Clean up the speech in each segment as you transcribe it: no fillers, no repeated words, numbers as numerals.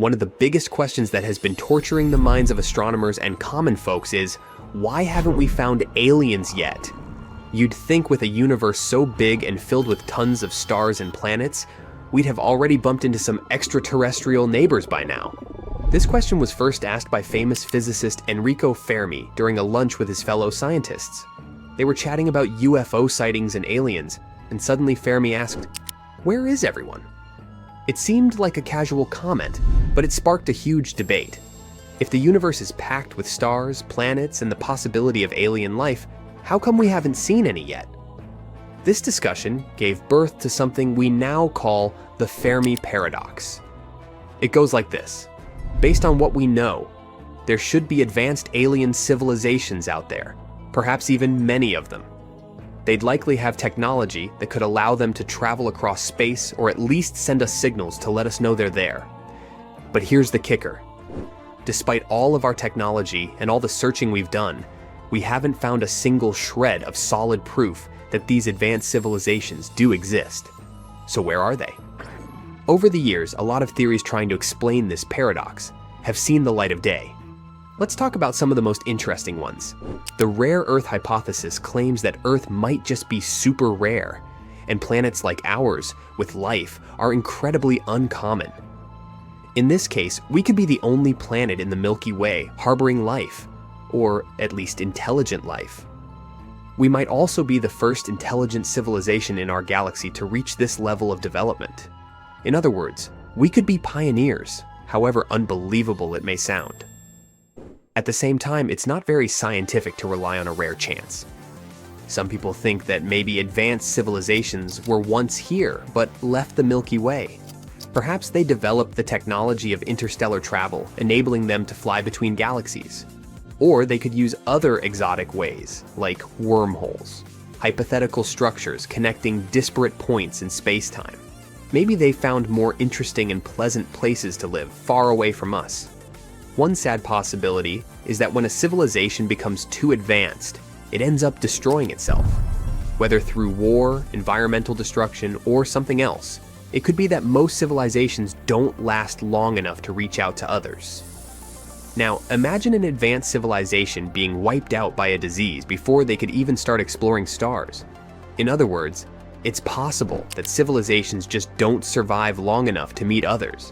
One of the biggest questions that has been torturing the minds of astronomers and common folks is, why haven't we found aliens yet? You'd think with a universe so big and filled with tons of stars and planets, we'd have already bumped into some extraterrestrial neighbors by now. This question was first asked by famous physicist Enrico Fermi during a lunch with his fellow scientists. They were chatting about UFO sightings and aliens, and suddenly Fermi asked, "Where is everyone?" It seemed like a casual comment, but it sparked a huge debate. If the universe is packed with stars, planets, and the possibility of alien life, how come we haven't seen any yet? This discussion gave birth to something we now call the Fermi paradox. It goes like this. Based on what we know, there should be advanced alien civilizations out there, perhaps even many of them. They'd likely have technology that could allow them to travel across space or at least send us signals to let us know they're there. But here's the kicker. Despite all of our technology and all the searching we've done, we haven't found a single shred of solid proof that these advanced civilizations do exist. So where are they? Over the years, a lot of theories trying to explain this paradox have seen the light of day. Let's talk about some of the most interesting ones. The rare Earth hypothesis claims that Earth might just be super rare, and planets like ours, with life, are incredibly uncommon. In this case, we could be the only planet in the Milky Way harboring life, or at least intelligent life. We might also be the first intelligent civilization in our galaxy to reach this level of development. In other words, we could be pioneers, however unbelievable it may sound. At the same time, it's not very scientific to rely on a rare chance. Some people think that maybe advanced civilizations were once here, but left the Milky Way. Perhaps they developed the technology of interstellar travel, enabling them to fly between galaxies. Or they could use other exotic ways, like wormholes, hypothetical structures connecting disparate points in space-time. Maybe they found more interesting and pleasant places to live far away from us. One sad possibility is that when a civilization becomes too advanced, it ends up destroying itself. Whether through war, environmental destruction, or something else, it could be that most civilizations don't last long enough to reach out to others. Now, imagine an advanced civilization being wiped out by a disease before they could even start exploring stars. In other words, it's possible that civilizations just don't survive long enough to meet others.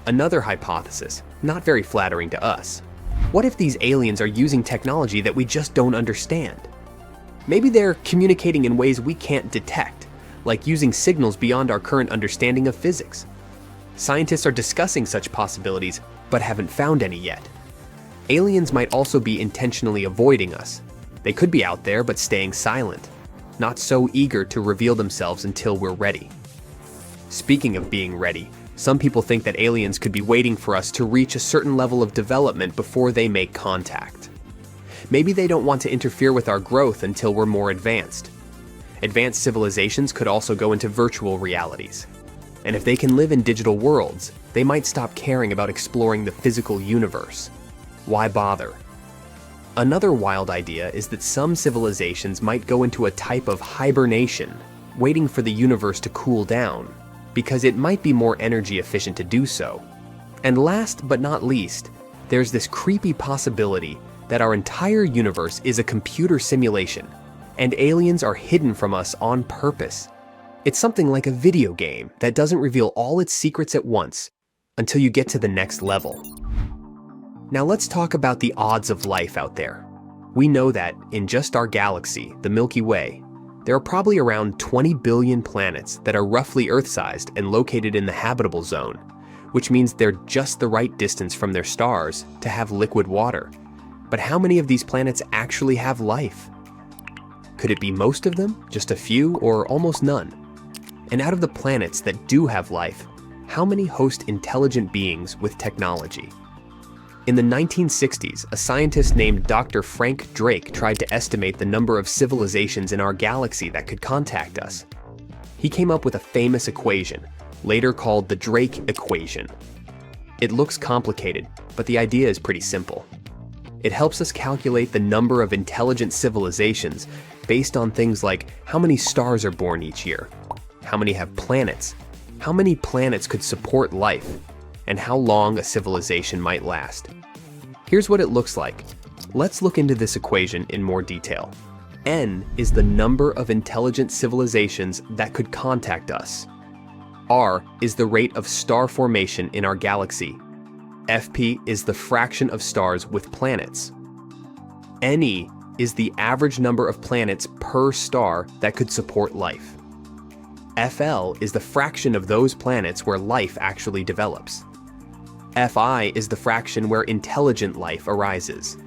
Another hypothesis, not very flattering to us. What if these aliens are using technology that we just don't understand? Maybe they're communicating in ways we can't detect, like using signals beyond our current understanding of physics. Scientists are discussing such possibilities, but haven't found any yet. Aliens might also be intentionally avoiding us. They could be out there but staying silent, not so eager to reveal themselves until we're ready. Speaking of being ready, some people think that aliens could be waiting for us to reach a certain level of development before they make contact. Maybe they don't want to interfere with our growth until we're more advanced. Advanced civilizations could also go into virtual realities. And if they can live in digital worlds, they might stop caring about exploring the physical universe. Why bother? Another wild idea is that some civilizations might go into a type of hibernation, waiting for the universe to cool down, because it might be more energy efficient to do so. And last but not least, there's this creepy possibility that our entire universe is a computer simulation, and aliens are hidden from us on purpose. It's something like a video game that doesn't reveal all its secrets at once until you get to the next level. Now let's talk about the odds of life out there. We know that in just our galaxy, the Milky Way, there are probably around 20 billion planets that are roughly Earth-sized and located in the habitable zone, which means they're just the right distance from their stars to have liquid water. But how many of these planets actually have life? Could it be most of them, just a few, or almost none? And out of the planets that do have life, how many host intelligent beings with technology? In the 1960s, a scientist named Dr. Frank Drake tried to estimate the number of civilizations in our galaxy that could contact us. He came up with a famous equation, later called the Drake equation. It looks complicated, but the idea is pretty simple. It helps us calculate the number of intelligent civilizations based on things like how many stars are born each year, how many have planets, how many planets could support life, and how long a civilization might last. Here's what it looks like. Let's look into this equation in more detail. N is the number of intelligent civilizations that could contact us. R is the rate of star formation in our galaxy. FP is the fraction of stars with planets. NE is the average number of planets per star that could support life. FL is the fraction of those planets where life actually develops. FI is the fraction where intelligent life arises.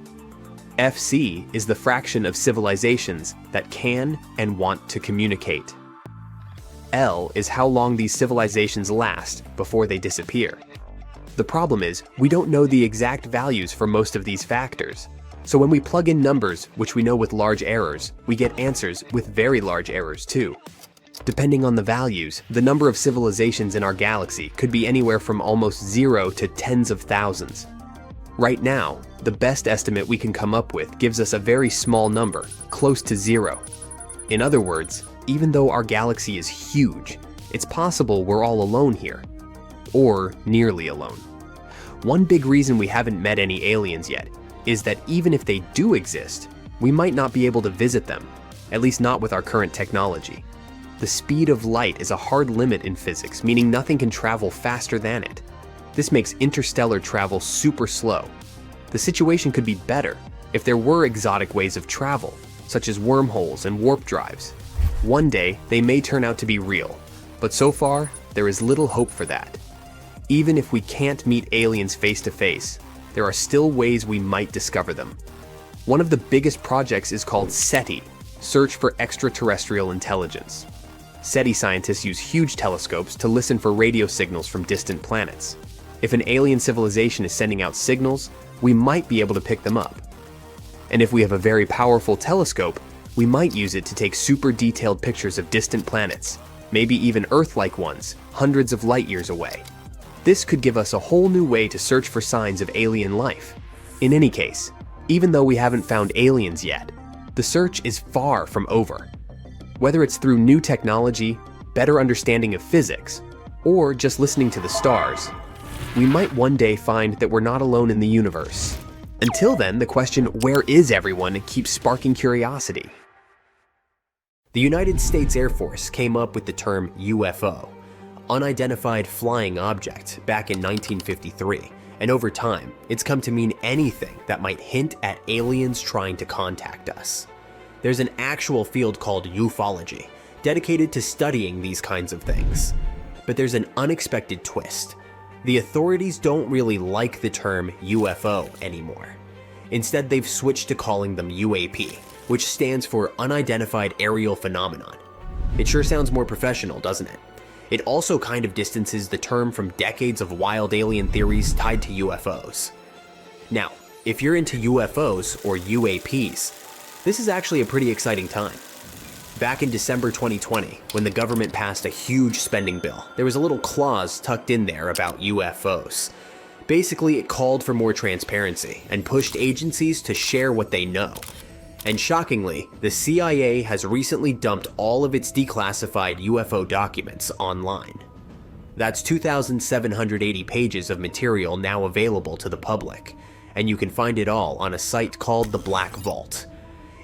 FC is the fraction of civilizations that can and want to communicate. L is how long these civilizations last before they disappear. The problem is, we don't know the exact values for most of these factors. So when we plug in numbers, which we know with large errors, we get answers with very large errors too. Depending on the values, the number of civilizations in our galaxy could be anywhere from almost 0 to tens of thousands. Right now, the best estimate we can come up with gives us a very small number, close to 0. In other words, even though our galaxy is huge, it's possible we're all alone here. Or nearly alone. One big reason we haven't met any aliens yet is that even if they do exist, we might not be able to visit them, at least not with our current technology. The speed of light is a hard limit in physics, meaning nothing can travel faster than it. This makes interstellar travel super slow. The situation could be better if there were exotic ways of travel, such as wormholes and warp drives. One day, they may turn out to be real, but so far, there is little hope for that. Even if we can't meet aliens face to face, there are still ways we might discover them. One of the biggest projects is called SETI, Search for Extraterrestrial Intelligence. SETI scientists use huge telescopes to listen for radio signals from distant planets. If an alien civilization is sending out signals, we might be able to pick them up. And if we have a very powerful telescope, we might use it to take super detailed pictures of distant planets, maybe even Earth-like ones, hundreds of light years away. This could give us a whole new way to search for signs of alien life. In any case, even though we haven't found aliens yet, the search is far from over. Whether it's through new technology, better understanding of physics, or just listening to the stars, we might one day find that we're not alone in the universe. Until then, the question, where is everyone, keeps sparking curiosity. The United States Air Force came up with the term UFO, unidentified flying object, back in 1953, and over time, it's come to mean anything that might hint at aliens trying to contact us. There's an actual field called ufology, dedicated to studying these kinds of things. But there's an unexpected twist. The authorities don't really like the term UFO anymore. Instead, they've switched to calling them UAP, which stands for Unidentified Aerial Phenomenon. It sure sounds more professional, doesn't it? It also kind of distances the term from decades of wild alien theories tied to UFOs. Now, if you're into UFOs or UAPs, this is actually a pretty exciting time. Back in December 2020, when the government passed a huge spending bill, there was a little clause tucked in there about UFOs. Basically, it called for more transparency and pushed agencies to share what they know. And shockingly, the CIA has recently dumped all of its declassified UFO documents online. That's 2,780 pages of material now available to the public, and you can find it all on a site called the Black Vault.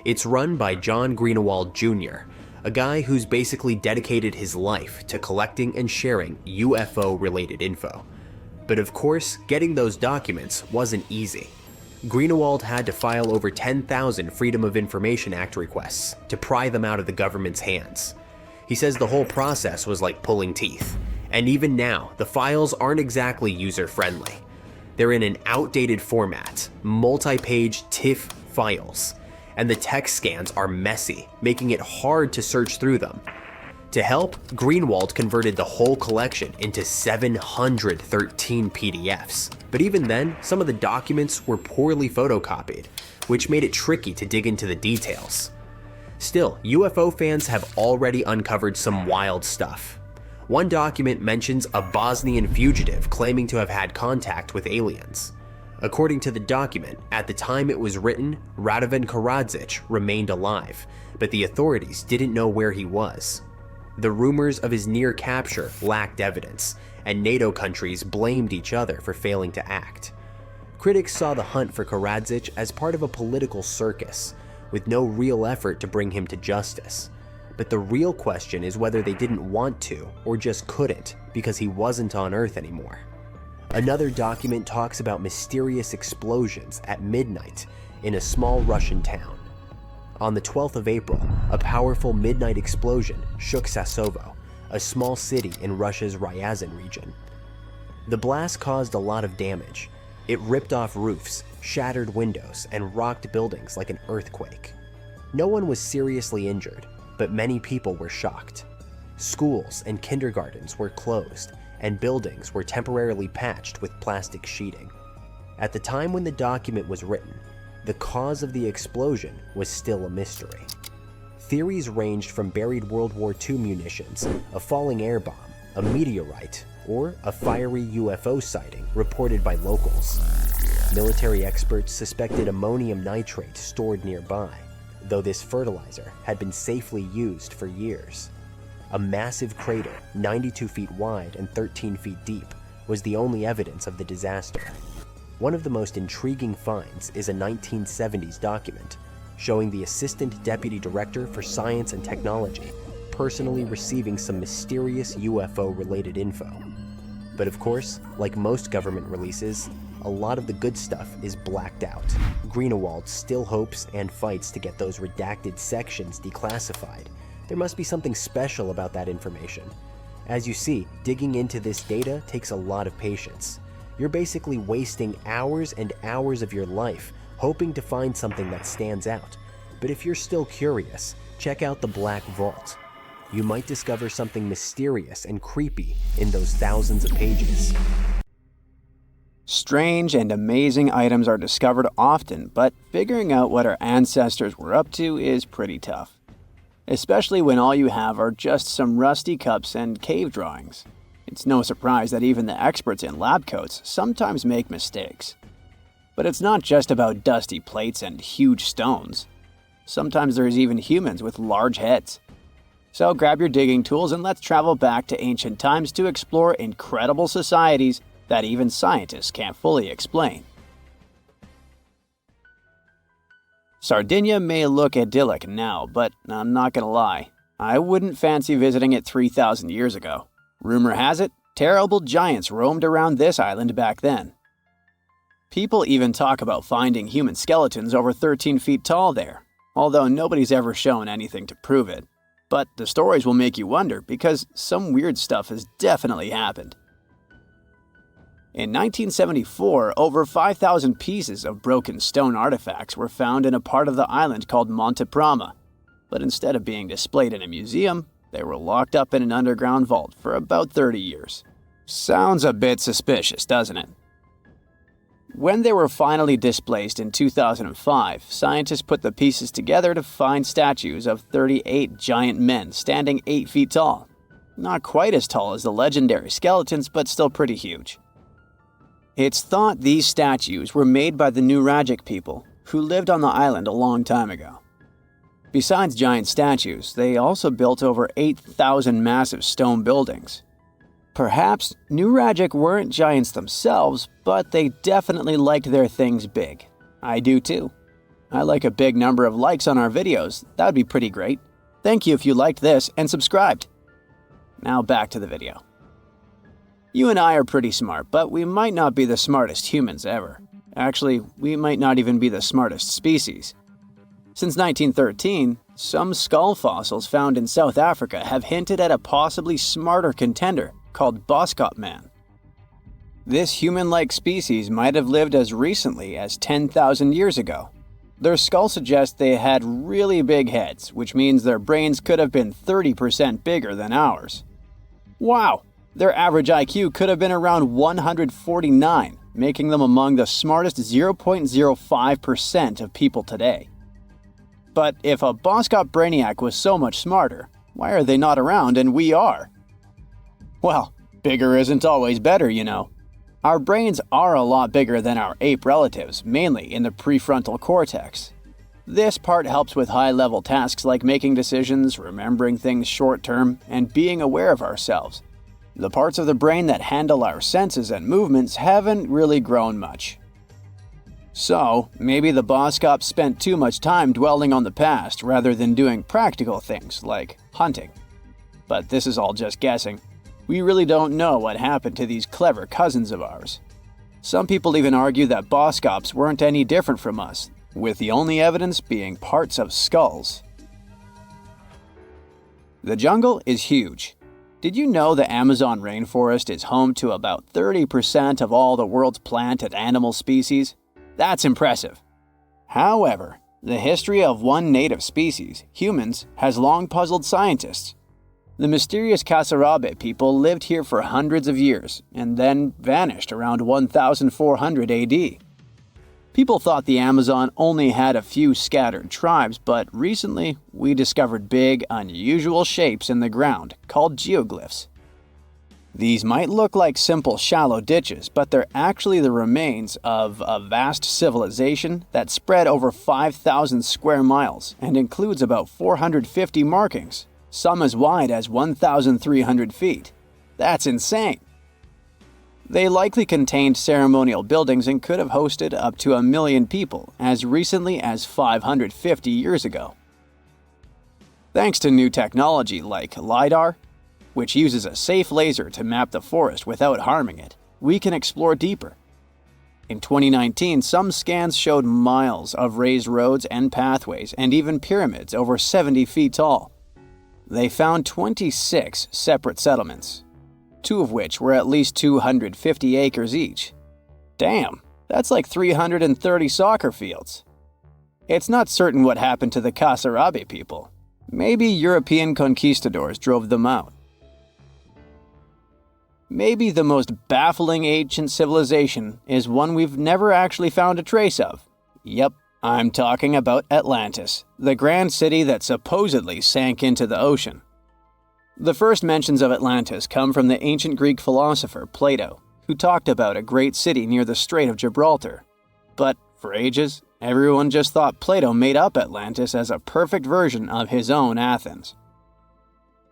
It's run by John Greenewald Jr., a guy who's basically dedicated his life to collecting and sharing UFO-related info. But of course, getting those documents wasn't easy. Greenewald had to file over 10,000 Freedom of Information Act requests to pry them out of the government's hands. He says the whole process was like pulling teeth, and even now, the files aren't exactly user-friendly. They're in an outdated format, multi-page TIFF files, and the text scans are messy, making it hard to search through them. To help, Greenewald converted the whole collection into 713 PDFs. But even then, some of the documents were poorly photocopied, which made it tricky to dig into the details. Still, UFO fans have already uncovered some wild stuff. One document mentions a Bosnian fugitive claiming to have had contact with aliens. According to the document, at the time it was written, Radovan Karadzic remained alive, but the authorities didn't know where he was. The rumors of his near capture lacked evidence, and NATO countries blamed each other for failing to act. Critics saw the hunt for Karadzic as part of a political circus, with no real effort to bring him to justice. But the real question is whether they didn't want to, or just couldn't, because he wasn't on Earth anymore. Another document talks about mysterious explosions at midnight in a small Russian town. On the 12th of April, a powerful midnight explosion shook Sassovo, a small city in Russia's Ryazan region. The blast caused a lot of damage. It ripped off roofs, shattered windows, and rocked buildings like an earthquake. No one was seriously injured, but many people were shocked. Schools and kindergartens were closed, and buildings were temporarily patched with plastic sheeting. At the time when the document was written, the cause of the explosion was still a mystery. Theories ranged from buried World War II munitions, a falling air bomb, a meteorite, or a fiery UFO sighting reported by locals. Military experts suspected ammonium nitrate stored nearby, though this fertilizer had been safely used for years. A massive crater, 92 feet wide and 13 feet deep, was the only evidence of the disaster. One of the most intriguing finds is a 1970s document showing the Assistant Deputy Director for Science and Technology personally receiving some mysterious UFO-related info. But of course, like most government releases, a lot of the good stuff is blacked out. Greenewald still hopes and fights to get those redacted sections declassified. There must be something special about that information. As you see, digging into this data takes a lot of patience. You're basically wasting hours and hours of your life hoping to find something that stands out. But if you're still curious, check out the Black Vault. You might discover something mysterious and creepy in those thousands of pages. Strange and amazing items are discovered often, but figuring out what our ancestors were up to is pretty tough. Especially when all you have are just some rusty cups and cave drawings. It's no surprise that even the experts in lab coats sometimes make mistakes. But it's not just about dusty plates and huge stones. Sometimes there's even humans with large heads. So grab your digging tools and let's travel back to ancient times to explore incredible societies that even scientists can't fully explain. Sardinia may look idyllic now, but I'm not gonna lie, I wouldn't fancy visiting it 3,000 years ago. Rumor has it, terrible giants roamed around this island back then. People even talk about finding human skeletons over 13 feet tall there, although nobody's ever shown anything to prove it. But the stories will make you wonder because some weird stuff has definitely happened. In 1974, over 5,000 pieces of broken stone artifacts were found in a part of the island called Monte Prama, but instead of being displayed in a museum, they were locked up in an underground vault for about 30 years. Sounds a bit suspicious, doesn't it? When they were finally displaced in 2005, scientists put the pieces together to find statues of 38 giant men standing 8 feet tall. Not quite as tall as the legendary skeletons, but still pretty huge. It's thought these statues were made by the Nuragic people, who lived on the island a long time ago. Besides giant statues, they also built over 8,000 massive stone buildings. Perhaps Nuragic weren't giants themselves, but they definitely liked their things big. I do too. I like a big number of likes on our videos. That would be pretty great. Thank you if you liked this and subscribed. Now back to the video. You and I are pretty smart, but we might not be the smartest humans ever. Actually, we might not even be the smartest species. Since 1913, some skull fossils found in South Africa have hinted at a possibly smarter contender called Boskop Man. This human-like species might have lived as recently as 10,000 years ago. Their skull suggests they had really big heads, which means their brains could have been 30% bigger than ours. Wow! Their average IQ could have been around 149, making them among the smartest 0.05% of people today. But if a Boskop Brainiac was so much smarter, why are they not around and we are? Well, bigger isn't always better, you know. Our brains are a lot bigger than our ape relatives, mainly in the prefrontal cortex. This part helps with high-level tasks like making decisions, remembering things short-term, and being aware of ourselves. The parts of the brain that handle our senses and movements haven't really grown much. So, maybe the boss cops spent too much time dwelling on the past rather than doing practical things like hunting. But this is all just guessing. We really don't know what happened to these clever cousins of ours. Some people even argue that boss cops weren't any different from us, with the only evidence being parts of skulls. The jungle is huge. Did you know the Amazon rainforest is home to about 30% of all the world's plant and animal species? That's impressive. However, the history of one native species, humans, has long puzzled scientists. The mysterious Kasarabe people lived here for hundreds of years and then vanished around 1400 AD. People thought the Amazon only had a few scattered tribes, but recently we discovered big, unusual shapes in the ground called geoglyphs. These might look like simple shallow ditches, but they're actually the remains of a vast civilization that spread over 5,000 square miles and includes about 450 markings, some as wide as 1,300 feet. That's insane! They likely contained ceremonial buildings and could have hosted up to 1 million people as recently as 550 years ago. Thanks to new technology like LiDAR, which uses a safe laser to map the forest without harming it, we can explore deeper. In 2019, some scans showed miles of raised roads and pathways and even pyramids over 70 feet tall. They found 26 separate settlements, 2 of which were at least 250 acres each. Damn, that's like 330 soccer fields. It's not certain what happened to the Kasarabe people. Maybe European conquistadors drove them out. Maybe the most baffling ancient civilization is one we've never actually found a trace of. Yep, I'm talking about Atlantis, the grand city that supposedly sank into the ocean. The first mentions of Atlantis come from the ancient Greek philosopher Plato, who talked about a great city near the Strait of Gibraltar. But for ages, everyone just thought Plato made up Atlantis as a perfect version of his own Athens.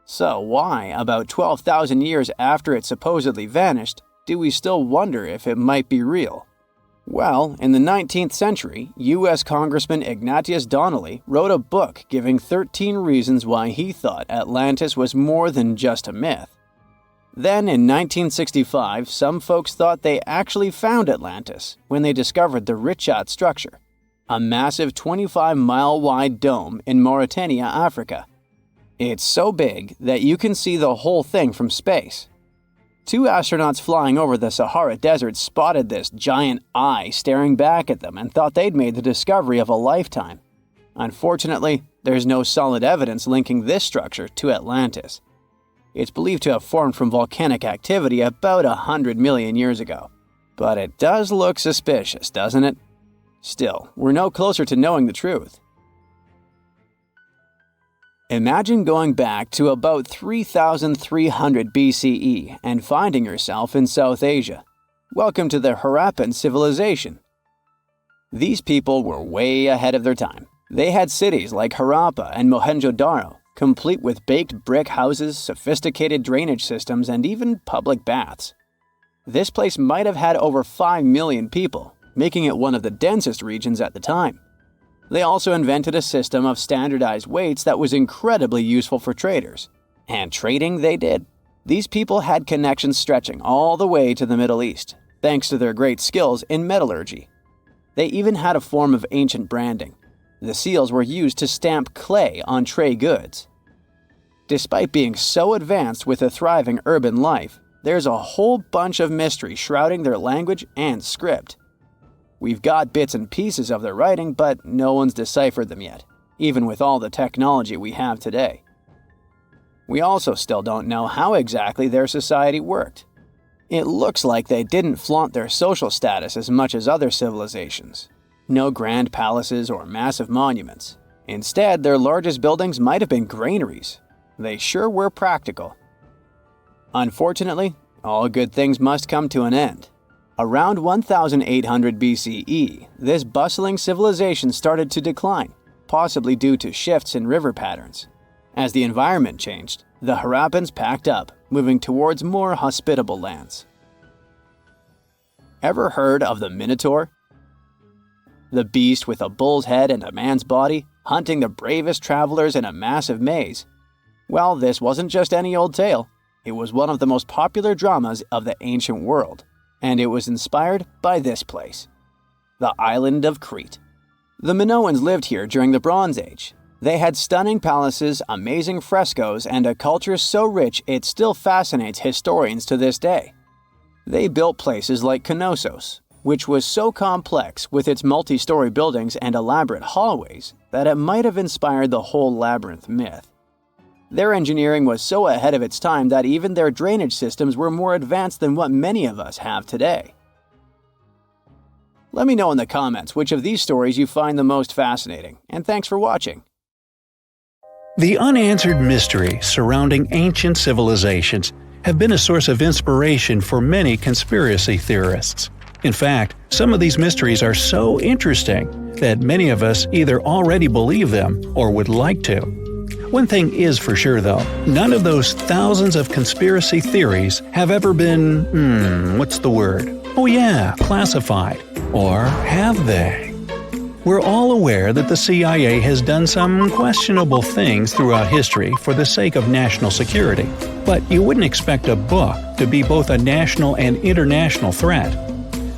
So why, about 12,000 years after it supposedly vanished, do we still wonder if it might be real? Well, in the 19th century, U.S. Congressman Ignatius Donnelly wrote a book giving 13 reasons why he thought Atlantis was more than just a myth. Then, in 1965, some folks thought they actually found Atlantis when they discovered the Richat structure, a massive 25-mile-wide dome in Mauritania, Africa. It's so big that you can see the whole thing from space. 2 astronauts flying over the Sahara Desert spotted this giant eye staring back at them and thought they'd made the discovery of a lifetime. Unfortunately, there's no solid evidence linking this structure to Atlantis. It's believed to have formed from volcanic activity about 100 million years ago. But it does look suspicious, doesn't it? Still, we're no closer to knowing the truth. Imagine going back to about 3,300 BCE and finding yourself in South Asia. Welcome to the Harappan civilization. These people were way ahead of their time. They had cities like Harappa and Mohenjo-Daro, complete with baked brick houses, sophisticated drainage systems, and even public baths. This place might have had over 5 million people, making it one of the densest regions at the time. They also invented a system of standardized weights that was incredibly useful for traders. And trading they did. These people had connections stretching all the way to the Middle East, thanks to their great skills in metallurgy. They even had a form of ancient branding. The seals were used to stamp clay on tray goods. Despite being so advanced with a thriving urban life, there's a whole bunch of mystery shrouding their language and script. We've got bits and pieces of their writing, but no one's deciphered them yet, even with all the technology we have today. We also still don't know how exactly their society worked. It looks like they didn't flaunt their social status as much as other civilizations. No grand palaces or massive monuments. Instead, their largest buildings might have been granaries. They sure were practical. Unfortunately, all good things must come to an end. Around 1800 BCE, this bustling civilization started to decline, possibly due to shifts in river patterns. As the environment changed, the Harappans packed up, moving towards more hospitable lands. Ever heard of the Minotaur? The beast with a bull's head and a man's body, hunting the bravest travelers in a massive maze. Well, this wasn't just any old tale. It was one of the most popular dramas of the ancient world, and it was inspired by this place, the island of Crete. The Minoans lived here during the Bronze Age. They had stunning palaces, amazing frescoes, and a culture so rich it still fascinates historians to this day. They built places like Knossos, which was so complex with its multi-story buildings and elaborate hallways that it might have inspired the whole labyrinth myth. Their engineering was so ahead of its time that even their drainage systems were more advanced than what many of us have today. Let me know in the comments which of these stories you find the most fascinating, and thanks for watching. The unanswered mysteries surrounding ancient civilizations have been a source of inspiration for many conspiracy theorists. In fact, some of these mysteries are so interesting that many of us either already believe them or would like to. One thing is for sure though, none of those thousands of conspiracy theories have ever been, classified. Or have they? We're all aware that the CIA has done some questionable things throughout history for the sake of national security, but you wouldn't expect a book to be both a national and international threat.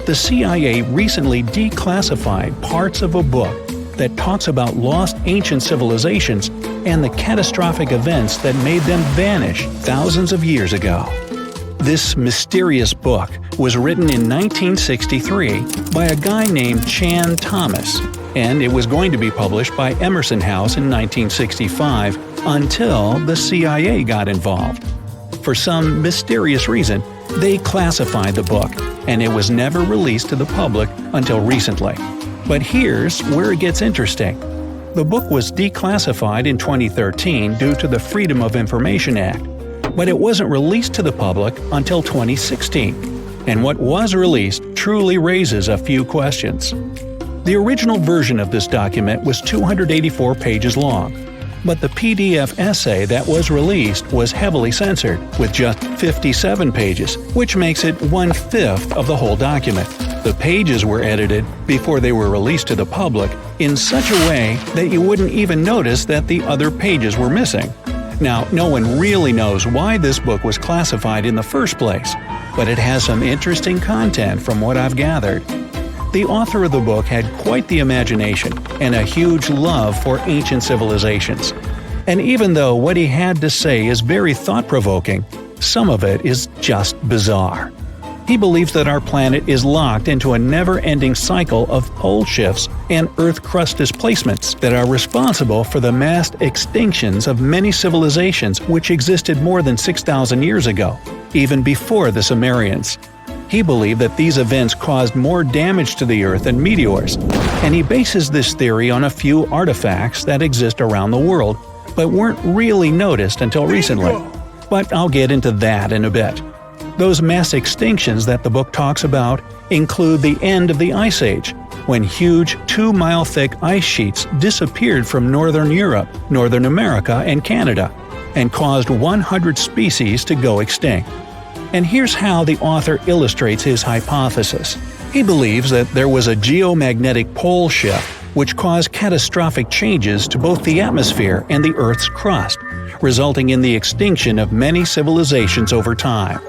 The CIA recently declassified parts of a book that talks about lost ancient civilizations and the catastrophic events that made them vanish thousands of years ago. This mysterious book was written in 1963 by a guy named Chan Thomas, and it was going to be published by Emerson House in 1965 until the CIA got involved. For some mysterious reason, they classified the book, and it was never released to the public until recently. But here's where it gets interesting. The book was declassified in 2013 due to the Freedom of Information Act, but it wasn't released to the public until 2016. And what was released truly raises a few questions. The original version of this document was 284 pages long, but the PDF essay that was released was heavily censored, with just 57 pages, which makes it 1/5 of the whole document. The pages were edited before they were released to the public in such a way that you wouldn't even notice that the other pages were missing. Now, no one really knows why this book was classified in the first place, but it has some interesting content from what I've gathered. The author of the book had quite the imagination and a huge love for ancient civilizations. And even though what he had to say is very thought-provoking, some of it is just bizarre. He believes that our planet is locked into a never-ending cycle of pole shifts and Earth crust displacements that are responsible for the mass extinctions of many civilizations which existed more than 6,000 years ago, even before the Sumerians. He believed that these events caused more damage to the Earth than meteors, and he bases this theory on a few artifacts that exist around the world, but weren't really noticed until recently. But I'll get into that in a bit. Those mass extinctions that the book talks about include the end of the Ice Age, when huge 2-mile-thick ice sheets disappeared from northern Europe, Northern America, and Canada, and caused 100 species to go extinct. And here's how the author illustrates his hypothesis. He believes that there was a geomagnetic pole shift which caused catastrophic changes to both the atmosphere and the Earth's crust, resulting in the extinction of many civilizations over time.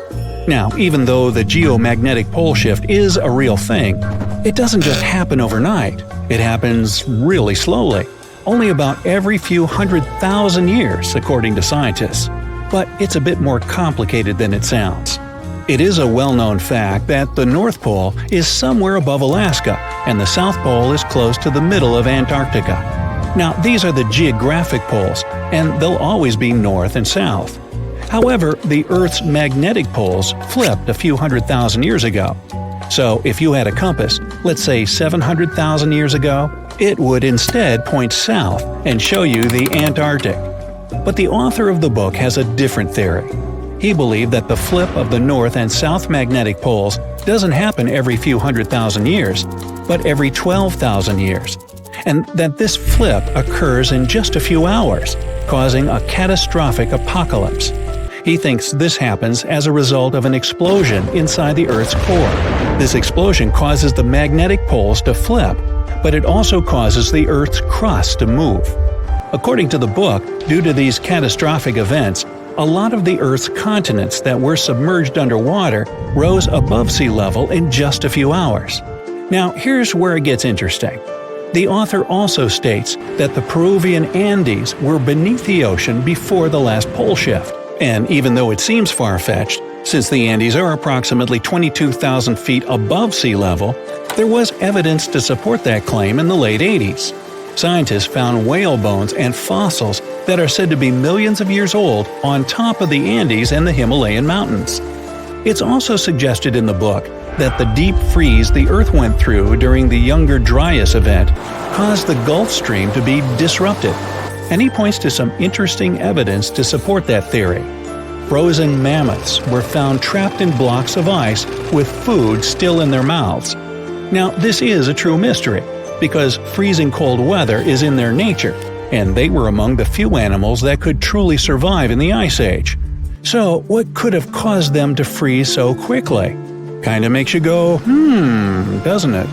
Now, even though the geomagnetic pole shift is a real thing, it doesn't just happen overnight. It happens really slowly, only about every few 100,000 years, according to scientists. But it's a bit more complicated than it sounds. It is a well-known fact that the North Pole is somewhere above Alaska, and the South Pole is close to the middle of Antarctica. Now, these are the geographic poles, and they'll always be north and south. However, the Earth's magnetic poles flipped a few 100,000 years ago. So if you had a compass, let's say 700,000 years ago, it would instead point south and show you the Antarctic. But the author of the book has a different theory. He believed that the flip of the north and south magnetic poles doesn't happen every few 100,000 years, but every 12,000 years. and that this flip occurs in just a few hours, causing a catastrophic apocalypse. He thinks this happens as a result of an explosion inside the Earth's core. This explosion causes the magnetic poles to flip, but it also causes the Earth's crust to move. According to the book, due to these catastrophic events, a lot of the Earth's continents that were submerged underwater rose above sea level in just a few hours. Now, here's where it gets interesting. The author also states that the Peruvian Andes were beneath the ocean before the last pole shift. And even though it seems far-fetched, since the Andes are approximately 22,000 feet above sea level, there was evidence to support that claim in the late 80s. Scientists found whale bones and fossils that are said to be millions of years old on top of the Andes and the Himalayan mountains. It's also suggested in the book that the deep freeze the Earth went through during the Younger Dryas event caused the Gulf Stream to be disrupted, and he points to some interesting evidence to support that theory. Frozen mammoths were found trapped in blocks of ice with food still in their mouths. Now, this is a true mystery, because freezing cold weather is in their nature, and they were among the few animals that could truly survive in the Ice Age. So, what could have caused them to freeze so quickly? Kinda makes you go, doesn't it?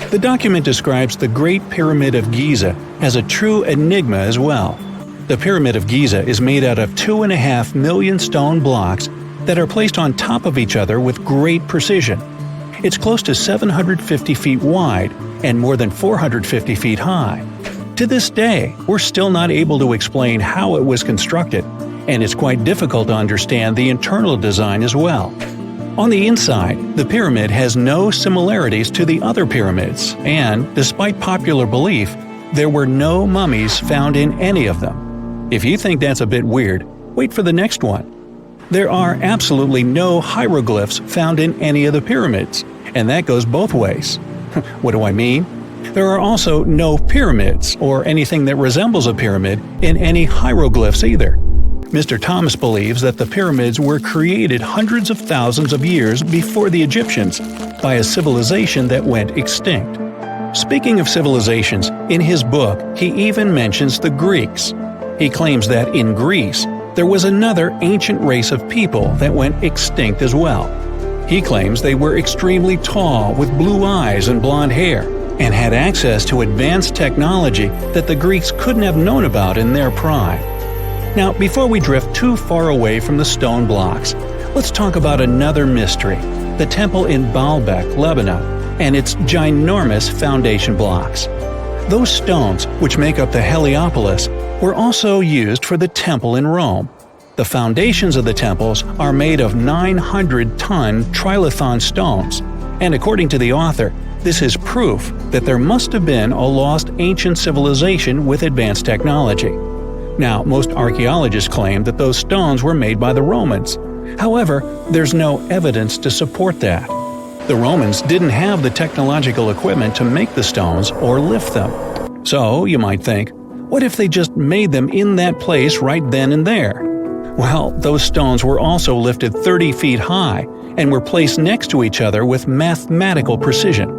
The document describes the Great Pyramid of Giza as a true enigma as well. The Pyramid of Giza is made out of 2.5 million stone blocks that are placed on top of each other with great precision. It's close to 750 feet wide and more than 450 feet high. To this day, we're still not able to explain how it was constructed, and it's quite difficult to understand the internal design as well. On the inside, the pyramid has no similarities to the other pyramids, and, despite popular belief, there were no mummies found in any of them. If you think that's a bit weird, wait for the next one. There are absolutely no hieroglyphs found in any of the pyramids, and that goes both ways. What do I mean? There are also no pyramids, or anything that resembles a pyramid, in any hieroglyphs either. Mr. Thomas believes that the pyramids were created hundreds of thousands of years before the Egyptians by a civilization that went extinct. Speaking of civilizations, in his book he even mentions the Greeks. He claims that in Greece, there was another ancient race of people that went extinct as well. He claims they were extremely tall with blue eyes and blonde hair, and had access to advanced technology that the Greeks couldn't have known about in their prime. Now, before we drift too far away from the stone blocks, let's talk about another mystery, the temple in Baalbek, Lebanon, and its ginormous foundation blocks. Those stones, which make up the Heliopolis, were also used for the temple in Rome. The foundations of the temples are made of 900-ton trilithon stones, and according to the author, this is proof that there must have been a lost ancient civilization with advanced technology. Now, most archaeologists claim that those stones were made by the Romans. However, there's no evidence to support that. The Romans didn't have the technological equipment to make the stones or lift them. So, you might think, what if they just made them in that place right then and there? Well, those stones were also lifted 30 feet high and were placed next to each other with mathematical precision.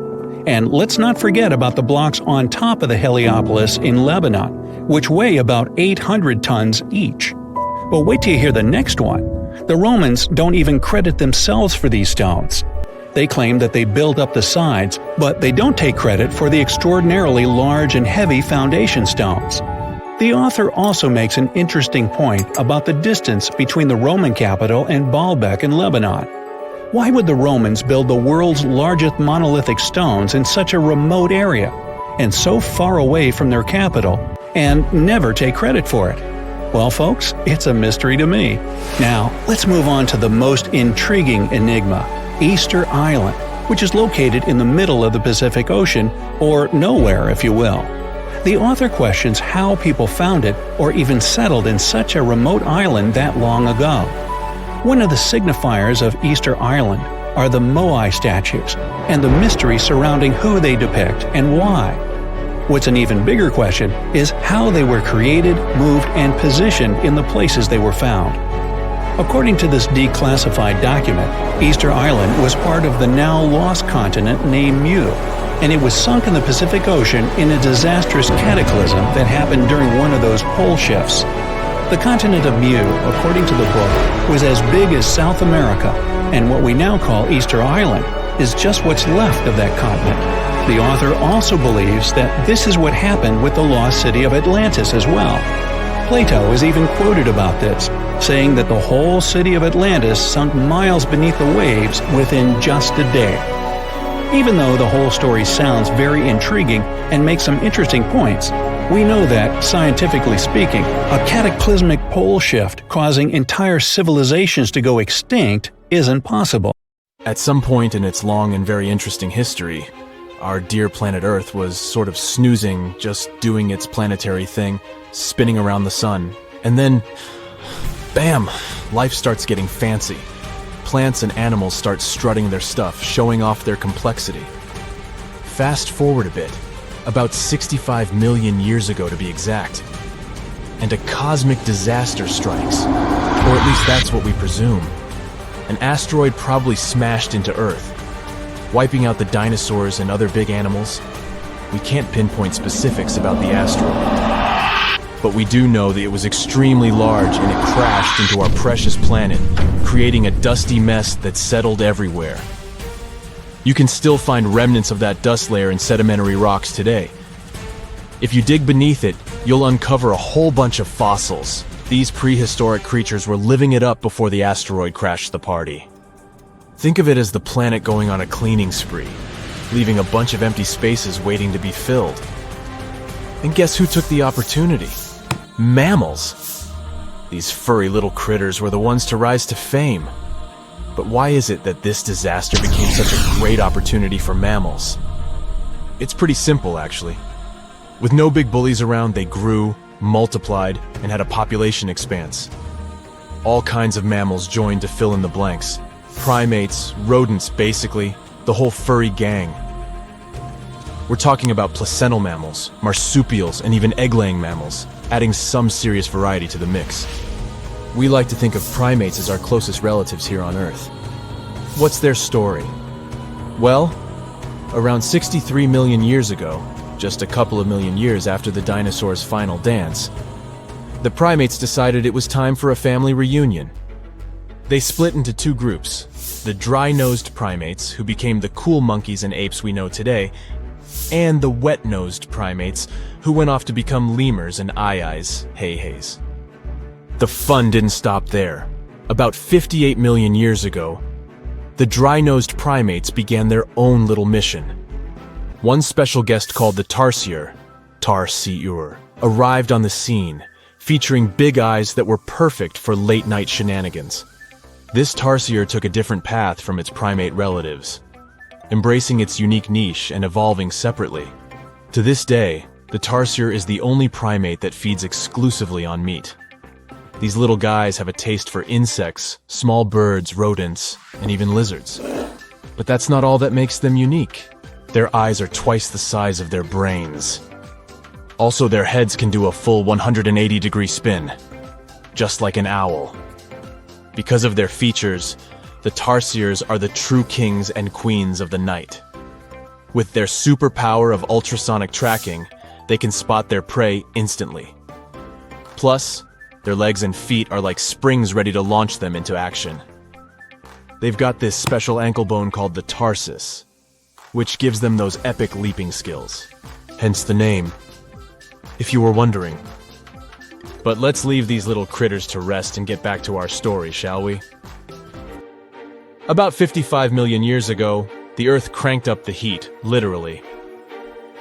And let's not forget about the blocks on top of the Heliopolis in Lebanon, which weigh about 800 tons each. But wait till you hear the next one. The Romans don't even credit themselves for these stones. They claim that they built up the sides, but they don't take credit for the extraordinarily large and heavy foundation stones. The author also makes an interesting point about the distance between the Roman capital and Baalbek in Lebanon. Why would the Romans build the world's largest monolithic stones in such a remote area, and so far away from their capital, and never take credit for it? Well, folks, it's a mystery to me. Now, let's move on to the most intriguing enigma, Easter Island, which is located in the middle of the Pacific Ocean, or nowhere, if you will. The author questions how people found it or even settled in such a remote island that long ago. One of the signifiers of Easter Island are the Moai statues, and the mystery surrounding who they depict and why. What's an even bigger question is how they were created, moved, and positioned in the places they were found. According to this declassified document, Easter Island was part of the now lost continent named Mu. and it was sunk in the Pacific Ocean in a disastrous cataclysm that happened during one of those pole shifts. The continent of Mu, according to the book, was as big as South America, and what we now call Easter Island is just what's left of that continent. The author also believes that this is what happened with the lost city of Atlantis as well. Plato is even quoted about this, saying that the whole city of Atlantis sunk miles beneath the waves within just a day. Even though the whole story sounds very intriguing and makes some interesting points, we know that, scientifically speaking, a cataclysmic pole shift causing entire civilizations to go extinct isn't possible. At some point in its long and very interesting history, our dear planet Earth was sort of snoozing, just doing its planetary thing, spinning around the sun. And then, bam, life starts getting fancy. Plants and animals start strutting their stuff, showing off their complexity. Fast forward a bit, about 65 million years ago to be exact, and a cosmic disaster strikes, or at least that's what we presume. An asteroid probably smashed into Earth, wiping out the dinosaurs and other big animals. We can't pinpoint specifics about the asteroid, but we do know that it was extremely large and it crashed into our precious planet, creating a dusty mess that settled everywhere. You can still find remnants of that dust layer in sedimentary rocks today. If you dig beneath it, you'll uncover a whole bunch of fossils. These prehistoric creatures were living it up before the asteroid crashed the party. Think of it as the planet going on a cleaning spree, leaving a bunch of empty spaces waiting to be filled. And guess who took the opportunity? Mammals. These furry little critters were the ones to rise to fame. But why is it that this disaster became such a great opportunity for mammals? It's pretty simple, actually. With no big bullies around, they grew, multiplied, and had a population expanse. All kinds of mammals joined to fill in the blanks. Primates, rodents, basically, the whole furry gang. We're talking about placental mammals, marsupials, and even egg-laying mammals, adding some serious variety to the mix. We like to think of primates as our closest relatives here on Earth. What's their story? Well, around 63 million years ago, just a couple of million years after the dinosaurs' final dance, the primates decided it was time for a family reunion. They split into two groups, the dry-nosed primates, who became the cool monkeys and apes we know today, and the wet-nosed primates, who went off to become lemurs and aye-ayes, hey-hays. The fun didn't stop there. About 58 million years ago, the dry-nosed primates began their own little mission. One special guest called the tarsier, arrived on the scene, featuring big eyes that were perfect for late-night shenanigans. This tarsier took a different path from its primate relatives, embracing its unique niche and evolving separately. To this day, the tarsier is the only primate that feeds exclusively on meat. These little guys have a taste for insects, small birds, rodents, and even lizards. But that's not all that makes them unique. Their eyes are twice the size of their brains. Also, their heads can do a full 180-degree spin, just like an owl. Because of their features, the tarsiers are the true kings and queens of the night. With their superpower of ultrasonic tracking, they can spot their prey instantly. Plus, their legs and feet are like springs ready to launch them into action. They've got this special ankle bone called the tarsus, which gives them those epic leaping skills. Hence the name, if you were wondering. But let's leave these little critters to rest and get back to our story, shall we? About 55 million years ago, the Earth cranked up the heat, literally.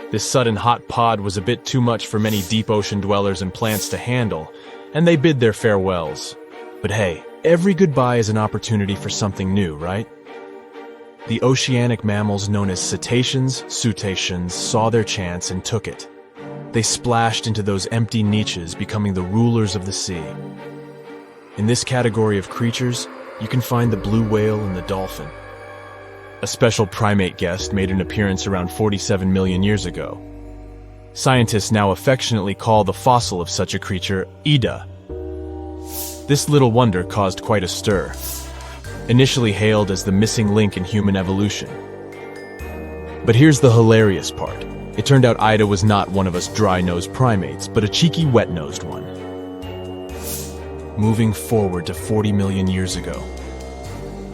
This sudden hot pod was a bit too much for many deep ocean dwellers and plants to handle, and they bid their farewells. But hey, every goodbye is an opportunity for something new, right? The oceanic mammals known as cetaceans, saw their chance and took it. They splashed into those empty niches, becoming the rulers of the sea. In this category of creatures, you can find the blue whale and the dolphin. A special primate guest made an appearance around 47 million years ago. Scientists now affectionately call the fossil of such a creature Ida. This little wonder caused quite a stir. Initially hailed as the missing link in human evolution. But here's the hilarious part. It turned out Ida was not one of us dry-nosed primates, but a cheeky wet-nosed one. Moving forward to 40 million years ago.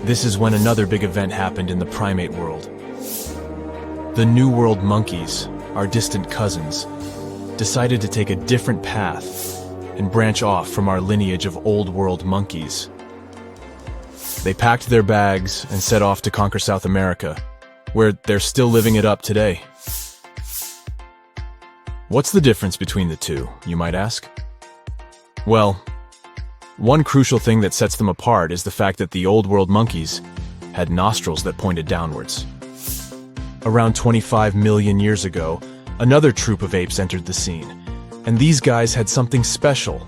This is when another big event happened in the primate world. The New World monkeys, our distant cousins, decided to take a different path and branch off from our lineage of Old World monkeys. They packed their bags and set off to conquer South America, where they're still living it up today. What's the difference between the two, you might ask? Well, one crucial thing that sets them apart is the fact that the Old World monkeys had nostrils that pointed downwards. Around 25 million years ago, another troop of apes entered the scene, and these guys had something special: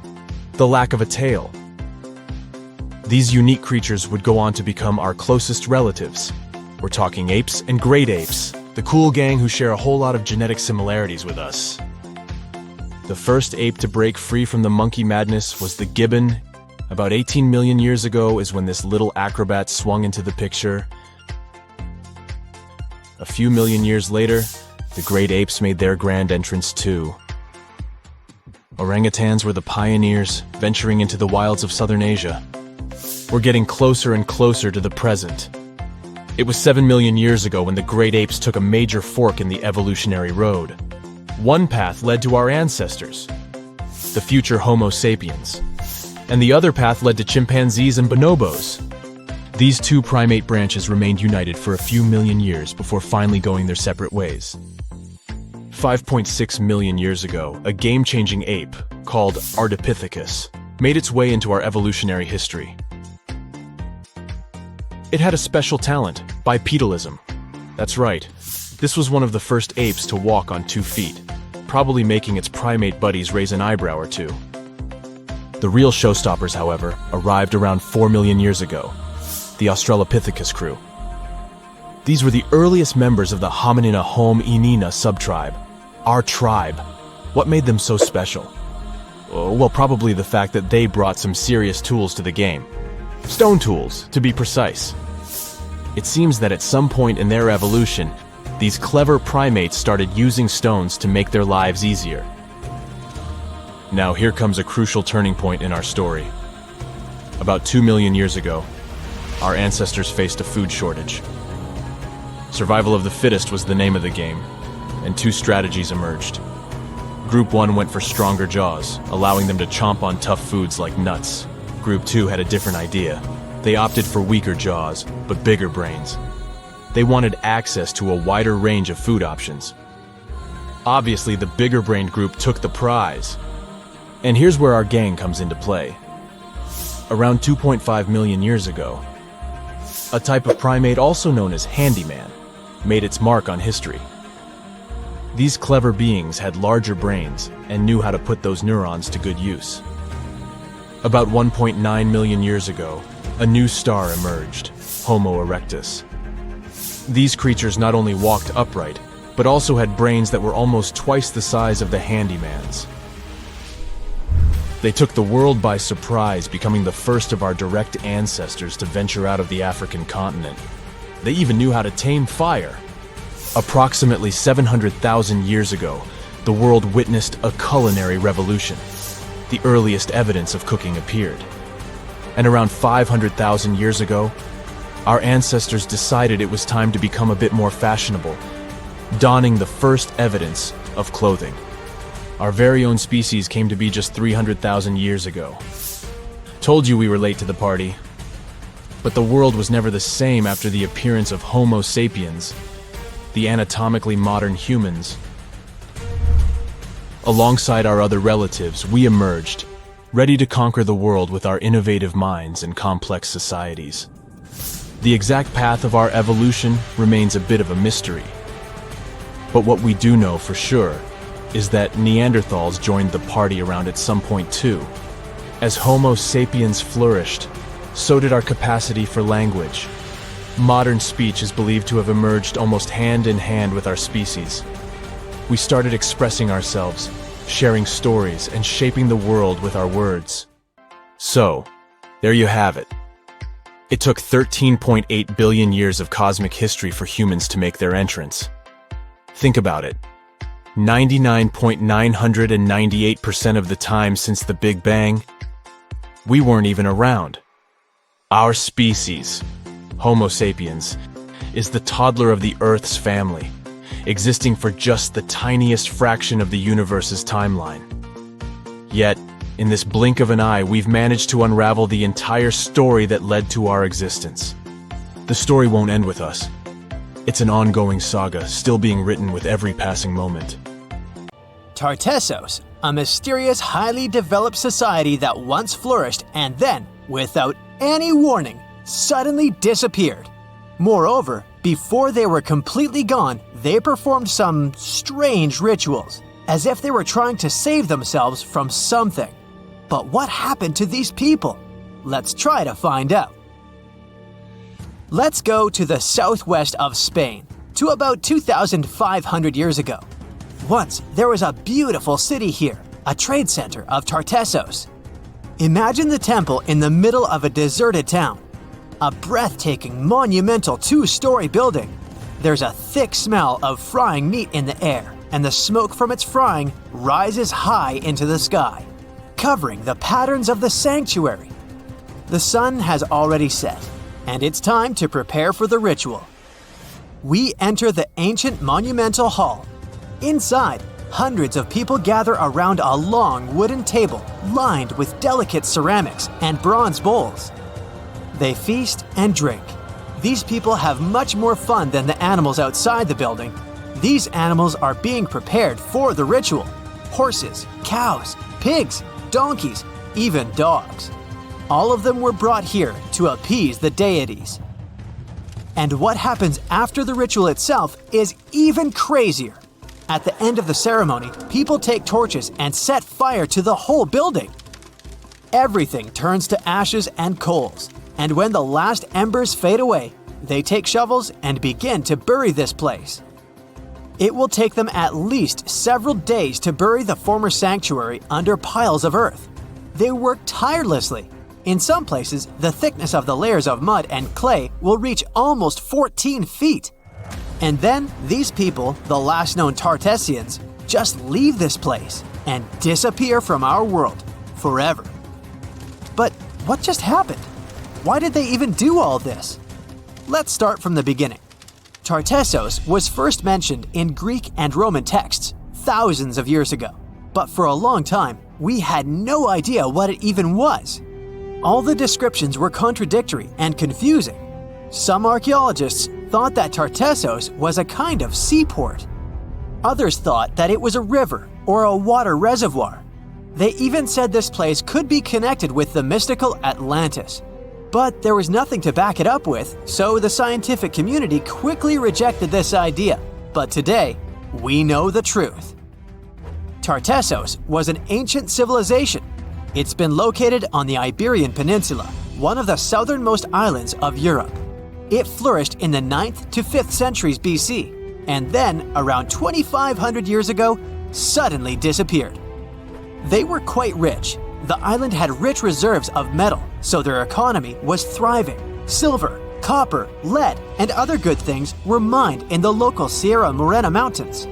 the lack of a tail. These unique creatures would go on to become our closest relatives. We're talking apes and great apes, the cool gang who share a whole lot of genetic similarities with us. The first ape to break free from the monkey madness was the gibbon. About 18 million years ago is when this little acrobat swung into the picture. A few million years later, the great apes made their grand entrance too. Orangutans were the pioneers, venturing into the wilds of southern Asia. We're getting closer and closer to the present. It was 7 million years ago when the great apes took a major fork in the evolutionary road. One path led to our ancestors, the future Homo sapiens, and the other path led to chimpanzees and bonobos. These two primate branches remained united for a few million years before finally going their separate ways. 5.6 million years ago, a game-changing ape called Ardipithecus made its way into our evolutionary history. It had a special talent, bipedalism. That's right, this was one of the first apes to walk on 2 feet, probably making its primate buddies raise an eyebrow or two. The real showstoppers, however, arrived around 4 million years ago, the Australopithecus crew. These were the earliest members of the Hominina hominina subtribe, our tribe. What made them so special? Well, probably the fact that they brought some serious tools to the game. Stone tools, to be precise. It seems that at some point in their evolution, these clever primates started using stones to make their lives easier. Now here comes a crucial turning point in our story. About 2 million years ago, our ancestors faced a food shortage. Survival of the fittest was the name of the game, and 2 strategies emerged. Group 1 went for stronger jaws, allowing them to chomp on tough foods like nuts. Group 2 had a different idea. They opted for weaker jaws, but bigger brains. They wanted access to a wider range of food options. Obviously, the bigger-brained group took the prize. And here's where our gang comes into play. Around 2.5 million years ago, a type of primate also known as handyman made its mark on history. These clever beings had larger brains and knew how to put those neurons to good use. About 1.9 million years ago, a new star emerged, Homo erectus. These creatures not only walked upright, but also had brains that were almost twice the size of the handyman's. They took the world by surprise, becoming the first of our direct ancestors to venture out of the African continent. They even knew how to tame fire. Approximately 700,000 years ago, the world witnessed a culinary revolution. The earliest evidence of cooking appeared. And around 500,000 years ago, our ancestors decided it was time to become a bit more fashionable, donning the first evidence of clothing. Our very own species came to be just 300,000 years ago. Told you we were late to the party. But the world was never the same after the appearance of Homo sapiens, the anatomically modern humans. Alongside our other relatives, we emerged, ready to conquer the world with our innovative minds and complex societies. The exact path of our evolution remains a bit of a mystery. But what we do know for sure is that Neanderthals joined the party around at some point too. As Homo sapiens flourished, so did our capacity for language. Modern speech is believed to have emerged almost hand in hand with our species. We started expressing ourselves, sharing stories, and shaping the world with our words. So, there you have it. It took 13.8 billion years of cosmic history for humans to make their entrance. Think about it. 99.998% of the time since the Big Bang, we weren't even around. Our species, Homo sapiens, is the toddler of the Earth's family, existing for just the tiniest fraction of the universe's timeline. Yet, in this blink of an eye, we've managed to unravel the entire story that led to our existence. The story won't end with us. It's an ongoing saga, still being written with every passing moment. Tartessos, a mysterious, highly developed society that once flourished and then, without any warning, suddenly disappeared. Moreover, before they were completely gone, they performed some strange rituals, as if they were trying to save themselves from something. But what happened to these people? Let's try to find out. Let's go to the southwest of Spain, to about 2,500 years ago. Once, there was a beautiful city here, a trade center of Tartessos. Imagine the temple in the middle of a deserted town. A breathtaking, monumental two-story building. There's a thick smell of frying meat in the air, and the smoke from its frying rises high into the sky, covering the patterns of the sanctuary. The sun has already set, and it's time to prepare for the ritual. We enter the ancient monumental hall. Inside, hundreds of people gather around a long wooden table lined with delicate ceramics and bronze bowls. They feast and drink. These people have much more fun than the animals outside the building. These animals are being prepared for the ritual. Horses, cows, pigs, donkeys, even dogs. All of them were brought here to appease the deities. And what happens after the ritual itself is even crazier. At the end of the ceremony, people take torches and set fire to the whole building. Everything turns to ashes and coals, and when the last embers fade away, they take shovels and begin to bury this place. It will take them at least several days to bury the former sanctuary under piles of earth. They work tirelessly. In some places, the thickness of the layers of mud and clay will reach almost 14 feet. And then, these people, the last known Tartessians, just leave this place and disappear from our world forever. But what just happened? Why did they even do all this? Let's start from the beginning. Tartessos was first mentioned in Greek and Roman texts thousands of years ago, but for a long time, we had no idea what it even was. All the descriptions were contradictory and confusing. Some archaeologists thought that Tartessos was a kind of seaport. Others thought that it was a river or a water reservoir. They even said this place could be connected with the mystical Atlantis. But there was nothing to back it up with, so the scientific community quickly rejected this idea. But today, we know the truth. Tartessos was an ancient civilization. It's been located on the Iberian Peninsula, one of the southernmost islands of Europe. It flourished in the 9th to 5th centuries BC, and then, around 2,500 years ago, suddenly disappeared. They were quite rich. The island had rich reserves of metal, so their economy was thriving. Silver, copper, lead, and other good things were mined in the local Sierra Morena mountains.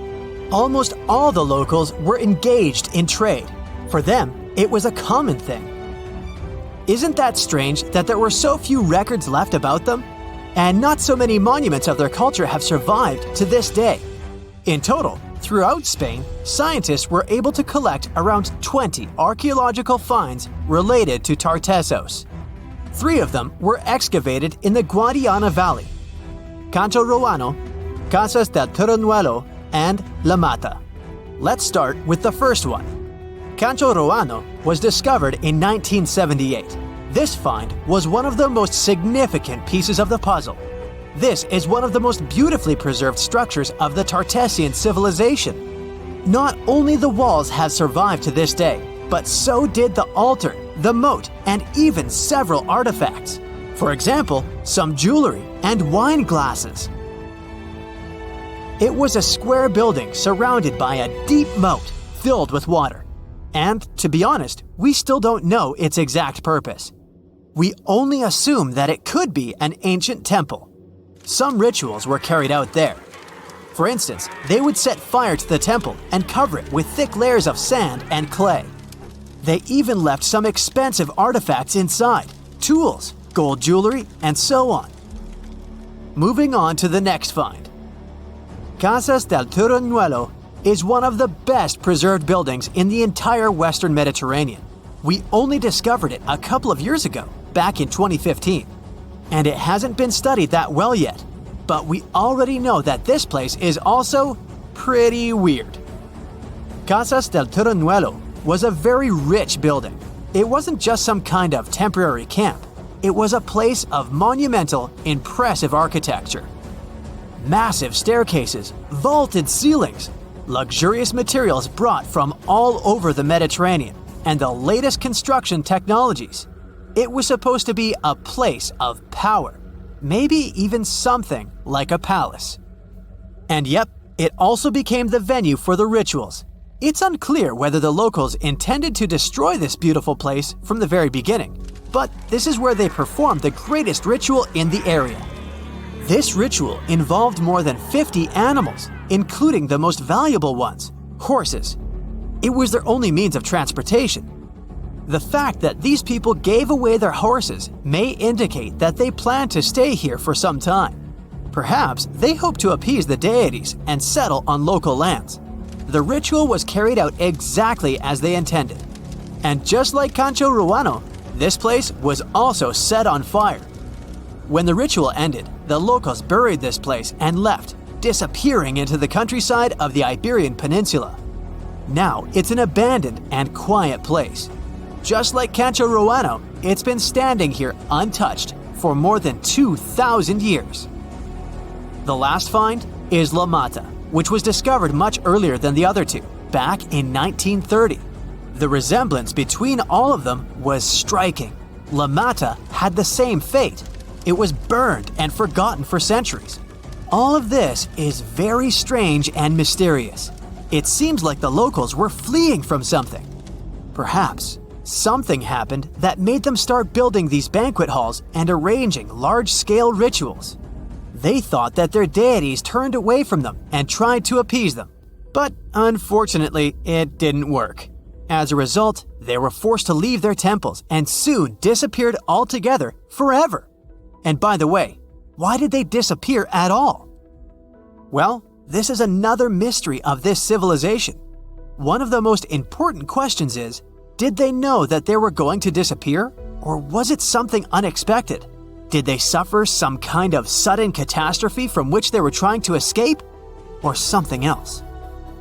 Almost all the locals were engaged in trade. For them, it was a common thing. Isn't that strange that there were so few records left about them? And not so many monuments of their culture have survived to this day. In total, throughout Spain, scientists were able to collect around 20 archaeological finds related to Tartessos. 3 of them were excavated in the Guadiana Valley: Canto Roano, Casas del Turrunuelo, and La Mata. Let's start with the first one. Canto Roano was discovered in 1978. This find was one of the most significant pieces of the puzzle. This is one of the most beautifully preserved structures of the Tartessian civilization. Not only the walls have survived to this day, but so did the altar, the moat, and even several artifacts. For example, some jewelry and wine glasses. It was a square building surrounded by a deep moat filled with water. And, to be honest, we still don't know its exact purpose. We only assume that it could be an ancient temple. Some rituals were carried out there. For instance, they would set fire to the temple and cover it with thick layers of sand and clay. They even left some expensive artifacts inside, tools, gold jewelry, and so on. Moving on to the next find. Casas del Turruñuelo is one of the best preserved buildings in the entire Western Mediterranean. We only discovered it a couple of years ago, back in 2015. And it hasn't been studied that well yet. But we already know that this place is also pretty weird. Casas del Turruñuelo was a very rich building. It wasn't just some kind of temporary camp. It was a place of monumental, impressive architecture. Massive staircases, vaulted ceilings, luxurious materials brought from all over the Mediterranean, and the latest construction technologies. It was supposed to be a place of power, maybe even something like a palace. And yep, it also became the venue for the rituals. It's unclear whether the locals intended to destroy this beautiful place from the very beginning, but this is where they performed the greatest ritual in the area. This ritual involved more than 50 animals, including the most valuable ones, horses. It was their only means of transportation. The fact that these people gave away their horses may indicate that they plan to stay here for some time. Perhaps they hope to appease the deities and settle on local lands. The ritual was carried out exactly as they intended. And just like Cancho Ruano, this place was also set on fire. When the ritual ended, the locals buried this place and left, disappearing into the countryside of the Iberian Peninsula. Now it's an abandoned and quiet place. Just like Cancho Ruano, it's been standing here untouched for more than 2,000 years. The last find is La Mata, which was discovered much earlier than the other two, back in 1930. The resemblance between all of them was striking. La Mata had the same fate. It was burned and forgotten for centuries. All of this is very strange and mysterious. It seems like the locals were fleeing from something. Perhaps something happened that made them start building these banquet halls and arranging large-scale rituals. They thought that their deities turned away from them and tried to appease them. But unfortunately, it didn't work. As a result, they were forced to leave their temples and soon disappeared altogether forever. And by the way, why did they disappear at all? Well, this is another mystery of this civilization. One of the most important questions is, did they know that they were going to disappear? Or was it something unexpected? Did they suffer some kind of sudden catastrophe from which they were trying to escape? Or something else?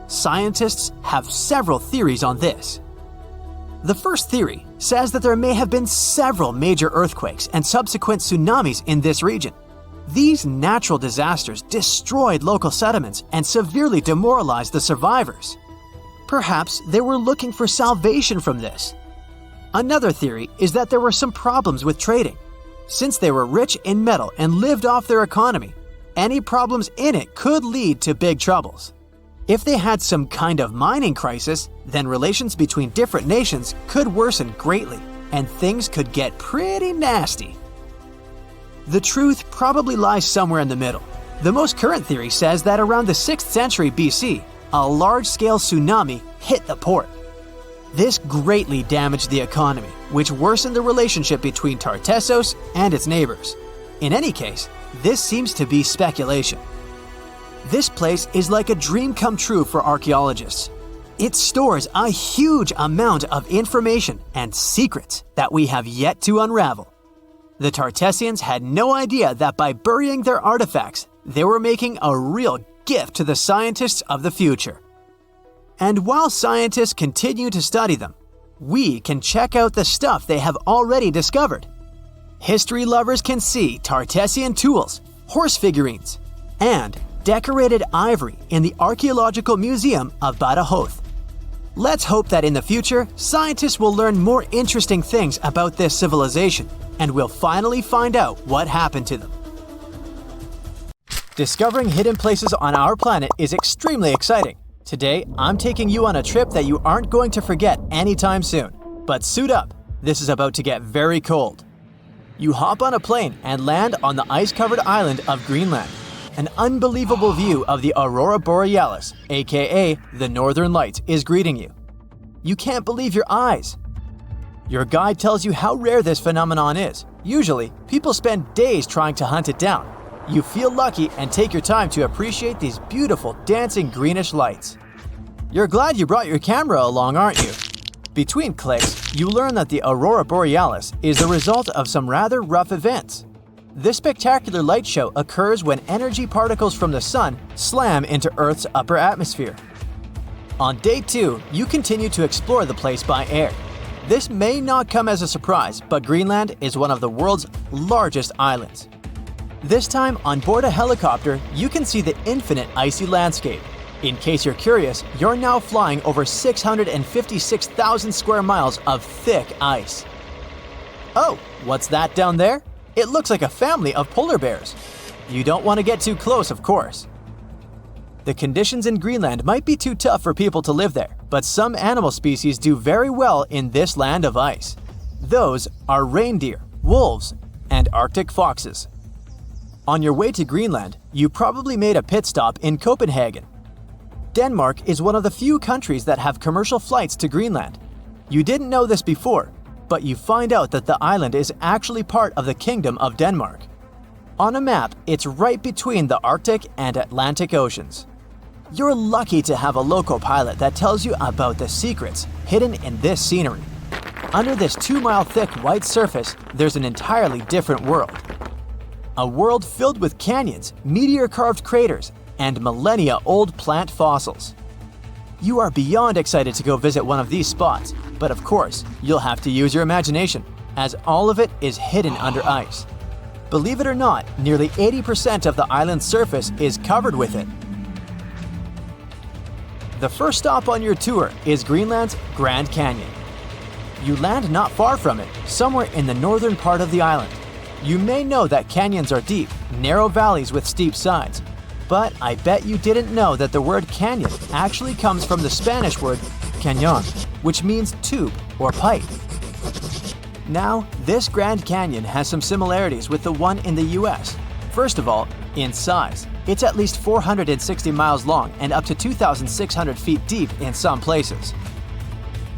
Scientists have several theories on this. The first theory says that there may have been several major earthquakes and subsequent tsunamis in this region. These natural disasters destroyed local settlements and severely demoralized the survivors. Perhaps they were looking for salvation from this. Another theory is that there were some problems with trading. Since they were rich in metal and lived off their economy, any problems in it could lead to big troubles. If they had some kind of mining crisis, then relations between different nations could worsen greatly, and things could get pretty nasty. The truth probably lies somewhere in the middle. The most current theory says that around the 6th century BC, a large-scale tsunami hit the port. This greatly damaged the economy, which worsened the relationship between Tartessos and its neighbors. In any case, this seems to be speculation. This place is like a dream come true for archaeologists. It stores a huge amount of information and secrets that we have yet to unravel. The Tartessians had no idea that by burying their artifacts, they were making a real gift to the scientists of the future. And while scientists continue to study them, we can check out the stuff they have already discovered. History lovers can see Tartessian tools, horse figurines, and decorated ivory in the Archaeological Museum of Badajoz. Let's hope that in the future, scientists will learn more interesting things about this civilization, and we'll finally find out what happened to them. Discovering hidden places on our planet is extremely exciting. Today, I'm taking you on a trip that you aren't going to forget anytime soon. But suit up, this is about to get very cold. You hop on a plane and land on the ice-covered island of Greenland. An unbelievable view of the Aurora Borealis, aka the Northern Lights, is greeting you. You can't believe your eyes. Your guide tells you how rare this phenomenon is. Usually, people spend days trying to hunt it down. You feel lucky and take your time to appreciate these beautiful dancing greenish lights. You're glad you brought your camera along, aren't you? Between clicks, you learn that the Aurora Borealis is the result of some rather rough events. This spectacular light show occurs when energy particles from the sun slam into Earth's upper atmosphere. On day 2, you continue to explore the place by air. This may not come as a surprise, but Greenland is one of the world's largest islands. This time, on board a helicopter, you can see the infinite icy landscape. In case you're curious, you're now flying over 656,000 square miles of thick ice. Oh, what's that down there? It looks like a family of polar bears. You don't want to get too close, of course. The conditions in Greenland might be too tough for people to live there, but some animal species do very well in this land of ice. Those are reindeer, wolves, and Arctic foxes. On your way to Greenland, you probably made a pit stop in Copenhagen. Denmark is one of the few countries that have commercial flights to Greenland. You didn't know this before, but you find out that the island is actually part of the Kingdom of Denmark. On a map, it's right between the Arctic and Atlantic Oceans. You're lucky to have a local pilot that tells you about the secrets hidden in this scenery. Under this 2-mile thick white surface, there's an entirely different world. A world filled with canyons, meteor-carved craters, and millennia-old plant fossils. You are beyond excited to go visit one of these spots, but of course, you'll have to use your imagination, as all of it is hidden under ice. Believe it or not, nearly 80% of the island's surface is covered with it. The first stop on your tour is Greenland's Grand Canyon. You land not far from it, somewhere in the northern part of the island. You may know that canyons are deep, narrow valleys with steep sides, but I bet you didn't know that the word canyon actually comes from the Spanish word cañón, which means tube or pipe. Now, this Grand Canyon has some similarities with the one in the US. First of all, in size. It's at least 460 miles long and up to 2,600 feet deep in some places.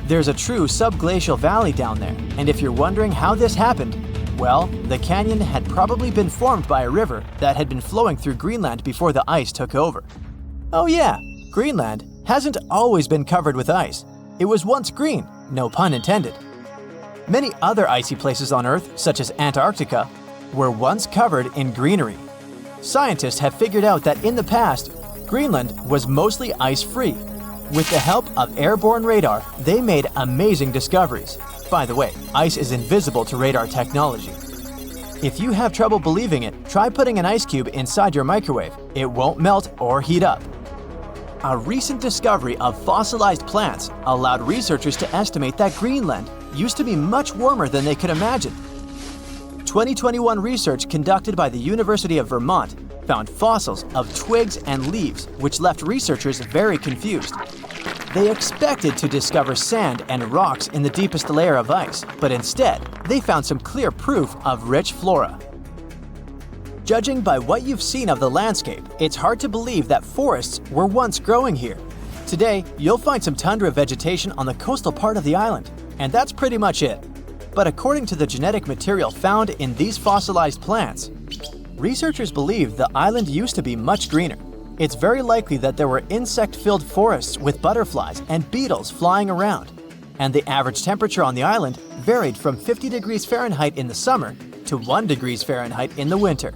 There's a true subglacial valley down there, and if you're wondering how this happened, well, the canyon had probably been formed by a river that had been flowing through Greenland before the ice took over. Oh yeah, Greenland hasn't always been covered with ice. It was once green, no pun intended. Many other icy places on Earth, such as Antarctica, were once covered in greenery. Scientists have figured out that in the past, Greenland was mostly ice-free. With the help of airborne radar, they made amazing discoveries. By the way, ice is invisible to radar technology. If you have trouble believing it, try putting an ice cube inside your microwave. It won't melt or heat up. A recent discovery of fossilized plants allowed researchers to estimate that Greenland used to be much warmer than they could imagine. 2021 research conducted by the University of Vermont found fossils of twigs and leaves, which left researchers very confused. They expected to discover sand and rocks in the deepest layer of ice, but instead, they found some clear proof of rich flora. Judging by what you've seen of the landscape, it's hard to believe that forests were once growing here. Today, you'll find some tundra vegetation on the coastal part of the island, and that's pretty much it. But according to the genetic material found in these fossilized plants, researchers believe the island used to be much greener. It's very likely that there were insect-filled forests with butterflies and beetles flying around, and the average temperature on the island varied from 50 degrees Fahrenheit in the summer to 1 degrees Fahrenheit in the winter.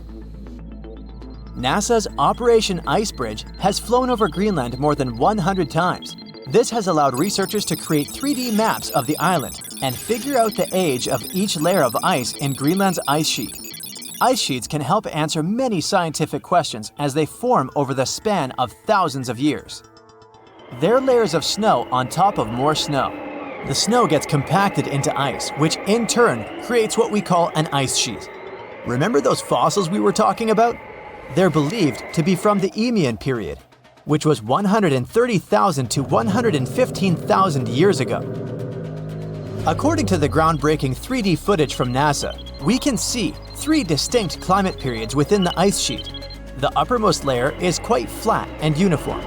NASA's Operation Icebridge has flown over Greenland more than 100 times. This has allowed researchers to create 3D maps of the island and figure out the age of each layer of ice in Greenland's ice sheet. Ice sheets can help answer many scientific questions as they form over the span of thousands of years. They're layers of snow on top of more snow. The snow gets compacted into ice, which in turn creates what we call an ice sheet. Remember those fossils we were talking about? They're believed to be from the Eemian period, which was 130,000 to 115,000 years ago. According to the groundbreaking 3D footage from NASA, we can see 3 distinct climate periods within the ice sheet. The uppermost layer is quite flat and uniform.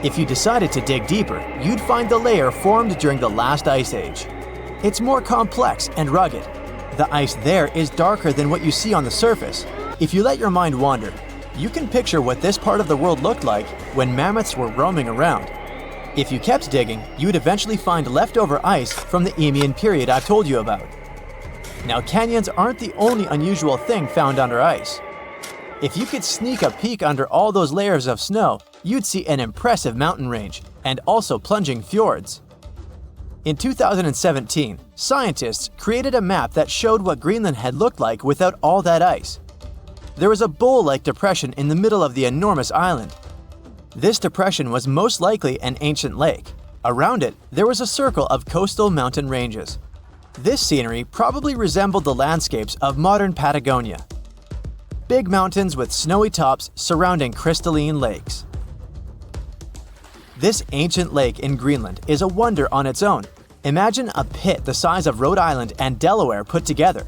If you decided to dig deeper, you'd find the layer formed during the last ice age. It's more complex and rugged. The ice there is darker than what you see on the surface. If you let your mind wander, you can picture what this part of the world looked like when mammoths were roaming around. If you kept digging, you'd eventually find leftover ice from the Eemian period I've told you about. Now, canyons aren't the only unusual thing found under ice. If you could sneak a peek under all those layers of snow, you'd see an impressive mountain range and also plunging fjords. In 2017, scientists created a map that showed what Greenland had looked like without all that ice. There was a bowl-like depression in the middle of the enormous island. This depression was most likely an ancient lake. Around it, there was a circle of coastal mountain ranges. This scenery probably resembled the landscapes of modern Patagonia. Big mountains with snowy tops surrounding crystalline lakes. This ancient lake in Greenland is a wonder on its own. Imagine a pit the size of Rhode Island and Delaware put together.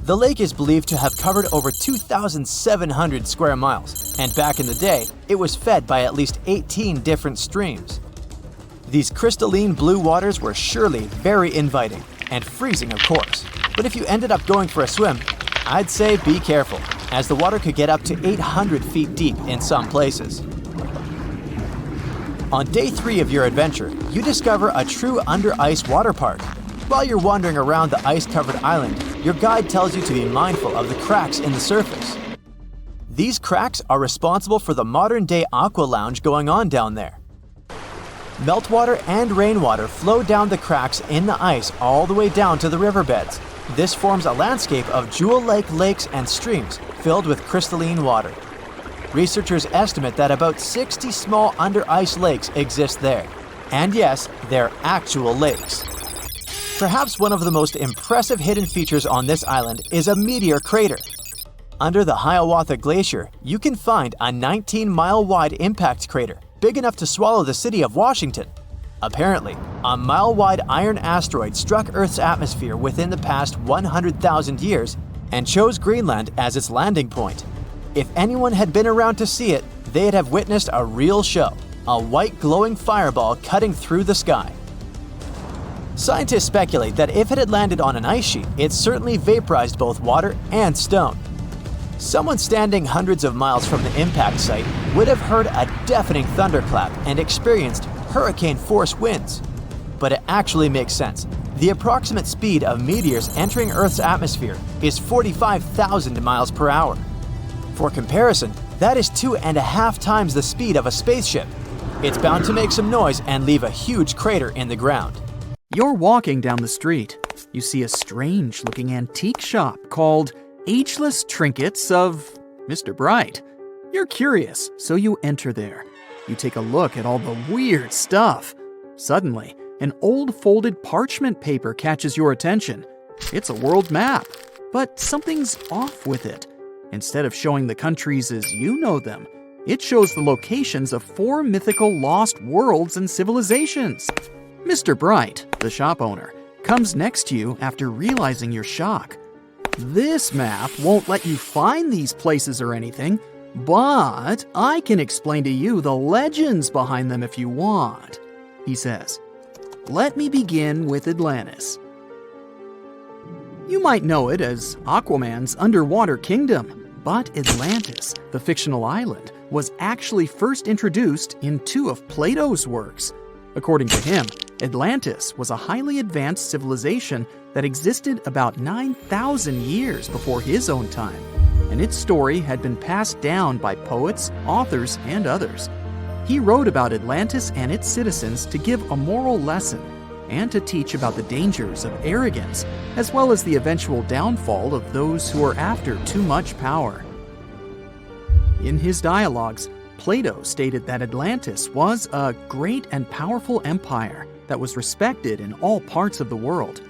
The lake is believed to have covered over 2,700 square miles, and back in the day, it was fed by at least 18 different streams. These crystalline blue waters were surely very inviting, and freezing of course. But if you ended up going for a swim, I'd say be careful, as the water could get up to 800 feet deep in some places. On day 3 of your adventure, you discover a true under-ice water park. While you're wandering around the ice-covered island, your guide tells you to be mindful of the cracks in the surface. These cracks are responsible for the modern-day aqua lounge going on down there. Meltwater and rainwater flow down the cracks in the ice all the way down to the riverbeds. This forms a landscape of jewel-like lakes and streams filled with crystalline water. Researchers estimate that about 60 small under-ice lakes exist there. And yes, they're actual lakes. Perhaps one of the most impressive hidden features on this island is a meteor crater. Under the Hiawatha Glacier, you can find a 19-mile-wide impact crater, big enough to swallow the city of Washington. Apparently, a mile-wide iron asteroid struck Earth's atmosphere within the past 100,000 years and chose Greenland as its landing point. If anyone had been around to see it, they'd have witnessed a real show, a white glowing fireball cutting through the sky. Scientists speculate that if it had landed on an ice sheet, it certainly vaporized both water and stone. Someone standing hundreds of miles from the impact site would have heard a deafening thunderclap and experienced hurricane-force winds. But it actually makes sense. The approximate speed of meteors entering Earth's atmosphere is 45,000 miles per hour. For comparison, that is 2.5 times the speed of a spaceship. It's bound to make some noise and leave a huge crater in the ground. You're walking down the street. You see a strange-looking antique shop called Ageless Trinkets of Mr. Bright. You're curious, so you enter there. You take a look at all the weird stuff. Suddenly, an old folded parchment paper catches your attention. It's a world map, but something's off with it. Instead of showing the countries as you know them, it shows the locations of 4 mythical lost worlds and civilizations. Mr. Bright, the shop owner, comes next to you after realizing your shock. This map won't let you find these places or anything, but I can explain to you the legends behind them if you want, he says. Let me begin with Atlantis. You might know it as Aquaman's underwater kingdom, but Atlantis, the fictional island, was actually first introduced in 2 of Plato's works. According to him, Atlantis was a highly advanced civilization that existed about 9,000 years before his own time, and its story had been passed down by poets, authors, and others. He wrote about Atlantis and its citizens to give a moral lesson and to teach about the dangers of arrogance, as well as the eventual downfall of those who are after too much power. In his dialogues, Plato stated that Atlantis was a great and powerful empire that was respected in all parts of the world.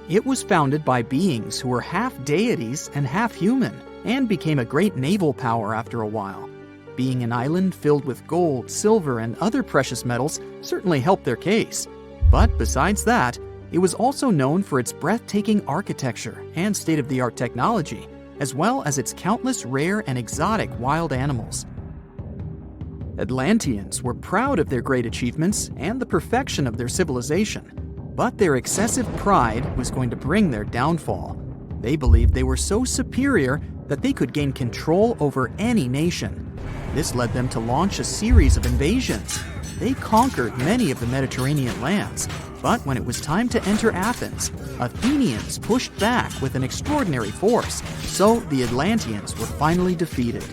It was founded by beings who were half deities and half human, and became a great naval power after a while. Being an island filled with gold, silver, and other precious metals certainly helped their case. But besides that, it was also known for its breathtaking architecture and state-of-the-art technology, as well as its countless rare and exotic wild animals. Atlanteans were proud of their great achievements and the perfection of their civilization, but their excessive pride was going to bring their downfall. They believed they were so superior that they could gain control over any nation. This led them to launch a series of invasions. They conquered many of the Mediterranean lands, but when it was time to enter Athens, Athenians pushed back with an extraordinary force, so the Atlanteans were finally defeated.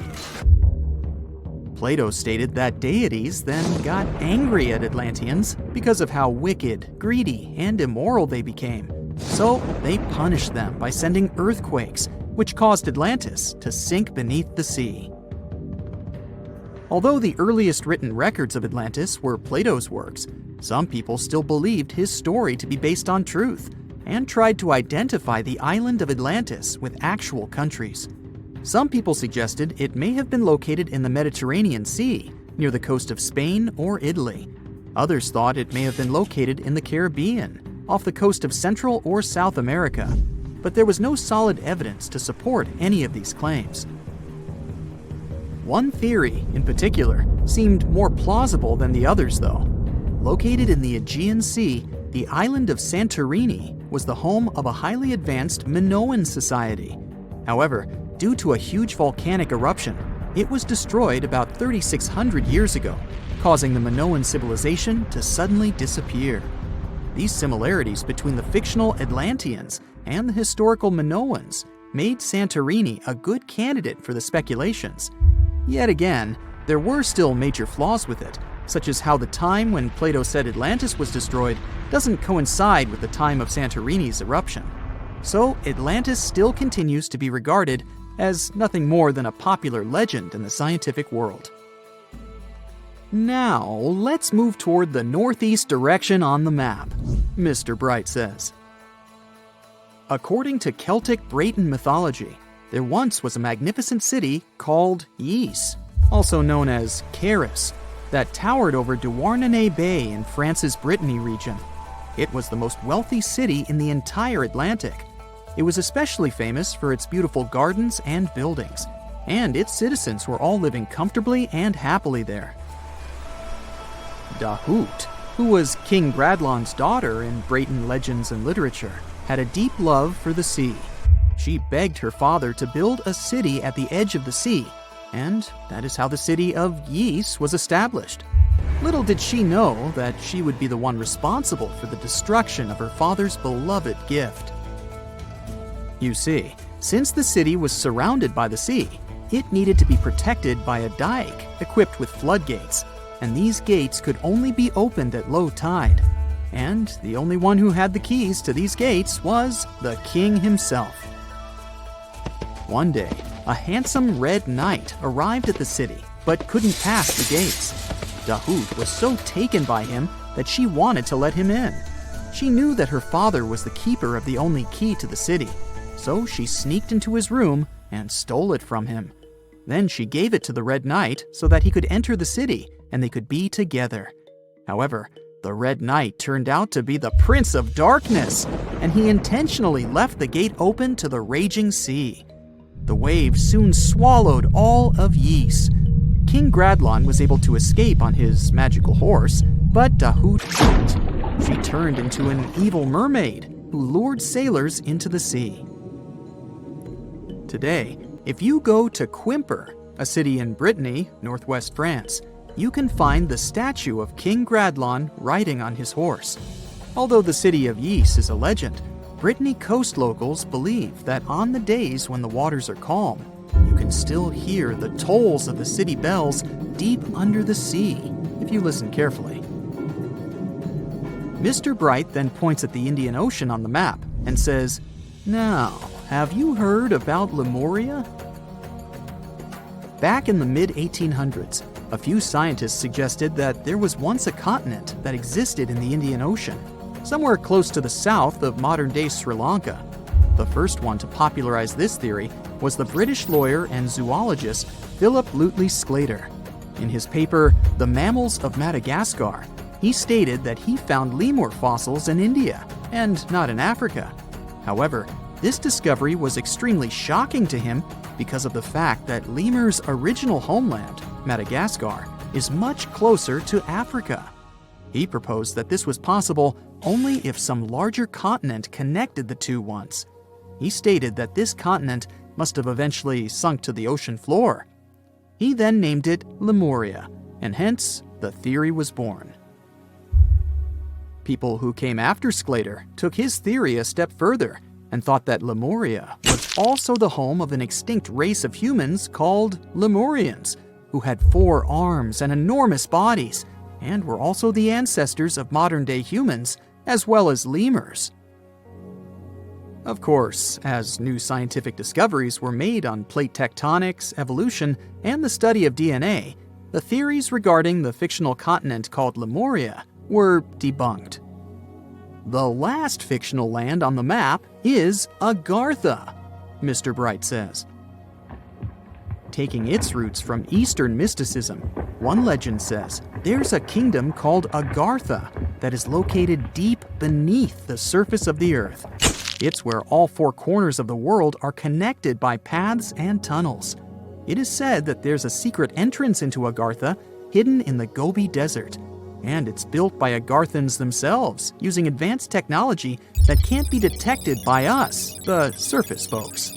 Plato stated that deities then got angry at Atlanteans because of how wicked, greedy, and immoral they became. So they punished them by sending earthquakes, which caused Atlantis to sink beneath the sea. Although the earliest written records of Atlantis were Plato's works, some people still believed his story to be based on truth and tried to identify the island of Atlantis with actual countries. Some people suggested it may have been located in the Mediterranean Sea, near the coast of Spain or Italy. Others thought it may have been located in the Caribbean, off the coast of Central or South America, but there was no solid evidence to support any of these claims. One theory, in particular, seemed more plausible than the others, though. Located in the Aegean Sea, the island of Santorini was the home of a highly advanced Minoan society. However, due to a huge volcanic eruption, it was destroyed about 3,600 years ago, causing the Minoan civilization to suddenly disappear. These similarities between the fictional Atlanteans and the historical Minoans made Santorini a good candidate for the speculations. Yet again, there were still major flaws with it, such as how the time when Plato said Atlantis was destroyed doesn't coincide with the time of Santorini's eruption. So Atlantis still continues to be regarded as nothing more than a popular legend in the scientific world. Now, let's move toward the northeast direction on the map, Mr. Bright says. According to Celtic Breton mythology, there once was a magnificent city called Ys, also known as Caris, that towered over Douarnenez Bay in France's Brittany region. It was the most wealthy city in the entire Atlantic. It was especially famous for its beautiful gardens and buildings, and its citizens were all living comfortably and happily there. Dahut, who was King Bradlon's daughter in Breton legends and literature, had a deep love for the sea. She begged her father to build a city at the edge of the sea, and that is how the city of Ys was established. Little did she know that she would be the one responsible for the destruction of her father's beloved gift. You see, since the city was surrounded by the sea, it needed to be protected by a dike equipped with floodgates, and these gates could only be opened at low tide. And the only one who had the keys to these gates was the king himself. One day, a handsome red knight arrived at the city, but couldn't pass the gates. Dahut was so taken by him that she wanted to let him in. She knew that her father was the keeper of the only key to the city, so she sneaked into his room and stole it from him. Then she gave it to the Red Knight so that he could enter the city and they could be together. However, the Red Knight turned out to be the Prince of Darkness, and he intentionally left the gate open to the raging sea. The waves soon swallowed all of Ys. King Gradlon was able to escape on his magical horse, but Dahut couldn't. She turned into an evil mermaid who lured sailors into the sea. Today, if you go to Quimper, a city in Brittany, northwest France, you can find the statue of King Gradlon riding on his horse. Although the city of Ys is a legend, Brittany coast locals believe that on the days when the waters are calm, you can still hear the tolls of the city bells deep under the sea, if you listen carefully. Mr. Bright then points at the Indian Ocean on the map and says, "Now, have you heard about Lemuria?" Back in the mid-1800s, a few scientists suggested that there was once a continent that existed in the Indian Ocean, somewhere close to the south of modern-day Sri Lanka. The first one to popularize this theory was the British lawyer and zoologist Philip Lutley Sclater. In his paper, The Mammals of Madagascar, he stated that he found lemur fossils in India, and not in Africa. However, this discovery was extremely shocking to him because of the fact that lemurs' original homeland, Madagascar, is much closer to Africa. He proposed that this was possible only if some larger continent connected the two once. He stated that this continent must have eventually sunk to the ocean floor. He then named it Lemuria, and hence the theory was born. People who came after Sclater took his theory a step further and thought that Lemuria was also the home of an extinct race of humans called Lemurians, who had 4 arms and enormous bodies, and were also the ancestors of modern-day humans, as well as lemurs. Of course, as new scientific discoveries were made on plate tectonics, evolution, and the study of DNA, the theories regarding the fictional continent called Lemuria were debunked. The last fictional land on the map is Agartha, Mr. Bright says. Taking its roots from Eastern mysticism, one legend says there's a kingdom called Agartha that is located deep beneath the surface of the earth. It's where all 4 corners of the world are connected by paths and tunnels. It is said that there's a secret entrance into Agartha hidden in the Gobi Desert, and it's built by Agarthans themselves using advanced technology that can't be detected by us, the surface folks.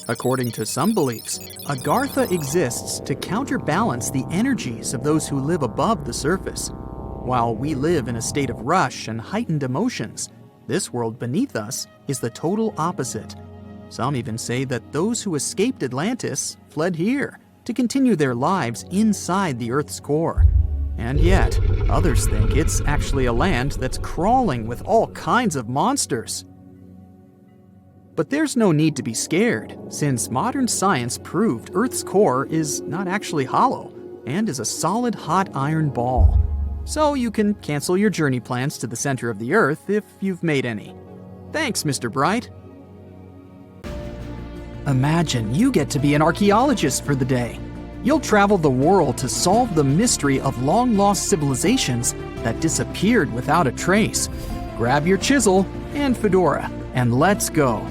According to some beliefs, Agartha exists to counterbalance the energies of those who live above the surface. While we live in a state of rush and heightened emotions, this world beneath us is the total opposite. Some even say that those who escaped Atlantis fled here to continue their lives inside the Earth's core. And yet, others think it's actually a land that's crawling with all kinds of monsters. But there's no need to be scared, since modern science proved Earth's core is not actually hollow and is a solid hot iron ball. So you can cancel your journey plans to the center of the Earth if you've made any. Thanks, Mr. Bright. Imagine you get to be an archaeologist for the day. You'll travel the world to solve the mystery of long-lost civilizations that disappeared without a trace. Grab your chisel and fedora, and let's go.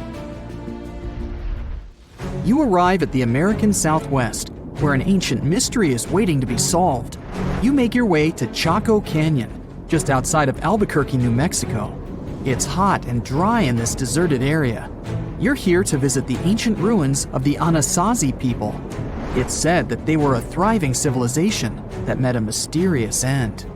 You arrive at the American Southwest, where an ancient mystery is waiting to be solved. You make your way to Chaco Canyon, just outside of Albuquerque, New Mexico. It's hot and dry in this deserted area. You're here to visit the ancient ruins of the Anasazi people. It's said that they were a thriving civilization that met a mysterious end.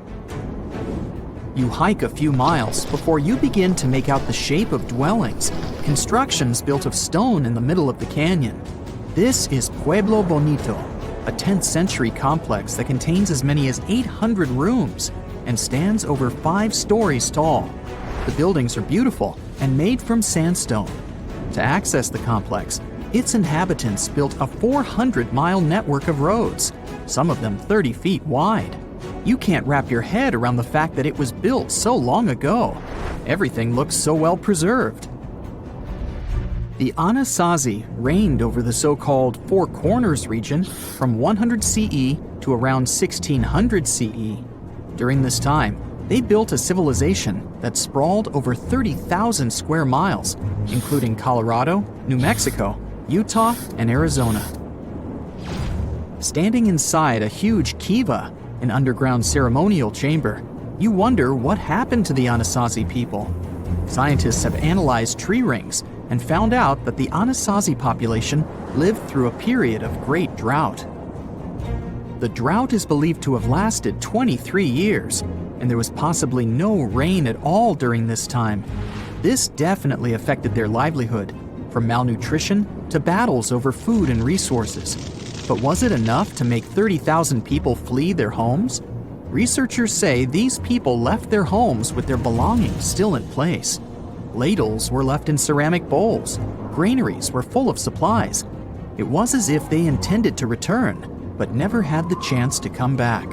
You hike a few miles before you begin to make out the shape of dwellings, constructions built of stone in the middle of the canyon. This is Pueblo Bonito, a 10th century complex that contains as many as 800 rooms and stands over 5 stories tall. The buildings are beautiful and made from sandstone. To access the complex, its inhabitants built a 400-mile network of roads, some of them 30 feet wide. You can't wrap your head around the fact that it was built so long ago. Everything looks so well preserved. The Anasazi reigned over the so-called Four Corners region from 100 CE to around 1600 CE. During this time, they built a civilization that sprawled over 30,000 square miles, including Colorado, New Mexico, Utah, and Arizona. Standing inside a huge kiva, an underground ceremonial chamber, you wonder what happened to the Anasazi people. Scientists have analyzed tree rings and found out that the Anasazi population lived through a period of great drought. The drought is believed to have lasted 23 years, and there was possibly no rain at all during this time. This definitely affected their livelihood, from malnutrition to battles over food and resources. But was it enough to make 30,000 people flee their homes? Researchers say these people left their homes with their belongings still in place. Ladles were left in ceramic bowls. Granaries were full of supplies. It was as if they intended to return, but never had the chance to come back.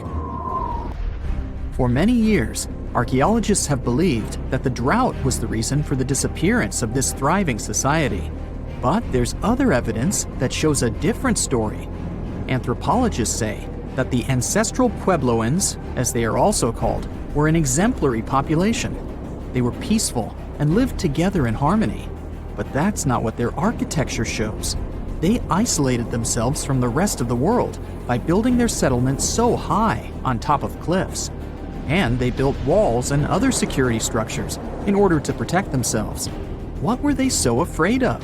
For many years, archaeologists have believed that the drought was the reason for the disappearance of this thriving society. But there's other evidence that shows a different story. Anthropologists say that the ancestral Puebloans, as they are also called, were an exemplary population. They were peaceful and lived together in harmony. But that's not what their architecture shows. they isolated themselves from the rest of the world by building their settlements so high on top of cliffs. And they built walls and other security structures in order to protect themselves. What were they so afraid of?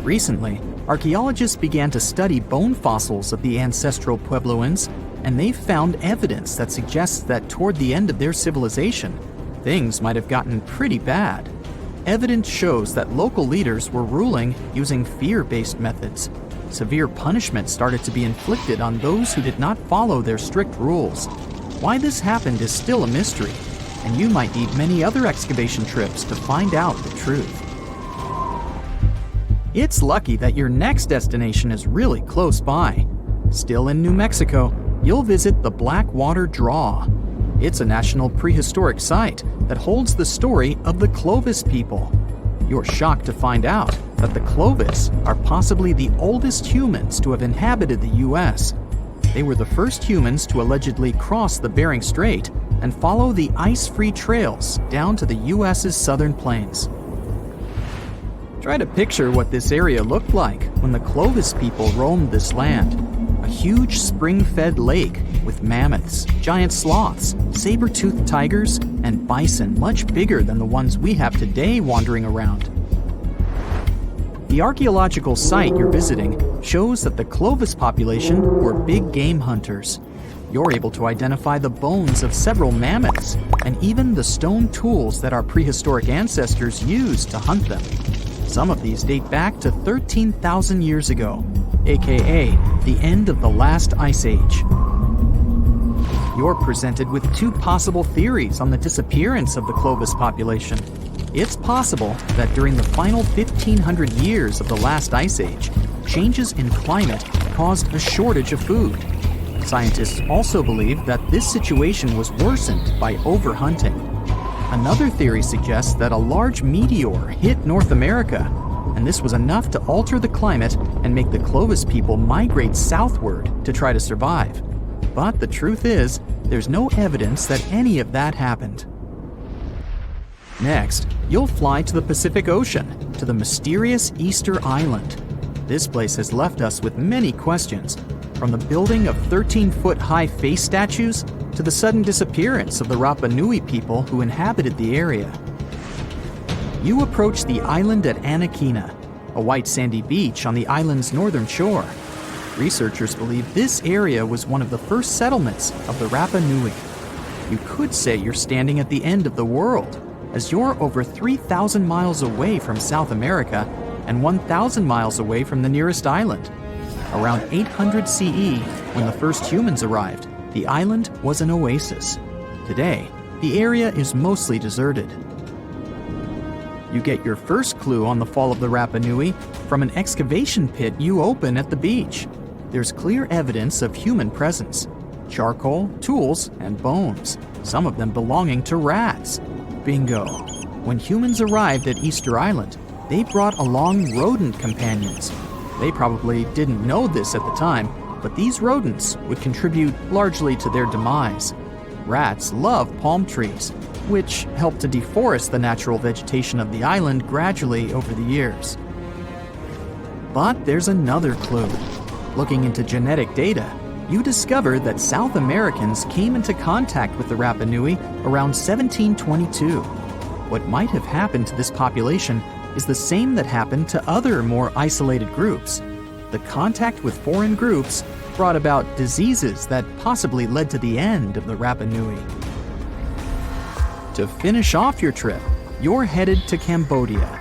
Recently, archaeologists began to study bone fossils of the ancestral Puebloans, and they found evidence that suggests that toward the end of their civilization, things might have gotten pretty bad. Evidence shows that local leaders were ruling using fear-based methods. Severe punishment started to be inflicted on those who did not follow their strict rules. Why this happened is still a mystery, and you might need many other excavation trips to find out the truth. It's lucky that your next destination is really close by. Still in New Mexico, you'll visit the Blackwater Draw. It's a national prehistoric site that holds the story of the Clovis people. You're shocked to find out that the Clovis are possibly the oldest humans to have inhabited the U.S. They were the first humans to allegedly cross the Bering Strait and follow the ice-free trails down to the U.S.'s southern plains. Try to picture what this area looked like when the Clovis people roamed this land. A huge spring-fed lake with mammoths, giant sloths, saber-toothed tigers, and bison much bigger than the ones we have today wandering around. The archaeological site you're visiting shows that the Clovis population were big game hunters. You're able to identify the bones of several mammoths and even the stone tools that our prehistoric ancestors used to hunt them. Some of these date back to 13,000 years ago, aka the end of the last ice age. You're presented with two possible theories on the disappearance of the Clovis population. It's possible that during the final 1,500 years of the last ice age, changes in climate caused a shortage of food. Scientists also believe that this situation was worsened by overhunting. Another theory suggests that a large meteor hit North America, and this was enough to alter the climate and make the Clovis people migrate southward to try to survive. But the truth is, there's no evidence that any of that happened. Next, you'll fly to the Pacific Ocean, to the mysterious Easter Island. This place has left us with many questions, from the building of 13-foot-high face statues to the sudden disappearance of the Rapa Nui people who inhabited the area. You approach the island at Anakina, a white sandy beach on the island's northern shore. Researchers believe this area was one of the first settlements of the Rapa Nui. You could say you're standing at the end of the world, as you're over 3,000 miles away from South America and 1,000 miles away from the nearest island. Around 800 CE, when the first humans arrived, the island was an oasis. Today, the area is mostly deserted. You get your first clue on the fall of the Rapa Nui from an excavation pit you open at the beach. There's clear evidence of human presence: charcoal, tools, and bones, some of them belonging to rats. Bingo! When humans arrived at Easter Island, they brought along rodent companions. They probably didn't know this at the time, but these rodents would contribute largely to their demise. Rats love palm trees, which helped to deforest the natural vegetation of the island gradually over the years. But there's another clue. Looking into genetic data, you discover that South Americans came into contact with the Rapa Nui around 1722. What might have happened to this population is the same that happened to other more isolated groups. The contact with foreign groups brought about diseases that possibly led to the end of the Rapa Nui. To finish off your trip, you're headed to Cambodia.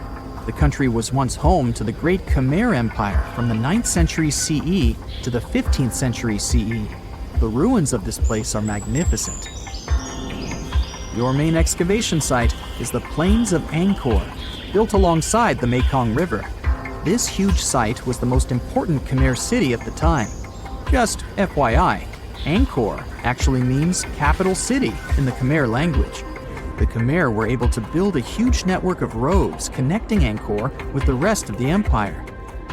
The country was once home to the Great Khmer Empire from the 9th century CE to the 15th century CE. The ruins of this place are magnificent. Your main excavation site is the Plains of Angkor, built alongside the Mekong River. This huge site was the most important Khmer city at the time. Just FYI, Angkor actually means capital city in the Khmer language. The Khmer were able to build a huge network of roads connecting Angkor with the rest of the empire.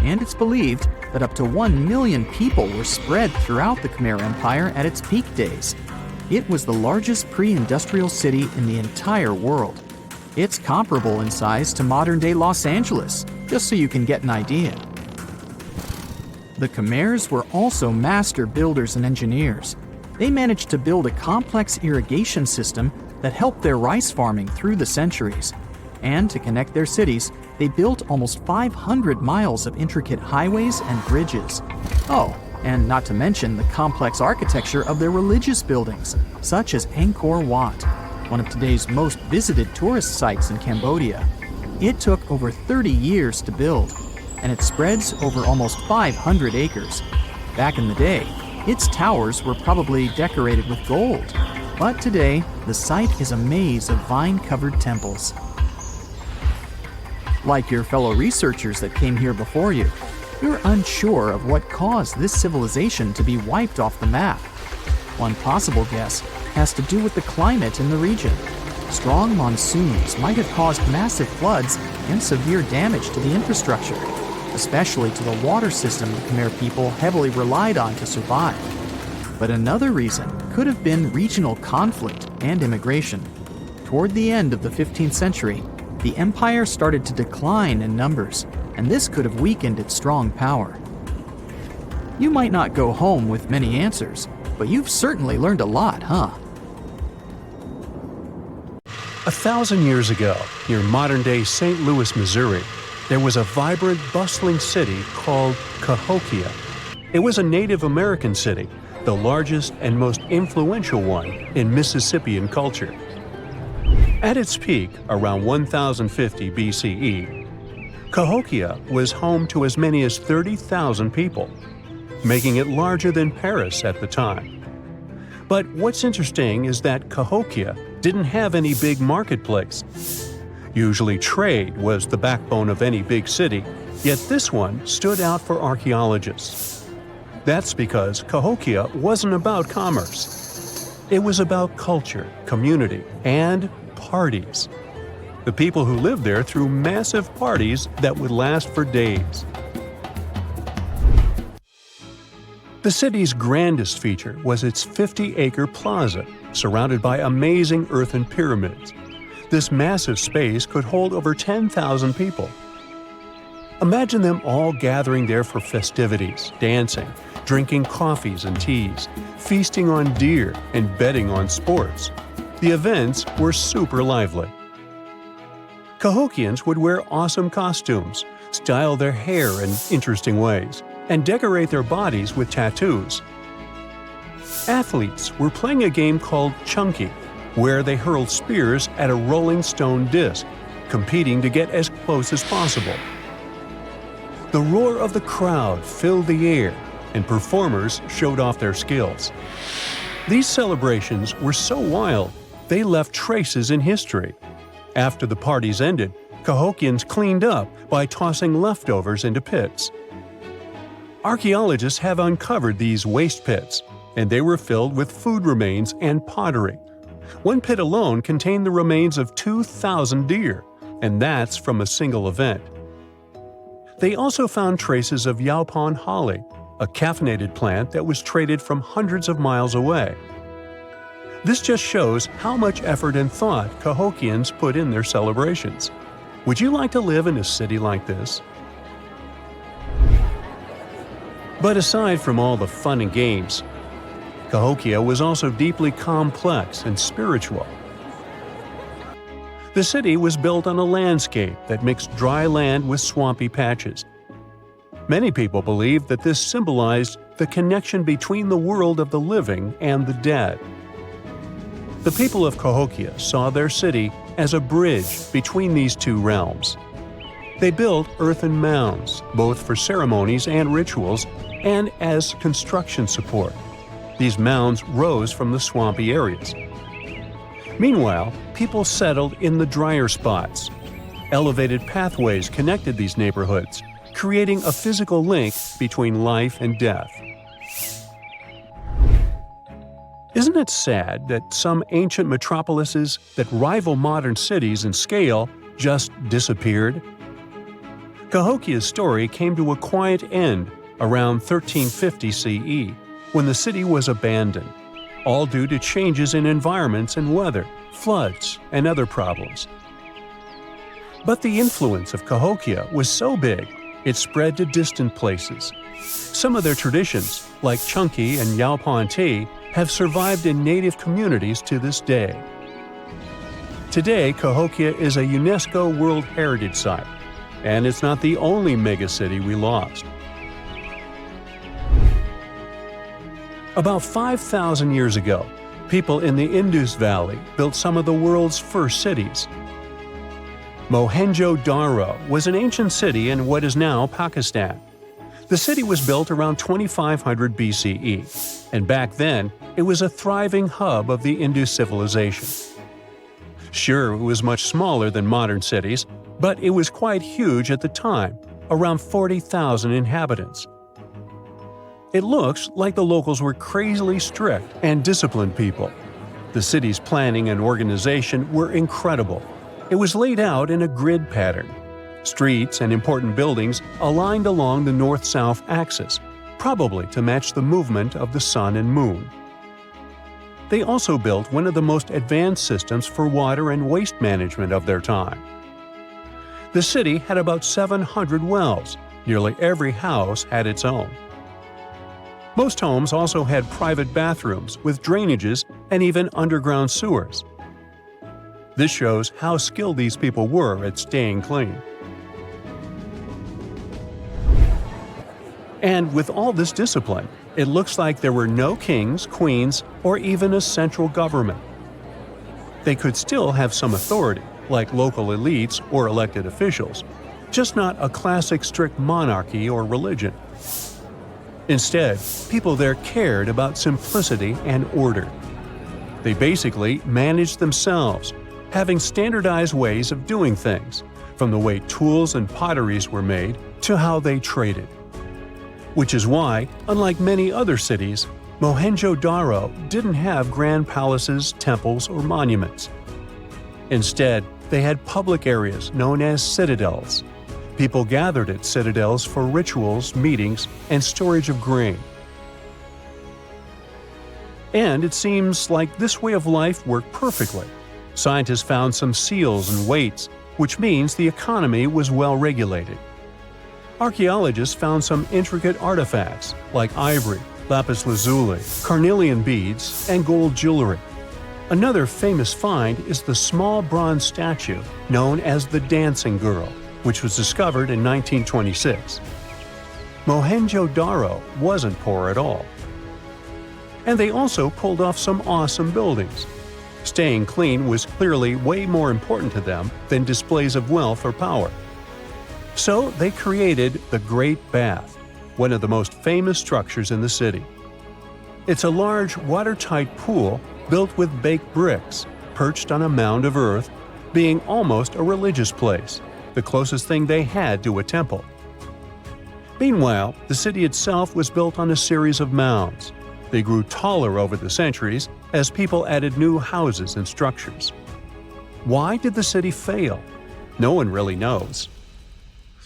And it's believed that up to 1 million people were spread throughout the Khmer Empire at its peak days. It was the largest pre-industrial city in the entire world. It's comparable in size to modern-day Los Angeles, just so you can get an idea. The Khmers were also master builders and engineers. They managed to build a complex irrigation system that helped their rice farming through the centuries. And to connect their cities, they built almost 500 miles of intricate highways and bridges. Oh, and not to mention the complex architecture of their religious buildings, such as Angkor Wat, one of today's most visited tourist sites in Cambodia. It took over 30 years to build, and it spreads over almost 500 acres. Back in the day, its towers were probably decorated with gold, but today, the site is a maze of vine-covered temples. Like your fellow researchers that came here before you, you're unsure of what caused this civilization to be wiped off the map. One possible guess has to do with the climate in the region. Strong monsoons might have caused massive floods and severe damage to the infrastructure, especially to the water system the Khmer people heavily relied on to survive. But another reason could have been regional conflict and immigration. Toward the end of the 15th century, the empire started to decline in numbers, and this could have weakened its strong power. You might not go home with many answers, but you've certainly learned a lot, huh? 1,000 years ago, near modern-day St. Louis, Missouri, there was a vibrant, bustling city called Cahokia. It was a Native American city, the largest and most influential one in Mississippian culture. At its peak, around 1050 BCE, Cahokia was home to as many as 30,000 people, making it larger than Paris at the time. But what's interesting is that Cahokia didn't have any big marketplace. Usually trade was the backbone of any big city, yet this one stood out for archaeologists. That's because Cahokia wasn't about commerce. It was about culture, community, and parties. The people who lived there threw massive parties that would last for days. The city's grandest feature was its 50-acre plaza, surrounded by amazing earthen pyramids. This massive space could hold over 10,000 people. Imagine them all gathering there for festivities, dancing, drinking coffees and teas, feasting on deer, and betting on sports. The events were super lively. Cahokians would wear awesome costumes, style their hair in interesting ways, and decorate their bodies with tattoos. Athletes were playing a game called Chunky, where they hurled spears at a rolling stone disc, competing to get as close as possible. The roar of the crowd filled the air, and performers showed off their skills. These celebrations were so wild, they left traces in history. After the parties ended, Cahokians cleaned up by tossing leftovers into pits. Archaeologists have uncovered these waste pits, and they were filled with food remains and pottery. One pit alone contained the remains of 2,000 deer, and that's from a single event. They also found traces of yaupon holly, a caffeinated plant that was traded from hundreds of miles away. This just shows how much effort and thought Cahokians put in their celebrations. Would you like to live in a city like this? But aside from all the fun and games, Cahokia was also deeply complex and spiritual. The city was built on a landscape that mixed dry land with swampy patches. Many people believed that this symbolized the connection between the world of the living and the dead. The people of Cahokia saw their city as a bridge between these two realms. They built earthen mounds, both for ceremonies and rituals, and as construction support. These mounds rose from the swampy areas. Meanwhile, people settled in the drier spots. Elevated pathways connected these neighborhoods, creating a physical link between life and death. Isn't it sad that some ancient metropolises that rival modern cities in scale just disappeared? Cahokia's story came to a quiet end around 1350 CE, when the city was abandoned, all due to changes in environments and weather, floods, and other problems. But the influence of Cahokia was so big, it spread to distant places. Some of their traditions, like Chunky and Yaupan tea, have survived in native communities to this day. Today, Cahokia is a UNESCO World Heritage Site, and it's not the only megacity we lost. About 5,000 years ago, people in the Indus Valley built some of the world's first cities. Mohenjo-Daro was an ancient city in what is now Pakistan. The city was built around 2500 BCE, and back then, it was a thriving hub of the Indus civilization. Sure, it was much smaller than modern cities, but it was quite huge at the time, around 40,000 inhabitants. It looks like the locals were crazily strict and disciplined people. The city's planning and organization were incredible. It was laid out in a grid pattern. Streets and important buildings aligned along the north-south axis, probably to match the movement of the sun and moon. They also built one of the most advanced systems for water and waste management of their time. The city had about 700 wells. Nearly every house had its own. Most homes also had private bathrooms with drainages and even underground sewers. This shows how skilled these people were at staying clean. And with all this discipline, it looks like there were no kings, queens, or even a central government. They could still have some authority, like local elites or elected officials, just not a classic strict monarchy or religion. Instead, people there cared about simplicity and order. They basically managed themselves, having standardized ways of doing things, from the way tools and potteries were made to how they traded. Which is why, unlike many other cities, Mohenjo-Daro didn't have grand palaces, temples, or monuments. Instead, they had public areas known as citadels. People gathered at citadels for rituals, meetings, and storage of grain. And it seems like this way of life worked perfectly. Scientists found some seals and weights, which means the economy was well regulated. Archaeologists found some intricate artifacts like ivory, lapis lazuli, carnelian beads, and gold jewelry. Another famous find is the small bronze statue known as the Dancing Girl, which was discovered in 1926. Mohenjo-Daro wasn't poor at all. And they also pulled off some awesome buildings. Staying clean was clearly way more important to them than displays of wealth or power. So they created the Great Bath, one of the most famous structures in the city. It's a large, watertight pool built with baked bricks, perched on a mound of earth, being almost a religious place, the closest thing they had to a temple. Meanwhile, the city itself was built on a series of mounds. They grew taller over the centuries as people added new houses and structures. Why did the city fail? No one really knows.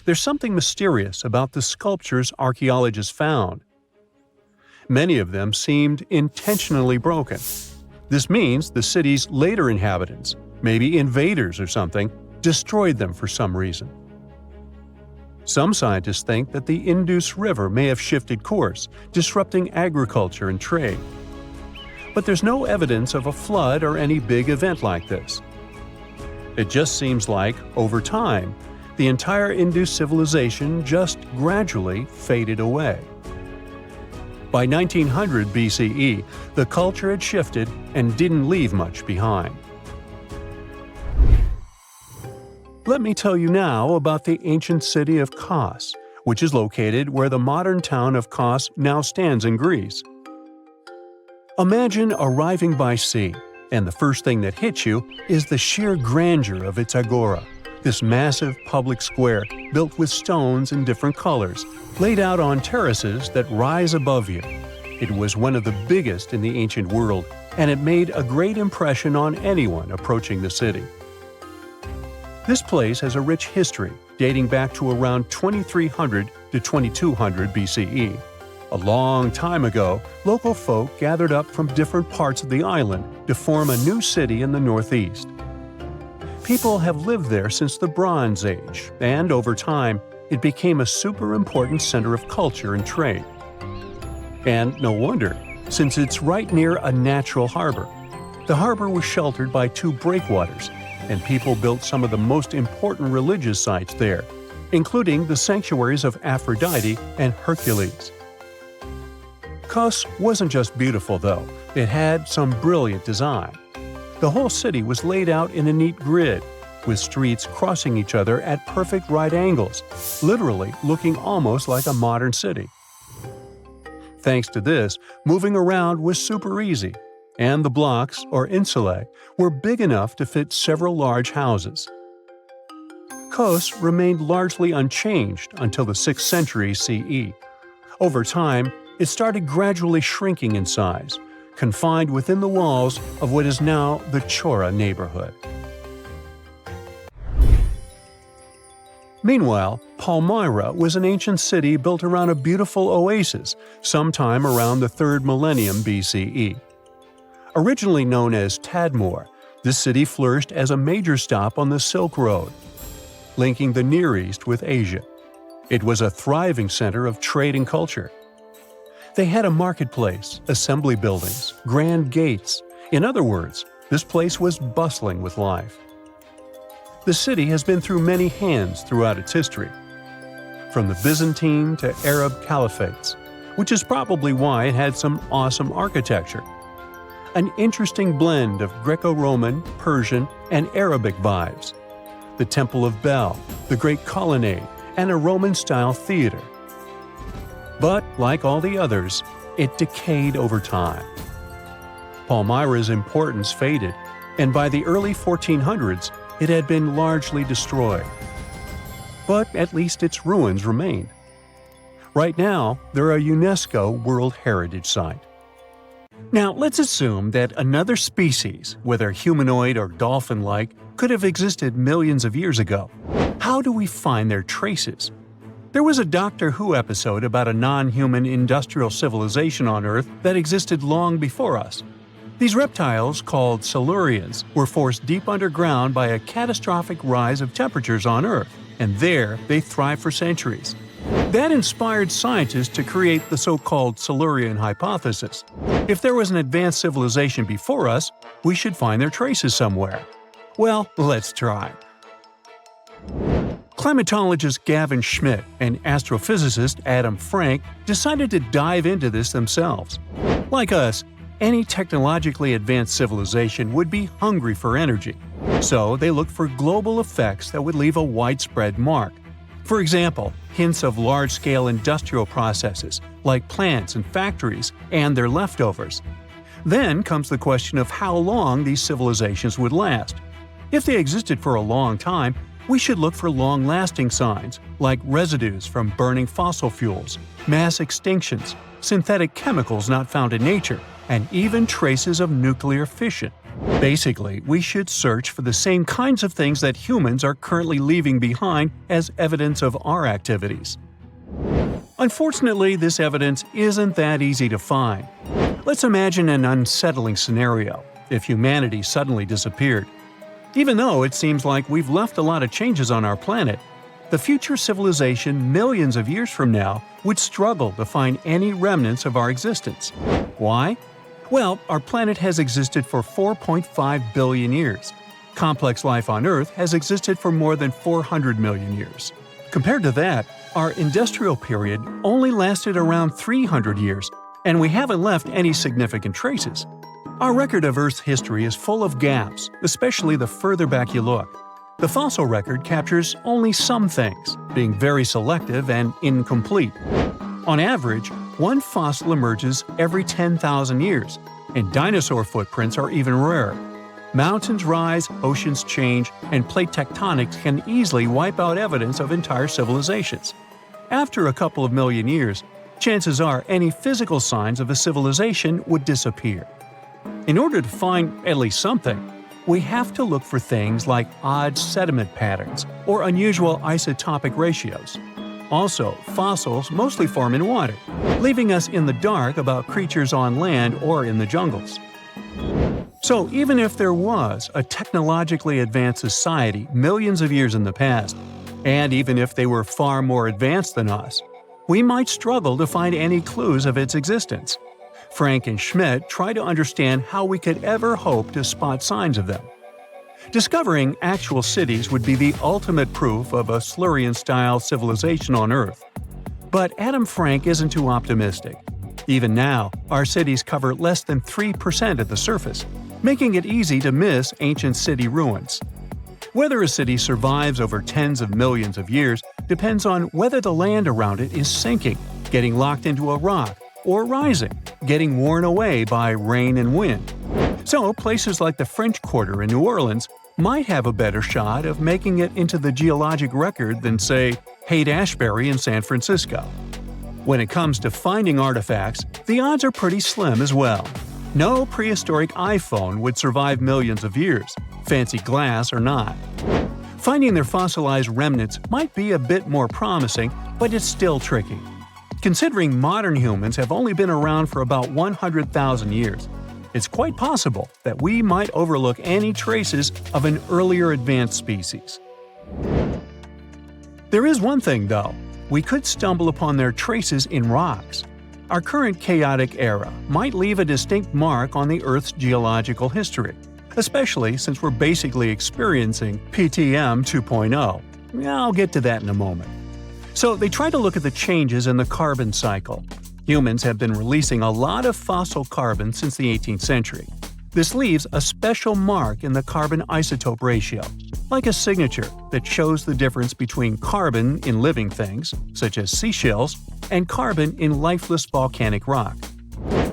There's something mysterious about the sculptures archaeologists found. Many of them seemed intentionally broken. This means the city's later inhabitants, maybe invaders or something, destroyed them for some reason. Some scientists think that the Indus River may have shifted course, disrupting agriculture and trade. But there's no evidence of a flood or any big event like this. It just seems like, over time, the entire Indus civilization just gradually faded away. By 1900 BCE, the culture had shifted and didn't leave much behind. Let me tell you now about the ancient city of Kos, which is located where the modern town of Kos now stands in Greece. Imagine arriving by sea, and the first thing that hits you is the sheer grandeur of its agora, this massive public square built with stones in different colors, laid out on terraces that rise above you. It was one of the biggest in the ancient world, and it made a great impression on anyone approaching the city. This place has a rich history dating back to around 2300 to 2200 BCE. A long time ago, local folk gathered up from different parts of the island to form a new city in the northeast. People have lived there since the Bronze Age, and over time, it became a super important center of culture and trade. And no wonder, since it's right near a natural harbor. The harbor was sheltered by 2 breakwaters, and people built some of the most important religious sites there, including the sanctuaries of Aphrodite and Hercules. Kos wasn't just beautiful, though. It had some brilliant design. The whole city was laid out in a neat grid, with streets crossing each other at perfect right angles, literally looking almost like a modern city. Thanks to this, moving around was super easy, and the blocks, or insulae, were big enough to fit several large houses. Kos remained largely unchanged until the 6th century CE. Over time, it started gradually shrinking in size, confined within the walls of what is now the Chora neighborhood. Meanwhile, Palmyra was an ancient city built around a beautiful oasis sometime around the 3rd millennium BCE. Originally known as Tadmor, this city flourished as a major stop on the Silk Road, linking the Near East with Asia. It was a thriving center of trade and culture. They had a marketplace, assembly buildings, grand gates. In other words, this place was bustling with life. The city has been through many hands throughout its history, from the Byzantine to Arab caliphates, which is probably why it had some awesome architecture. An interesting blend of Greco-Roman, Persian, and Arabic vibes. The Temple of Bel, the Great Colonnade, and a Roman-style theater. But, like all the others, it decayed over time. Palmyra's importance faded, and by the early 1400s, it had been largely destroyed. But at least its ruins remained. Right now, they're a UNESCO World Heritage Site. Now, let's assume that another species, whether humanoid or dolphin-like, could have existed millions of years ago. How do we find their traces? There was a Doctor Who episode about a non-human industrial civilization on Earth that existed long before us. These reptiles, called Silurians, were forced deep underground by a catastrophic rise of temperatures on Earth, and there they thrived for centuries. That inspired scientists to create the so-called Silurian hypothesis. If there was an advanced civilization before us, we should find their traces somewhere. Well, let's try. Climatologist Gavin Schmidt and astrophysicist Adam Frank decided to dive into this themselves. Like us, any technologically advanced civilization would be hungry for energy, so they looked for global effects that would leave a widespread mark. For example, hints of large-scale industrial processes, like plants and factories, and their leftovers. Then comes the question of how long these civilizations would last. If they existed for a long time, we should look for long-lasting signs, like residues from burning fossil fuels, mass extinctions, synthetic chemicals not found in nature, and even traces of nuclear fission. Basically, we should search for the same kinds of things that humans are currently leaving behind as evidence of our activities. Unfortunately, this evidence isn't that easy to find. Let's imagine an unsettling scenario if humanity suddenly disappeared. Even though it seems like we've left a lot of changes on our planet, the future civilization millions of years from now would struggle to find any remnants of our existence. Why? Well, our planet has existed for 4.5 billion years. Complex life on Earth has existed for more than 400 million years. Compared to that, our industrial period only lasted around 300 years, and we haven't left any significant traces. Our record of Earth's history is full of gaps, especially the further back you look. The fossil record captures only some things, being very selective and incomplete. On average, one fossil emerges every 10,000 years, and dinosaur footprints are even rarer. Mountains rise, oceans change, and plate tectonics can easily wipe out evidence of entire civilizations. After a couple of million years, chances are any physical signs of a civilization would disappear. In order to find at least something, we have to look for things like odd sediment patterns or unusual isotopic ratios. Also, fossils mostly form in water, leaving us in the dark about creatures on land or in the jungles. So even if there was a technologically advanced society millions of years in the past, and even if they were far more advanced than us, we might struggle to find any clues of its existence. Frank and Schmidt try to understand how we could ever hope to spot signs of them. Discovering actual cities would be the ultimate proof of a Silurian-style civilization on Earth. But Adam Frank isn't too optimistic. Even now, our cities cover less than 3% of the surface, making it easy to miss ancient city ruins. Whether a city survives over tens of millions of years depends on whether the land around it is sinking, getting locked into a rock, or rising, getting worn away by rain and wind. So, places like the French Quarter in New Orleans might have a better shot of making it into the geologic record than, say, Haight-Ashbury in San Francisco. When it comes to finding artifacts, the odds are pretty slim as well. No prehistoric iPhone would survive millions of years, fancy glass or not. Finding their fossilized remnants might be a bit more promising, but it's still tricky. Considering modern humans have only been around for about 100,000 years, it's quite possible that we might overlook any traces of an earlier advanced species. There is one thing, though. We could stumble upon their traces in rocks. Our current chaotic era might leave a distinct mark on the Earth's geological history, especially since we're basically experiencing PTM 2.0. I'll get to that in a moment. So they try to look at the changes in the carbon cycle. Humans have been releasing a lot of fossil carbon since the 18th century. This leaves a special mark in the carbon isotope ratio, like a signature that shows the difference between carbon in living things, such as seashells, and carbon in lifeless volcanic rock.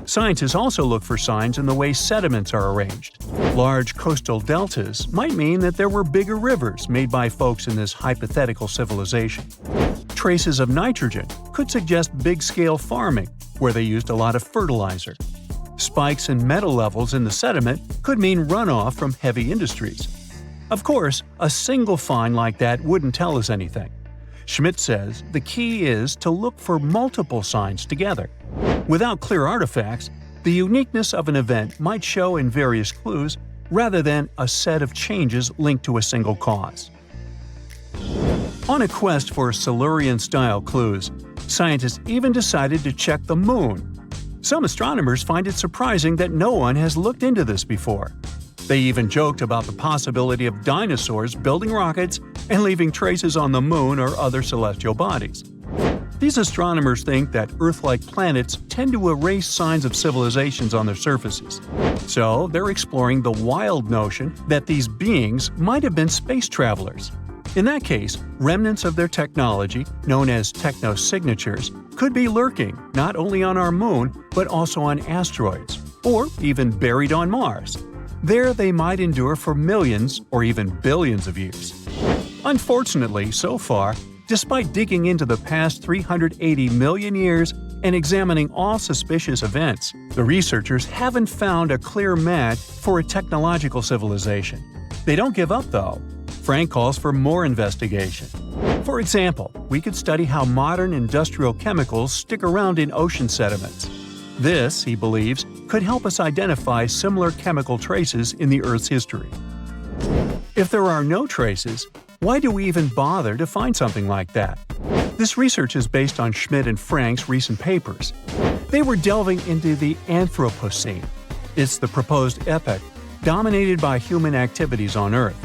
Scientists also look for signs in the way sediments are arranged. Large coastal deltas might mean that there were bigger rivers made by folks in this hypothetical civilization. Traces of nitrogen could suggest big-scale farming, where they used a lot of fertilizer. Spikes in metal levels in the sediment could mean runoff from heavy industries. Of course, a single find like that wouldn't tell us anything. Schmidt says the key is to look for multiple signs together. Without clear artifacts, the uniqueness of an event might show in various clues rather than a set of changes linked to a single cause. On a quest for Silurian-style clues, scientists even decided to check the Moon. Some astronomers find it surprising that no one has looked into this before. They even joked about the possibility of dinosaurs building rockets and leaving traces on the Moon or other celestial bodies. These astronomers think that Earth-like planets tend to erase signs of civilizations on their surfaces. So they're exploring the wild notion that these beings might have been space travelers. In that case, remnants of their technology, known as technosignatures, could be lurking not only on our Moon, but also on asteroids, or even buried on Mars. There they might endure for millions or even billions of years. Unfortunately, so far, despite digging into the past 380 million years and examining all suspicious events, the researchers haven't found a clear match for a technological civilization. They don't give up, though. Frank calls for more investigation. For example, we could study how modern industrial chemicals stick around in ocean sediments. This, he believes, could help us identify similar chemical traces in the Earth's history. If there are no traces, why do we even bother to find something like that? This research is based on Schmidt and Frank's recent papers. They were delving into the Anthropocene. It's the proposed epoch dominated by human activities on Earth.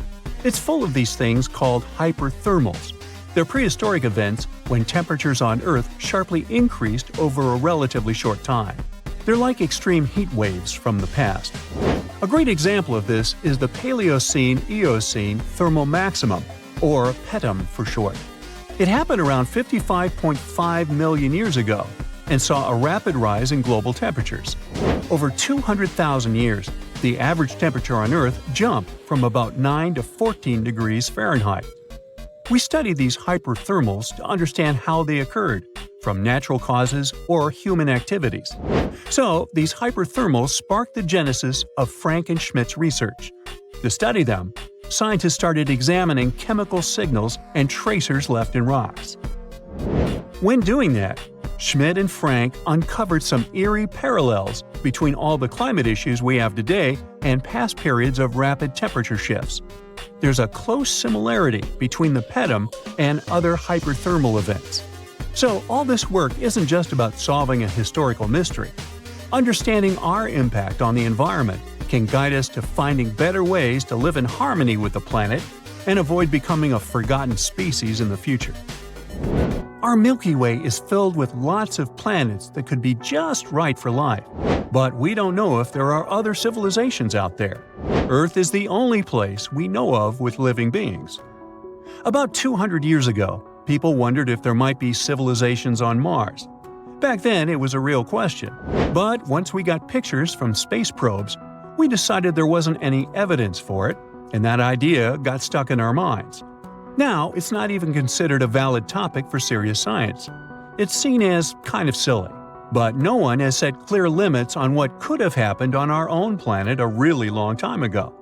It's full of these things called hyperthermals. They're prehistoric events when temperatures on Earth sharply increased over a relatively short time. They're like extreme heat waves from the past. A great example of this is the Paleocene-Eocene thermal maximum, or PETM for short. It happened around 55.5 million years ago and saw a rapid rise in global temperatures. Over 200,000 years, the average temperature on Earth jumped from about 9 to 14 degrees Fahrenheit. We studied these hyperthermals to understand how they occurred, from natural causes or human activities. So, these hyperthermals sparked the genesis of Frank and Schmidt's research. To study them, scientists started examining chemical signals and tracers left in rocks. When doing that, Schmidt and Frank uncovered some eerie parallels between all the climate issues we have today and past periods of rapid temperature shifts. There's a close similarity between the Pedum and other hyperthermal events. So all this work isn't just about solving a historical mystery. Understanding our impact on the environment can guide us to finding better ways to live in harmony with the planet and avoid becoming a forgotten species in the future. Our Milky Way is filled with lots of planets that could be just right for life, but we don't know if there are other civilizations out there. Earth is the only place we know of with living beings. About 200 years ago, people wondered if there might be civilizations on Mars. Back then, it was a real question, but once we got pictures from space probes, we decided there wasn't any evidence for it, and that idea got stuck in our minds. Now, it's not even considered a valid topic for serious science. It's seen as kind of silly. But no one has set clear limits on what could have happened on our own planet a really long time ago.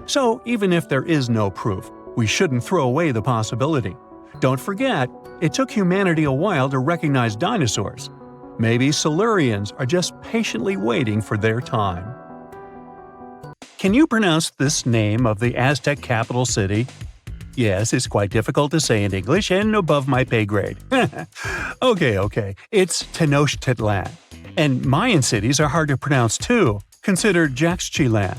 So, even if there is no proof, we shouldn't throw away the possibility. Don't forget, it took humanity a while to recognize dinosaurs. Maybe Silurians are just patiently waiting for their time. Can you pronounce this name of the Aztec capital city? Yes, it's quite difficult to say in English and above my pay grade. Okay. It's Tenochtitlan. And Mayan cities are hard to pronounce too. Consider Jaxchilan.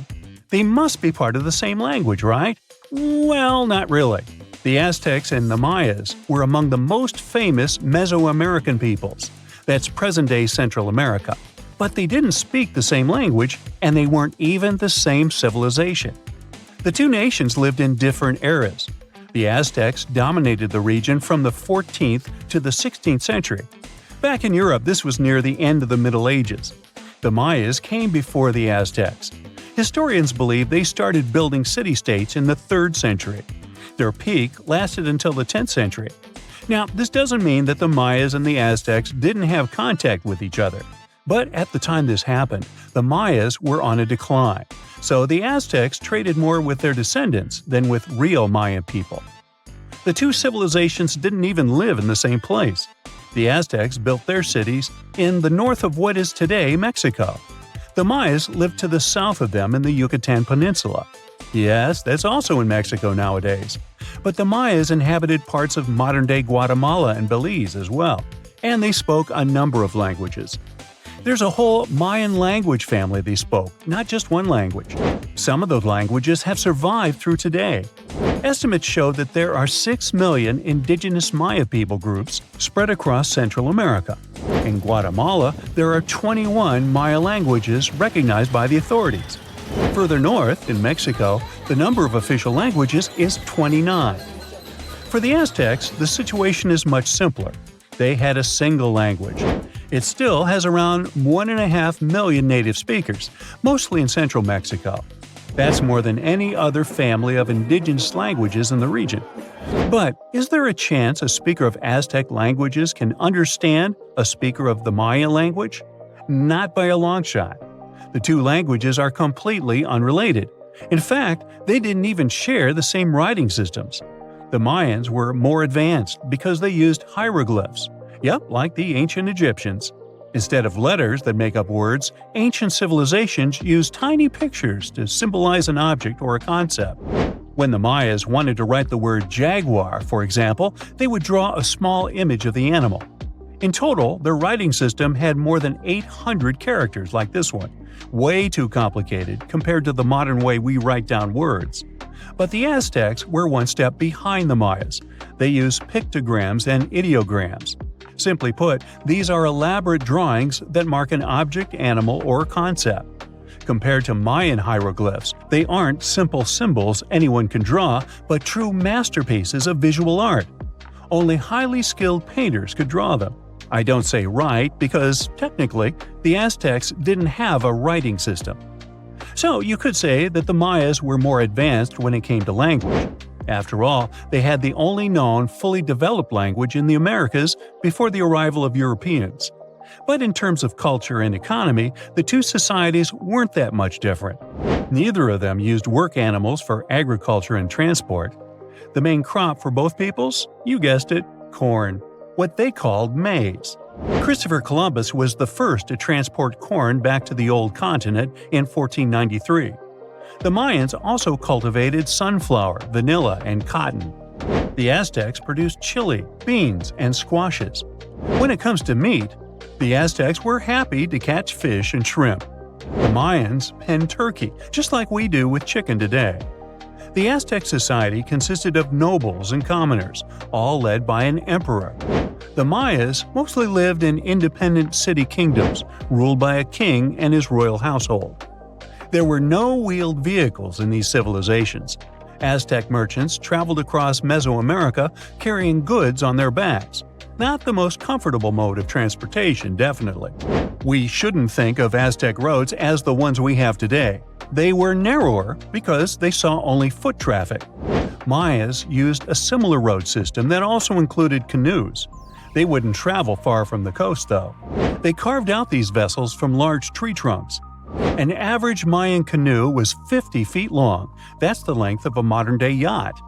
They must be part of the same language, right? Well, not really. The Aztecs and the Mayas were among the most famous Mesoamerican peoples. That's present-day Central America. But they didn't speak the same language, and they weren't even the same civilization. The two nations lived in different eras. The Aztecs dominated the region from the 14th to the 16th century. Back in Europe, this was near the end of the Middle Ages. The Mayas came before the Aztecs. Historians believe they started building city-states in the 3rd century. Their peak lasted until the 10th century. Now, this doesn't mean that the Mayas and the Aztecs didn't have contact with each other. But at the time this happened, the Mayas were on a decline, so the Aztecs traded more with their descendants than with real Mayan people. The two civilizations didn't even live in the same place. The Aztecs built their cities in the north of what is today Mexico. The Mayas lived to the south of them in the Yucatan Peninsula. Yes, that's also in Mexico nowadays. But the Mayas inhabited parts of modern-day Guatemala and Belize as well, and they spoke a number of languages. There's a whole Mayan language family they spoke, not just one language. Some of those languages have survived through today. Estimates show that there are 6 million indigenous Maya people groups spread across Central America. In Guatemala, there are 21 Maya languages recognized by the authorities. Further north, in Mexico, the number of official languages is 29. For the Aztecs, the situation is much simpler. They had a single language. It still has around 1.5 million native speakers, mostly in central Mexico. That's more than any other family of indigenous languages in the region. But is there a chance a speaker of Aztec languages can understand a speaker of the Maya language? Not by a long shot. The two languages are completely unrelated. In fact, they didn't even share the same writing systems. The Mayans were more advanced because they used hieroglyphs. Yep, like the ancient Egyptians. Instead of letters that make up words, ancient civilizations used tiny pictures to symbolize an object or a concept. When the Mayas wanted to write the word jaguar, for example, they would draw a small image of the animal. In total, their writing system had more than 800 characters like this one. Way too complicated compared to the modern way we write down words. But the Aztecs were one step behind the Mayas. They used pictograms and ideograms. Simply put, these are elaborate drawings that mark an object, animal, or concept. Compared to Mayan hieroglyphs, they aren't simple symbols anyone can draw, but true masterpieces of visual art. Only highly skilled painters could draw them. I don't say write because, technically, the Aztecs didn't have a writing system. So you could say that the Mayas were more advanced when it came to language. After all, they had the only known fully developed language in the Americas before the arrival of Europeans. But in terms of culture and economy, the two societies weren't that much different. Neither of them used work animals for agriculture and transport. The main crop for both peoples? You guessed it, corn. What they called maize. Christopher Columbus was the first to transport corn back to the old continent in 1493. The Mayans also cultivated sunflower, vanilla, and cotton. The Aztecs produced chili, beans, and squashes. When it comes to meat, the Aztecs were happy to catch fish and shrimp. The Mayans penned turkey, just like we do with chicken today. The Aztec society consisted of nobles and commoners, all led by an emperor. The Mayas mostly lived in independent city kingdoms, ruled by a king and his royal household. There were no wheeled vehicles in these civilizations. Aztec merchants traveled across Mesoamerica carrying goods on their backs. Not the most comfortable mode of transportation, definitely. We shouldn't think of Aztec roads as the ones we have today. They were narrower because they saw only foot traffic. Mayas used a similar road system that also included canoes. They wouldn't travel far from the coast, though. They carved out these vessels from large tree trunks. An average Mayan canoe was 50 feet long. That's the length of a modern-day yacht.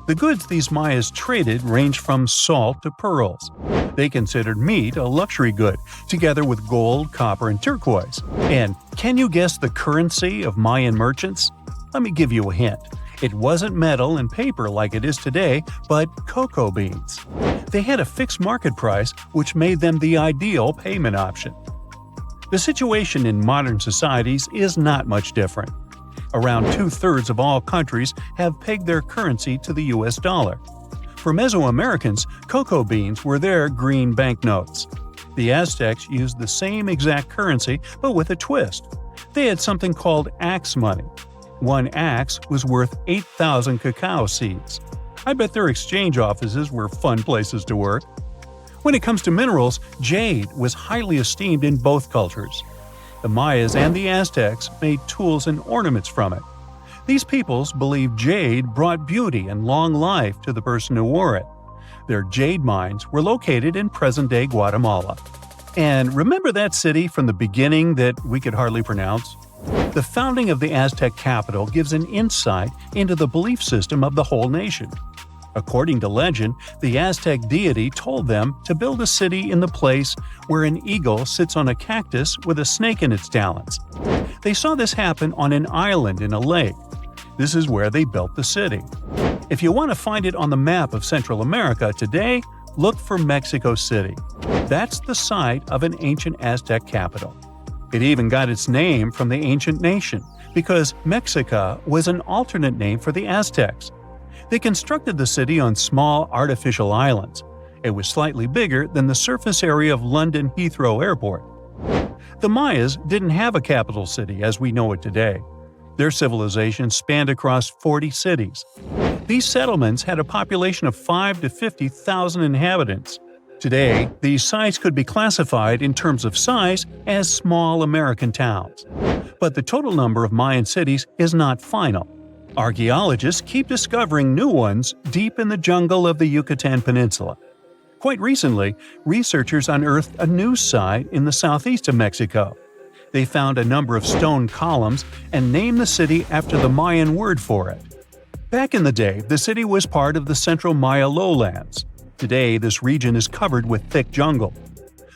The goods these Mayas traded ranged from salt to pearls. They considered meat a luxury good, together with gold, copper, and turquoise. And can you guess the currency of Mayan merchants? Let me give you a hint. It wasn't metal and paper like it is today, but cocoa beans. They had a fixed market price, which made them the ideal payment option. The situation in modern societies is not much different. Around 2/3 of all countries have pegged their currency to the US dollar. For Mesoamericans, cocoa beans were their green banknotes. The Aztecs used the same exact currency, but with a twist. They had something called axe money. One axe was worth 8,000 cacao seeds. I bet their exchange offices were fun places to work. When it comes to minerals, jade was highly esteemed in both cultures. The Mayas and the Aztecs made tools and ornaments from it. These peoples believed jade brought beauty and long life to the person who wore it. Their jade mines were located in present-day Guatemala. And remember that city from the beginning that we could hardly pronounce? The founding of the Aztec capital gives an insight into the belief system of the whole nation. According to legend, the Aztec deity told them to build a city in the place where an eagle sits on a cactus with a snake in its talons. They saw this happen on an island in a lake. This is where they built the city. If you want to find it on the map of Central America today, look for Mexico City. That's the site of an ancient Aztec capital. It even got its name from the ancient nation, because Mexica was an alternate name for the Aztecs. They constructed the city on small artificial islands. It was slightly bigger than the surface area of London Heathrow Airport. The Mayas didn't have a capital city as we know it today. Their civilization spanned across 40 cities. These settlements had a population of 5 to 50,000 inhabitants. Today, these sites could be classified in terms of size as small American towns. But the total number of Mayan cities is not final. Archaeologists keep discovering new ones deep in the jungle of the Yucatan Peninsula. Quite recently, researchers unearthed a new site in the southeast of Mexico. They found a number of stone columns and named the city after the Mayan word for it. Back in the day, the city was part of the central Maya lowlands. Today, this region is covered with thick jungle.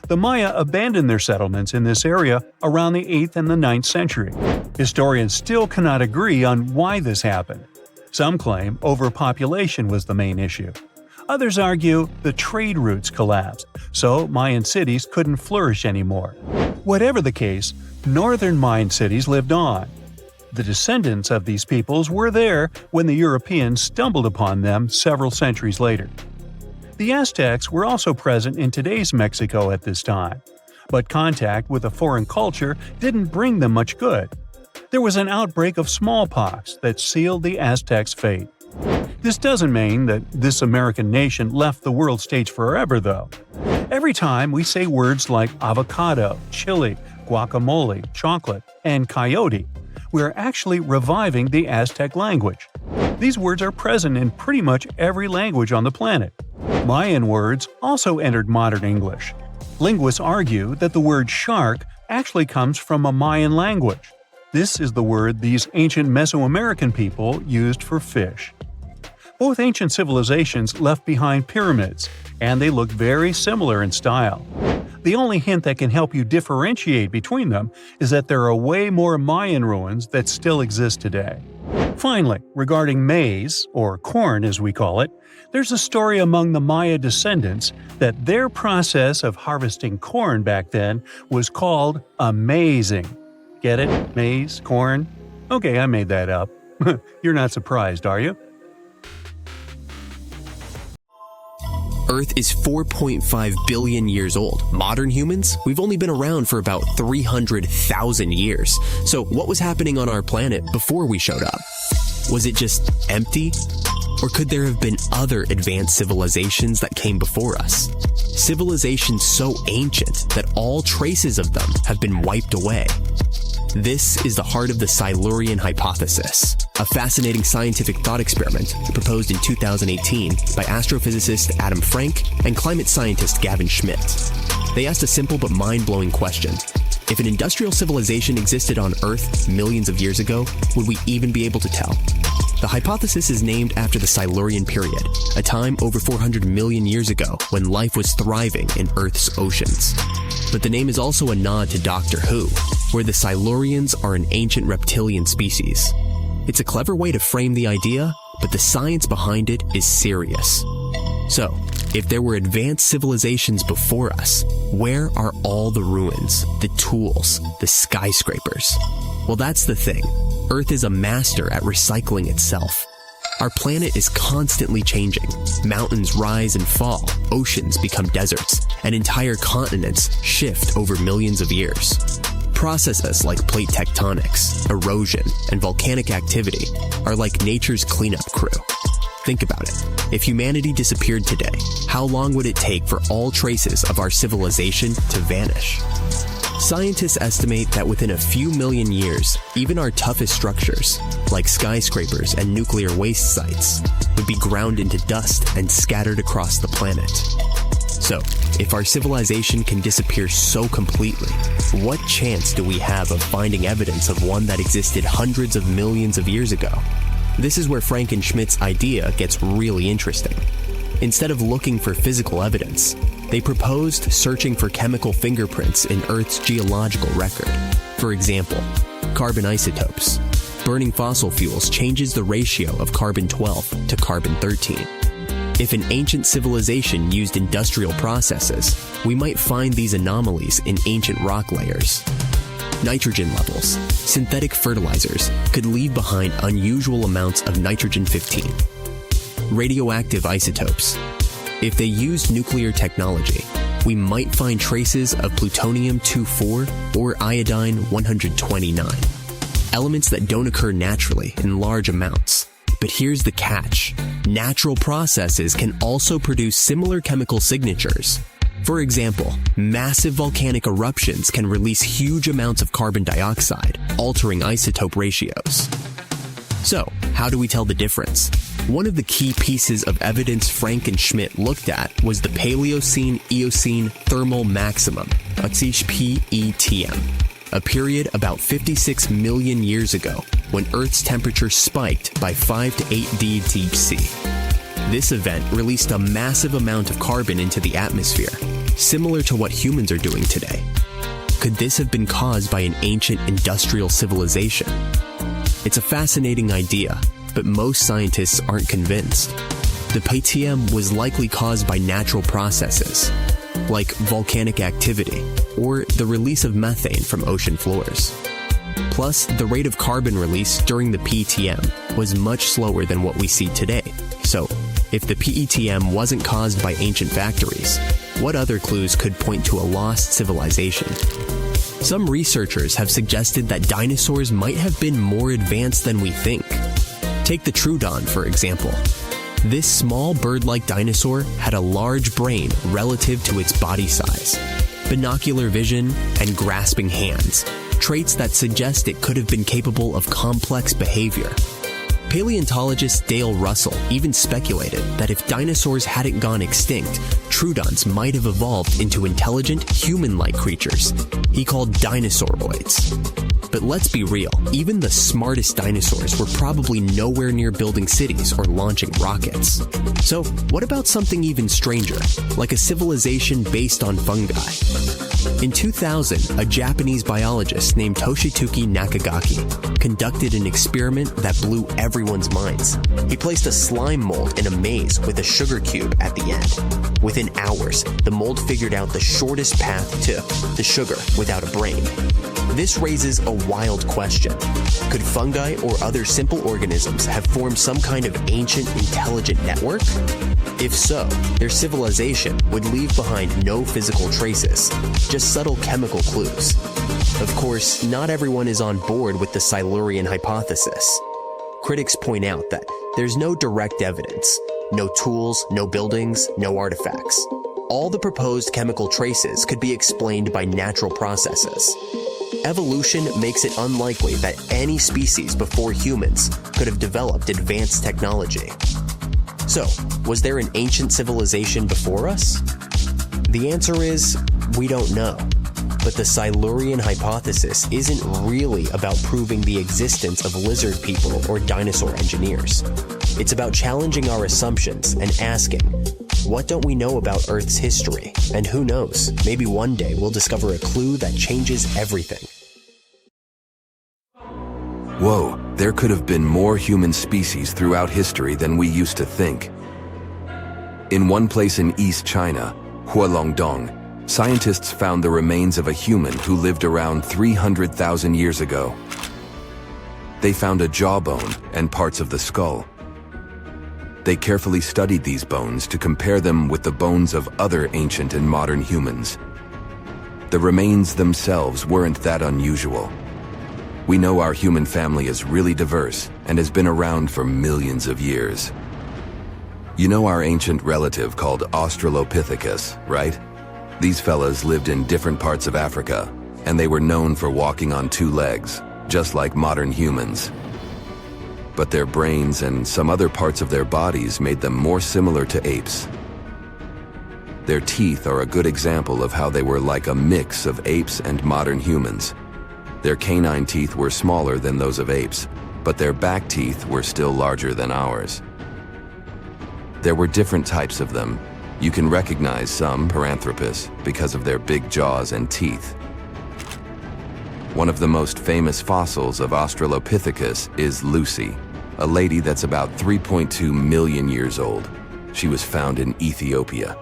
The Maya abandoned their settlements in this area around the 8th and the 9th century. Historians still cannot agree on why this happened. Some claim overpopulation was the main issue. Others argue the trade routes collapsed, so Mayan cities couldn't flourish anymore. Whatever the case, northern Mayan cities lived on. The descendants of these peoples were there when the Europeans stumbled upon them several centuries later. The Aztecs were also present in today's Mexico at this time, but contact with a foreign culture didn't bring them much good. There was an outbreak of smallpox that sealed the Aztecs' fate. This doesn't mean that this American nation left the world stage forever, though. Every time we say words like avocado, chili, guacamole, chocolate, and coyote, we're actually reviving the Aztec language. These words are present in pretty much every language on the planet. Mayan words also entered modern English. Linguists argue that the word shark actually comes from a Mayan language. This is the word these ancient Mesoamerican people used for fish. Both ancient civilizations left behind pyramids, and they look very similar in style. The only hint that can help you differentiate between them is that there are way more Mayan ruins that still exist today. Finally, regarding maize, or corn as we call it, there's a story among the Maya descendants that their process of harvesting corn back then was called amazing. Get it? Maize? Corn? Okay, I made that up. You're not surprised, are you? Earth is 4.5 billion years old. Modern humans, we've only been around for about 300,000 years. So what was happening on our planet before we showed up? Was it just empty? Or could there have been other advanced civilizations that came before us? Civilizations so ancient that all traces of them have been wiped away. This is the heart of the Silurian hypothesis, a fascinating scientific thought experiment proposed in 2018 by astrophysicist Adam Frank and climate scientist Gavin Schmidt. They asked a simple but mind-blowing question. If an industrial civilization existed on Earth millions of years ago, would we even be able to tell? The hypothesis is named after the Silurian period, a time over 400 million years ago when life was thriving in Earth's oceans. But the name is also a nod to Doctor Who, where the Silurians are an ancient reptilian species. It's a clever way to frame the idea, but the science behind it is serious. So, if there were advanced civilizations before us, where are all the ruins, the tools, the skyscrapers? Well, that's the thing. Earth is a master at recycling itself. Our planet is constantly changing. Mountains rise and fall, oceans become deserts, and entire continents shift over millions of years. Processes like plate tectonics, erosion, and volcanic activity are like nature's cleanup crew. Think about it. If humanity disappeared today, how long would it take for all traces of our civilization to vanish? Scientists estimate that within a few million years, even our toughest structures, like skyscrapers and nuclear waste sites, would be ground into dust and scattered across the planet. So, if our civilization can disappear so completely, what chance do we have of finding evidence of one that existed hundreds of millions of years ago? This is where Frank and Schmidt's idea gets really interesting. Instead of looking for physical evidence, they proposed searching for chemical fingerprints in Earth's geological record. For example, carbon isotopes. Burning fossil fuels changes the ratio of carbon-12 to carbon-13. If an ancient civilization used industrial processes, we might find these anomalies in ancient rock layers. Nitrogen levels. Synthetic fertilizers could leave behind unusual amounts of nitrogen-15. Radioactive isotopes. If they used nuclear technology, we might find traces of plutonium-24 or iodine-129. Elements that don't occur naturally in large amounts. But here's the catch. Natural processes can also produce similar chemical signatures. For example, massive volcanic eruptions can release huge amounts of carbon dioxide, altering isotope ratios. So, how do we tell the difference? One of the key pieces of evidence Frank and Schmidt looked at was the Paleocene-Eocene thermal maximum, PETM, a period about 56 million years ago when Earth's temperature spiked by 5 to 8 deep sea. This event released a massive amount of carbon into the atmosphere, similar to what humans are doing today. Could this have been caused by an ancient industrial civilization? It's a fascinating idea, but most scientists aren't convinced. The PTM was likely caused by natural processes, like volcanic activity or the release of methane from ocean floors. Plus, the rate of carbon release during the PTM was much slower than what we see today. So, if the PETM wasn't caused by ancient factories, what other clues could point to a lost civilization? Some researchers have suggested that dinosaurs might have been more advanced than we think. Take the Troodon, for example. This small bird-like dinosaur had a large brain relative to its body size, binocular vision, and grasping hands, traits that suggest it could have been capable of complex behavior. Paleontologist Dale Russell even speculated that if dinosaurs hadn't gone extinct, Troodons might have evolved into intelligent, human-like creatures he called dinosauroids. But let's be real, even the smartest dinosaurs were probably nowhere near building cities or launching rockets. So, what about something even stranger, like a civilization based on fungi? In 2000, a Japanese biologist named Toshituki Nakagaki conducted an experiment that blew everyone's minds. He placed a slime mold in a maze with a sugar cube at the end. Within hours, the mold figured out the shortest path to the sugar without a brain. This raises a wild question. Could fungi or other simple organisms have formed some kind of ancient intelligent network? If so, their civilization would leave behind no physical traces, just subtle chemical clues. Of course, not everyone is on board with the Silurian hypothesis. Critics point out that there's no direct evidence, no tools, no buildings, no artifacts. All the proposed chemical traces could be explained by natural processes. Evolution makes it unlikely that any species before humans could have developed advanced technology. So, was there an ancient civilization before us? The answer is, we don't know. But the Silurian hypothesis isn't really about proving the existence of lizard people or dinosaur engineers. It's about challenging our assumptions and asking, what don't we know about Earth's history? And who knows, maybe one day we'll discover a clue that changes everything. Whoa, there could have been more human species throughout history than we used to think. In one place in East China, Hualongdong, scientists found the remains of a human who lived around 300,000 years ago. They found a jawbone and parts of the skull. They carefully studied these bones to compare them with the bones of other ancient and modern humans. The remains themselves weren't that unusual. We know our human family is really diverse and has been around for millions of years. You know our ancient relative called Australopithecus, right? These fellas lived in different parts of Africa, and they were known for walking on two legs, just like modern humans. But their brains and some other parts of their bodies made them more similar to apes. Their teeth are a good example of how they were like a mix of apes and modern humans. Their canine teeth were smaller than those of apes, but their back teeth were still larger than ours. There were different types of them. You can recognize some Paranthropus because of their big jaws and teeth. One of the most famous fossils of Australopithecus is Lucy, a lady that's about 3.2 million years old. She was found in Ethiopia.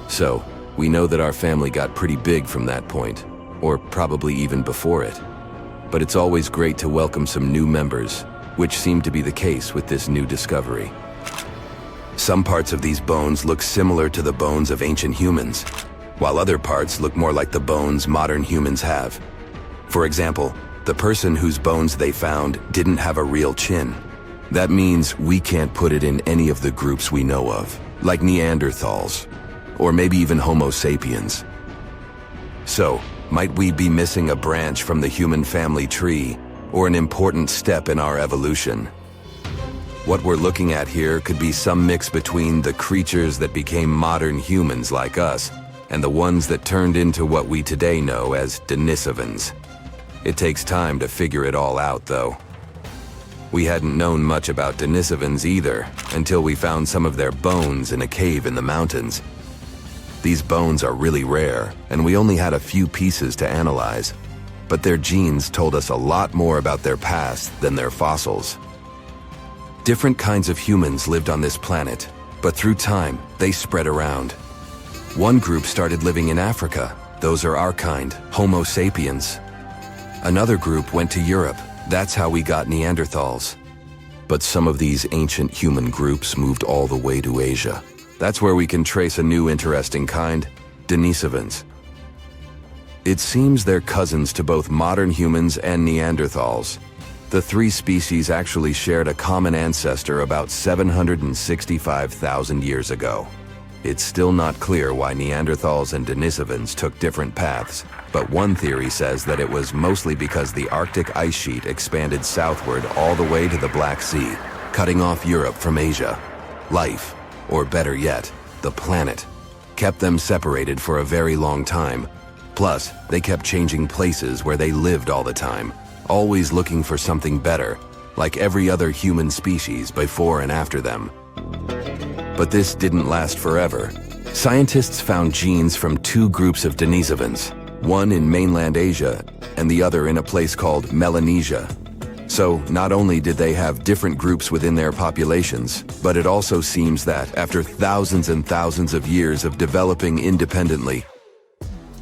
So, we know that our family got pretty big from that point, or probably even before it. But it's always great to welcome some new members, which seemed to be the case with this new discovery. Some parts of these bones look similar to the bones of ancient humans, while other parts look more like the bones modern humans have. For example, the person whose bones they found didn't have a real chin. That means we can't put it in any of the groups we know of, like Neanderthals, or maybe even Homo sapiens. So, might we be missing a branch from the human family tree, or an important step in our evolution? What we're looking at here could be some mix between the creatures that became modern humans like us, and the ones that turned into what we today know as Denisovans. It takes time to figure it all out, though. We hadn't known much about Denisovans either, until we found some of their bones in a cave in the mountains. These bones are really rare, and we only had a few pieces to analyze, but their genes told us a lot more about their past than their fossils. Different kinds of humans lived on this planet, but through time, they spread around. One group started living in Africa. Those are our kind, Homo sapiens. Another group went to Europe. That's how we got Neanderthals. But some of these ancient human groups moved all the way to Asia. That's where we can trace a new interesting kind, Denisovans. It seems they're cousins to both modern humans and Neanderthals. The three species actually shared a common ancestor about 765,000 years ago. It's still not clear why Neanderthals and Denisovans took different paths, but one theory says that it was mostly because the Arctic ice sheet expanded southward all the way to the Black Sea, cutting off Europe from Asia. Life, or better yet, the planet, kept them separated for a very long time, Plus, they kept changing places where they lived all the time, always looking for something better, like every other human species before and after them. But this didn't last forever. Scientists found genes from two groups of Denisovans, one in mainland Asia and the other in a place called Melanesia. So not only did they have different groups within their populations, but it also seems that after thousands and thousands of years of developing independently,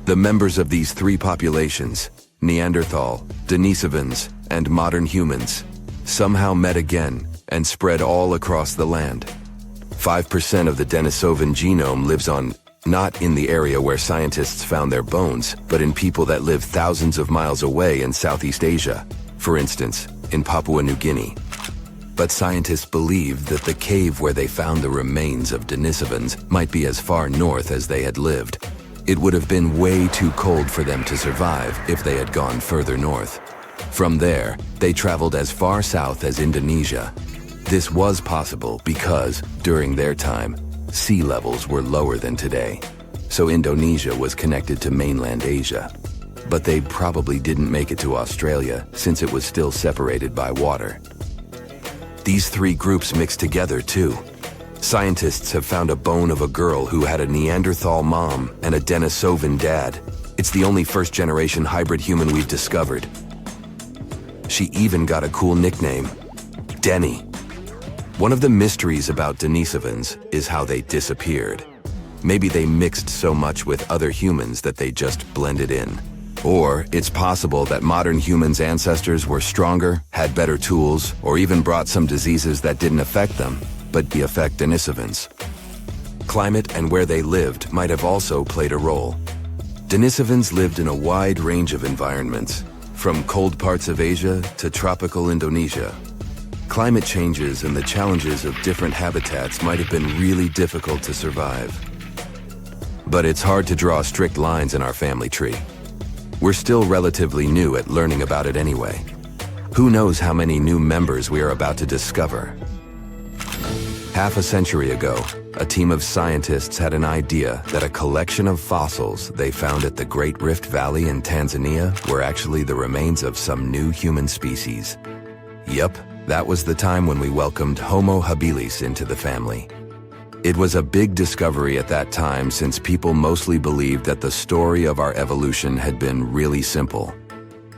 the members of these three populations, Neanderthal, Denisovans, and modern humans, somehow met again and spread all across the land. 5% of the Denisovan genome lives on, not in the area where scientists found their bones, but in people that live thousands of miles away in Southeast Asia, for instance, in Papua New Guinea. But scientists believed that the cave where they found the remains of Denisovans might be as far north as they had lived. It would have been way too cold for them to survive if they had gone further north. From there, they traveled as far south as Indonesia. This was possible because, during their time, sea levels were lower than today, so Indonesia was connected to mainland Asia. But they probably didn't make it to Australia since it was still separated by water. These three groups mixed together too. Scientists have found a bone of a girl who had a Neanderthal mom and a Denisovan dad. It's the only first-generation hybrid human we've discovered. She even got a cool nickname, Denny. One of the mysteries about Denisovans is how they disappeared. Maybe they mixed so much with other humans that they just blended in. Or it's possible that modern humans' ancestors were stronger, had better tools, or even brought some diseases that didn't affect them, but affect Denisovans. Climate and where they lived might have also played a role. Denisovans lived in a wide range of environments, from cold parts of Asia to tropical Indonesia. Climate changes and the challenges of different habitats might have been really difficult to survive. But it's hard to draw strict lines in our family tree. We're still relatively new at learning about it anyway. Who knows how many new members we are about to discover? Half a century ago, a team of scientists had an idea that a collection of fossils they found at the Great Rift Valley in Tanzania were actually the remains of some new human species. Yup, that was the time when we welcomed Homo habilis into the family. It was a big discovery at that time since people mostly believed that the story of our evolution had been really simple.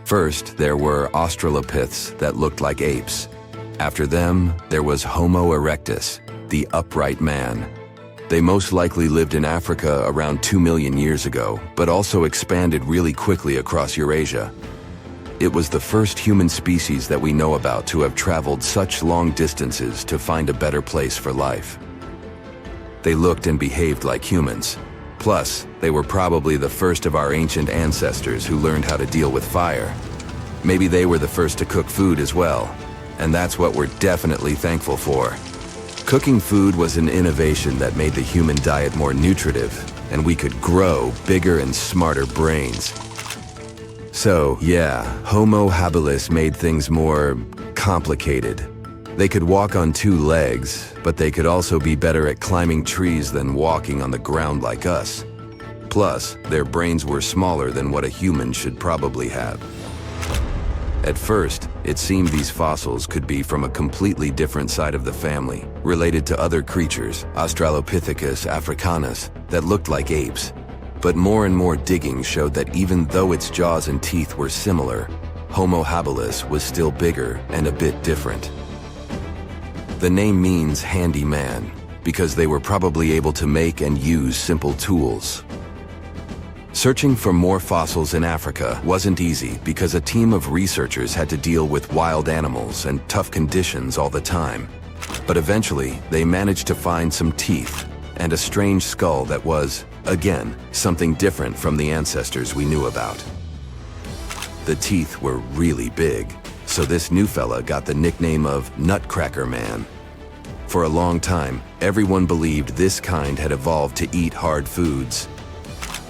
First, there were Australopiths that looked like apes. After them, there was Homo erectus, the upright man. They most likely lived in Africa around 2 million years ago, but also expanded really quickly across Eurasia. It was the first human species that we know about to have traveled such long distances to find a better place for life. They looked and behaved like humans. Plus, they were probably the first of our ancient ancestors who learned how to deal with fire. Maybe they were the first to cook food as well, and that's what we're definitely thankful for. Cooking food was an innovation that made the human diet more nutritive, and we could grow bigger and smarter brains. So, yeah, Homo habilis made things more complicated. They could walk on 2 legs, but they could also be better at climbing trees than walking on the ground like us. Plus, their brains were smaller than what a human should probably have. At first, it seemed these fossils could be from a completely different side of the family, related to other creatures, Australopithecus africanus, that looked like apes. But more and more digging showed that even though its jaws and teeth were similar, Homo habilis was still bigger and a bit different. The name means handy man, because they were probably able to make and use simple tools. Searching for more fossils in Africa wasn't easy because a team of researchers had to deal with wild animals and tough conditions all the time. But eventually, they managed to find some teeth and a strange skull that was, again, something different from the ancestors we knew about. The teeth were really big, so this new fella got the nickname of Nutcracker Man. For a long time, everyone believed this kind had evolved to eat hard foods.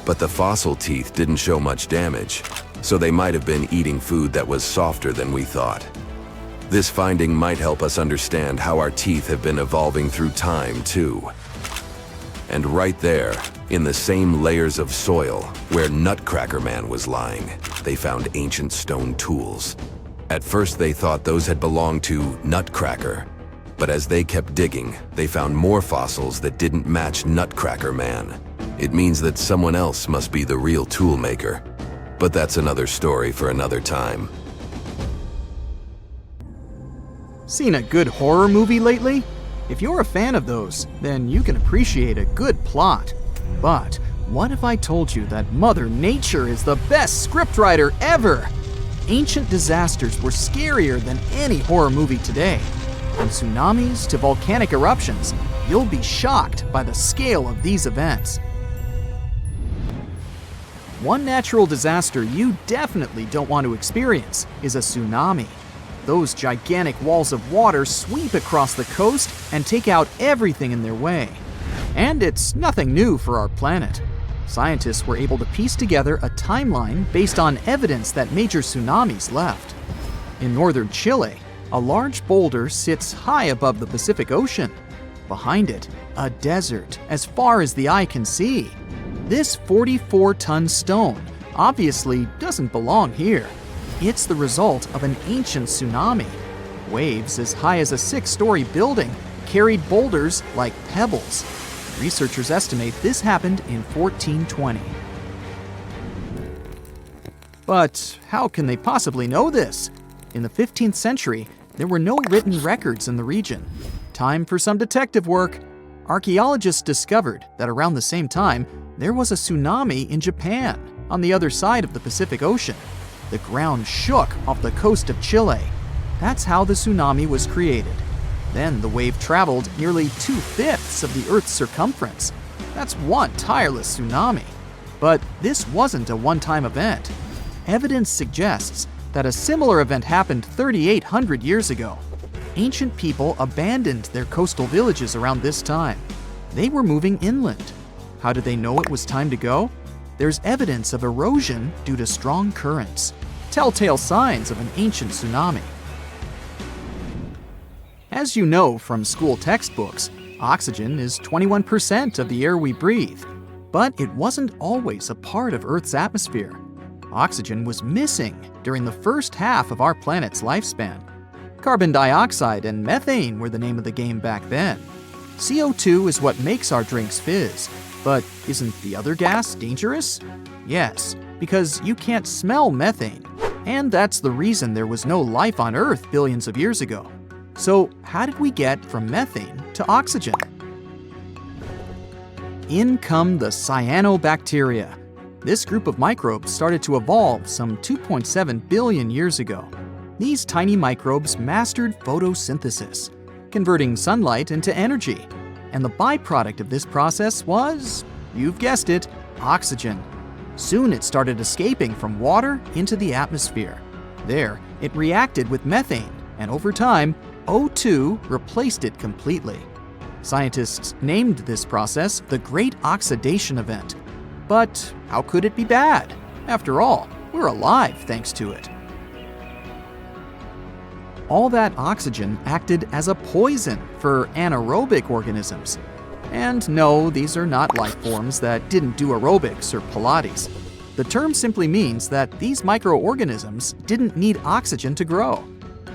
But the fossil teeth didn't show much damage, so they might have been eating food that was softer than we thought. This finding might help us understand how our teeth have been evolving through time, too. And right there, In the same layers of soil where Nutcracker Man was lying, they found ancient stone tools. At first they thought those had belonged to Nutcracker, but as they kept digging, they found more fossils that didn't match Nutcracker Man. It means that someone else must be the real tool maker. But that's another story for another time. Seen a good horror movie lately? If you're a fan of those, then you can appreciate a good plot. But what if I told you that Mother Nature is the best scriptwriter ever? Ancient disasters were scarier than any horror movie today. From tsunamis to volcanic eruptions, you'll be shocked by the scale of these events. One natural disaster you definitely don't want to experience is a tsunami. Those gigantic walls of water sweep across the coast and take out everything in their way. And it's nothing new for our planet. Scientists were able to piece together a timeline based on evidence that major tsunamis left. In northern Chile, a large boulder sits high above the Pacific Ocean. Behind it, a desert as far as the eye can see. This 44-ton stone obviously doesn't belong here. It's the result of an ancient tsunami. Waves as high as a 6-story building carried boulders like pebbles. Researchers estimate this happened in 1420. But how can they possibly know this? In the 15th century, there were no written records in the region. Time for some detective work. Archaeologists discovered that around the same time, there was a tsunami in Japan, on the other side of the Pacific Ocean. The ground shook off the coast of Chile. That's how the tsunami was created. Then the wave traveled nearly 2/5 of the Earth's circumference. That's one tireless tsunami. But this wasn't a one-time event. Evidence suggests that a similar event happened 3,800 years ago. Ancient people abandoned their coastal villages around this time. They were moving inland. How did they know it was time to go? There's evidence of erosion due to strong currents, telltale signs of an ancient tsunami. As you know from school textbooks, oxygen is 21% of the air we breathe. But it wasn't always a part of Earth's atmosphere. Oxygen was missing during the first half of our planet's lifespan. Carbon dioxide and methane were the name of the game back then. CO2 is what makes our drinks fizz. But isn't the other gas dangerous? Yes, because you can't smell methane. And that's the reason there was no life on Earth billions of years ago. So how did we get from methane to oxygen? In come the cyanobacteria. This group of microbes started to evolve some 2.7 billion years ago. These tiny microbes mastered photosynthesis, converting sunlight into energy. And the byproduct of this process was, you've guessed it, oxygen. Soon it started escaping from water into the atmosphere. There, it reacted with methane, and over time, O2 replaced it completely. Scientists named this process the Great Oxidation Event. But how could it be bad? After all, we're alive thanks to it. All that oxygen acted as a poison for anaerobic organisms. And no, these are not life forms that didn't do aerobics or Pilates. The term simply means that these microorganisms didn't need oxygen to grow.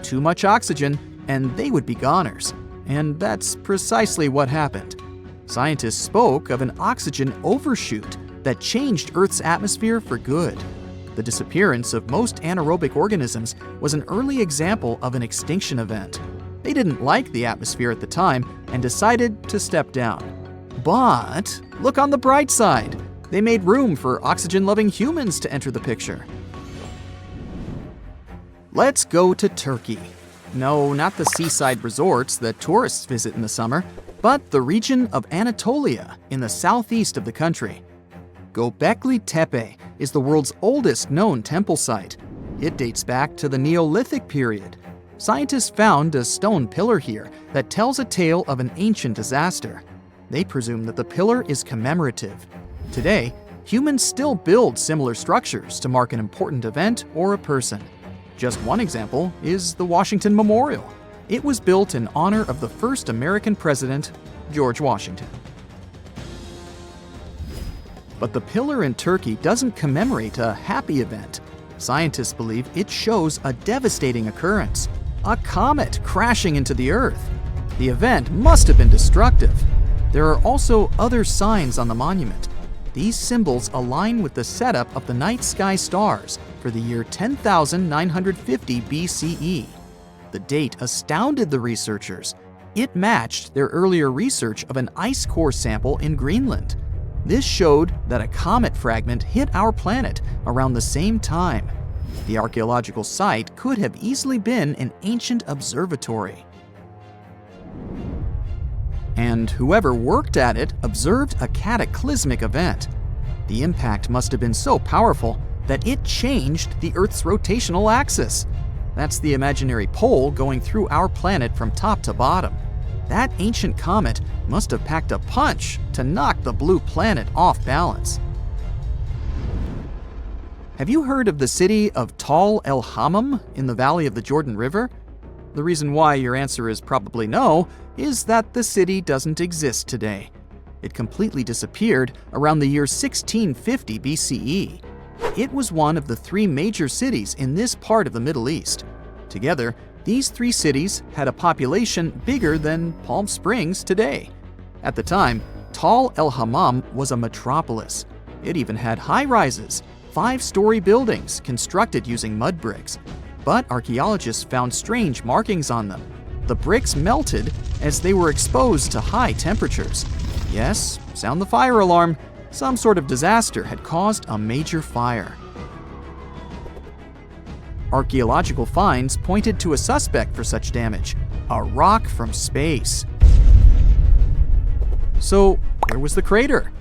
Too much oxygen, and they would be goners. And that's precisely what happened. Scientists spoke of an oxygen overshoot that changed Earth's atmosphere for good. The disappearance of most anaerobic organisms was an early example of an extinction event. They didn't like the atmosphere at the time and decided to step down. But look on the bright side. They made room for oxygen-loving humans to enter the picture. Let's go to Turkey. No, not the seaside resorts that tourists visit in the summer, but the region of Anatolia in the southeast of the country. Göbekli Tepe is the world's oldest known temple site. It dates back to the Neolithic period. Scientists found a stone pillar here that tells a tale of an ancient disaster. They presume that the pillar is commemorative. Today, humans still build similar structures to mark an important event or a person. Just one example is the Washington Memorial. It was built in honor of the first American president, George Washington. But the pillar in Turkey doesn't commemorate a happy event. Scientists believe it shows a devastating occurrence, a comet crashing into the Earth. The event must have been destructive. There are also other signs on the monument. These symbols align with the setup of the night sky stars for the year 10,950 BCE. The date astounded the researchers. It matched their earlier research of an ice core sample in Greenland. This showed that a comet fragment hit our planet around the same time. The archaeological site could have easily been an ancient observatory. And whoever worked at it observed a cataclysmic event. The impact must have been so powerful that it changed the Earth's rotational axis. That's the imaginary pole going through our planet from top to bottom. That ancient comet must have packed a punch to knock the blue planet off balance. Have you heard of the city of Tal el Hammam in the valley of the Jordan River? The reason why your answer is probably no is that the city doesn't exist today. It completely disappeared around the year 1650 BCE. It was one of the three major cities in this part of the Middle East. Together, these three cities had a population bigger than Palm Springs today. At the time, Tal el Hammam was a metropolis. It even had high-rises, 5-story buildings constructed using mud bricks. But archaeologists found strange markings on them. The bricks melted as they were exposed to high temperatures. Yes, sound the fire alarm. Some sort of disaster had caused a major fire. Archaeological finds pointed to a suspect for such damage: a rock from space. So, where was the crater?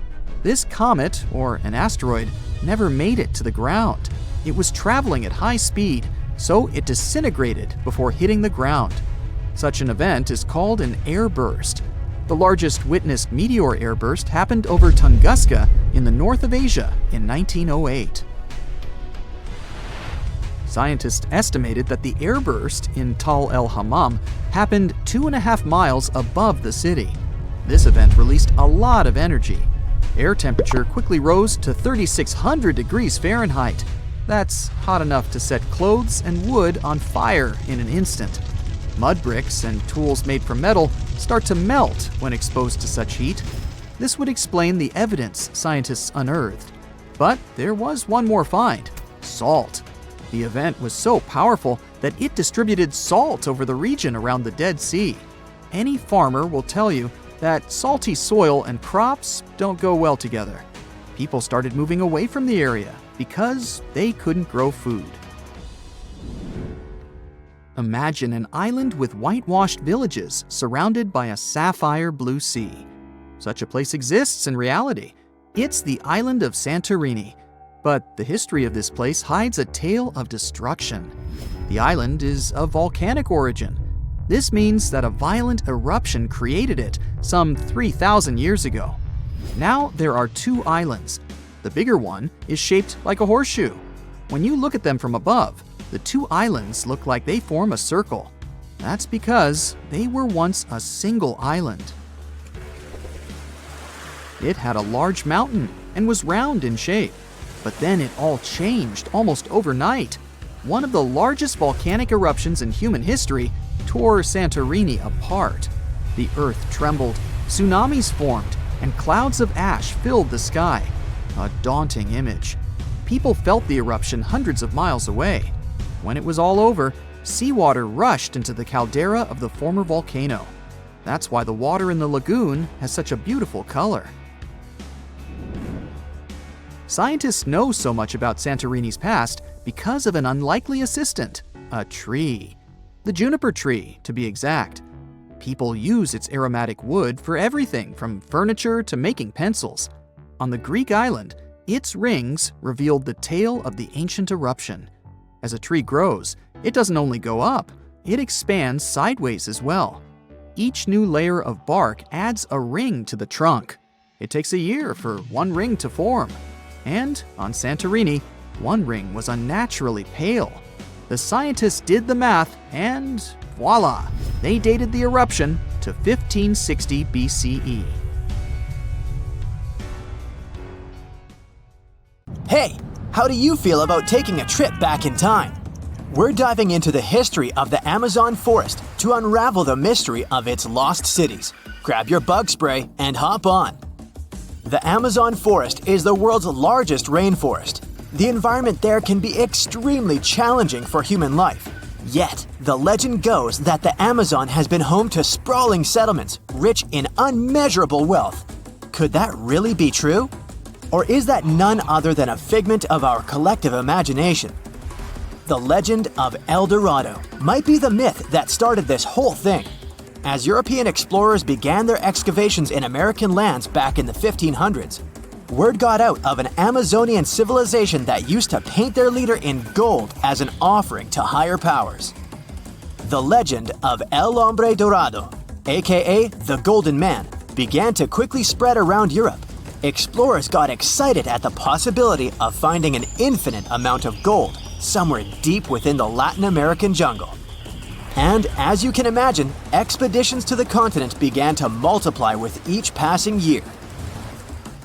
This comet, or an asteroid, never made it to the ground. It was traveling at high speed, so it disintegrated before hitting the ground. Such an event is called an airburst. The largest witnessed meteor airburst happened over Tunguska in the north of Asia in 1908. Scientists estimated that the airburst in Tal el Hammam happened 2.5 miles above the city. This event released a lot of energy. Air temperature quickly rose to 3,600 degrees Fahrenheit. That's hot enough to set clothes and wood on fire in an instant. Mud bricks and tools made from metal start to melt when exposed to such heat. This would explain the evidence scientists unearthed. But there was one more find: salt. The event was so powerful that it distributed salt over the region around the Dead Sea. Any farmer will tell you that salty soil and crops don't go well together. People started moving away from the area because they couldn't grow food. Imagine an island with whitewashed villages surrounded by a sapphire blue sea. Such a place exists in reality. It's the island of Santorini. But the history of this place hides a tale of destruction. The island is of volcanic origin. This means that a violent eruption created it some 3,000 years ago. Now there are two islands. The bigger one is shaped like a horseshoe. When you look at them from above, the two islands look like they form a circle. That's because they were once a single island. It had a large mountain and was round in shape. But then it all changed almost overnight. One of the largest volcanic eruptions in human history tore Santorini apart. The earth trembled, tsunamis formed, and clouds of ash filled the sky. A daunting image. People felt the eruption hundreds of miles away. When it was all over, seawater rushed into the caldera of the former volcano. That's why the water in the lagoon has such a beautiful color. Scientists know so much about Santorini's past because of an unlikely assistant: a tree. The juniper tree, to be exact. People use its aromatic wood for everything from furniture to making pencils. On the Greek island, its rings revealed the tale of the ancient eruption. As a tree grows, it doesn't only go up, it expands sideways as well. Each new layer of bark adds a ring to the trunk. It takes a year for one ring to form. And on Santorini, one ring was unnaturally pale. The scientists did the math and voila, they dated the eruption to 1560 BCE. How do you feel about taking a trip back in time? We're diving into the history of the Amazon forest to unravel the mystery of its lost cities. Grab your bug spray and hop on. The Amazon forest is the world's largest rainforest. The environment there can be extremely challenging for human life. Yet, the legend goes that the Amazon has been home to sprawling settlements, rich in unmeasurable wealth. Could that really be true? Or is that none other than a figment of our collective imagination? The legend of El Dorado might be the myth that started this whole thing. As European explorers began their excavations in American lands back in the 1500s, word got out of an Amazonian civilization that used to paint their leader in gold as an offering to higher powers. The legend of El Hombre Dorado, aka the Golden Man, began to quickly spread around Europe. Explorers got excited at the possibility of finding an infinite amount of gold somewhere deep within the Latin American jungle. And as you can imagine, expeditions to the continent began to multiply with each passing year.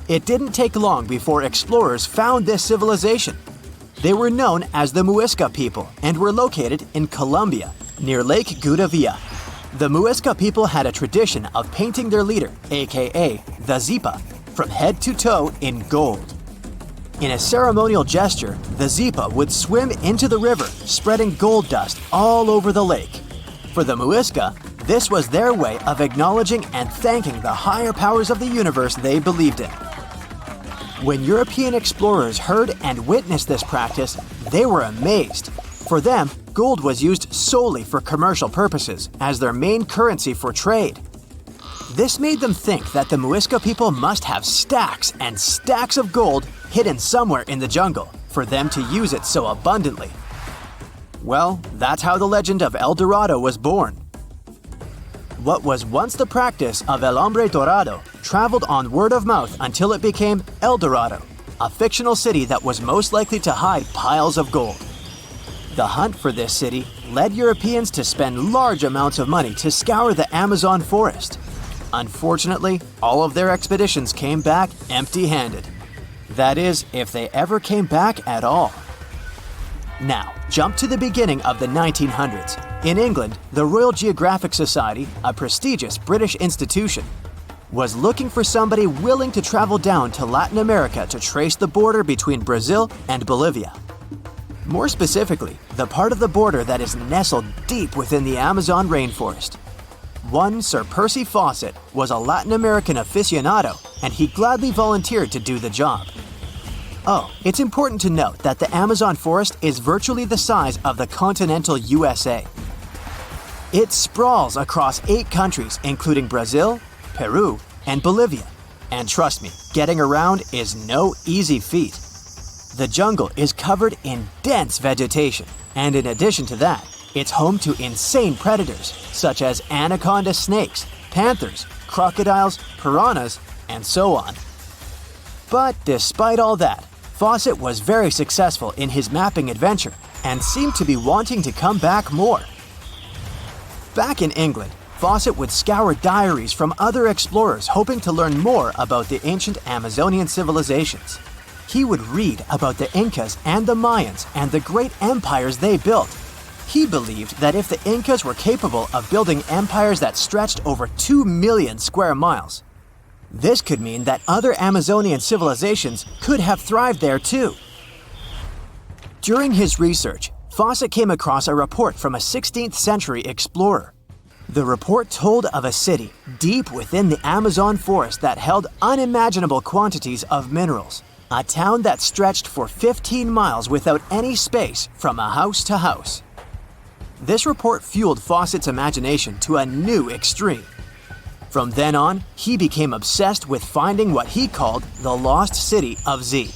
It didn't take long before explorers found this civilization. They were known as the Muisca people and were located in Colombia, near Lake Gudavia. The Muisca people had a tradition of painting their leader, aka the Zipa, from head to toe in gold. In a ceremonial gesture, the Zipa would swim into the river, spreading gold dust all over the lake. For the Muisca, this was their way of acknowledging and thanking the higher powers of the universe they believed in. When European explorers heard and witnessed this practice, they were amazed. For them, gold was used solely for commercial purposes as their main currency for trade. This made them think that the Muisca people must have stacks and stacks of gold hidden somewhere in the jungle for them to use it so abundantly. Well, that's how the legend of El Dorado was born. What was once the practice of El Hombre Dorado traveled on word of mouth until it became El Dorado, a fictional city that was most likely to hide piles of gold. The hunt for this city led Europeans to spend large amounts of money to scour the Amazon forest. Unfortunately, all of their expeditions came back empty-handed. That is, if they ever came back at all. Now, jump to the beginning of the 1900s. In England, the Royal Geographic Society, a prestigious British institution, was looking for somebody willing to travel down to Latin America to trace the border between Brazil and Bolivia. More specifically, the part of the border that is nestled deep within the Amazon rainforest. One Sir Percy Fawcett was a Latin American aficionado, and he gladly volunteered to do the job. Oh, it's important to note that the Amazon forest is virtually the size of the continental USA. It sprawls across 8 countries, including Brazil, Peru, and Bolivia. And trust me, getting around is no easy feat. The jungle is covered in dense vegetation, and in addition to that, it's home to insane predators such as anaconda snakes, panthers, crocodiles, piranhas, and so on. But despite all that, Fawcett was very successful in his mapping adventure and seemed to be wanting to come back more. Back in England, Fawcett would scour diaries from other explorers hoping to learn more about the ancient Amazonian civilizations. He would read about the Incas and the Mayans and the great empires they built. He believed that if the Incas were capable of building empires that stretched over 2 million square miles, this could mean that other Amazonian civilizations could have thrived there too. During his research, Fawcett came across a report from a 16th century explorer. The report told of a city deep within the Amazon forest that held unimaginable quantities of minerals. A town that stretched for 15 miles without any space from a house to house. This report fueled Fawcett's imagination to a new extreme. From then on, he became obsessed with finding what he called the lost city of Z.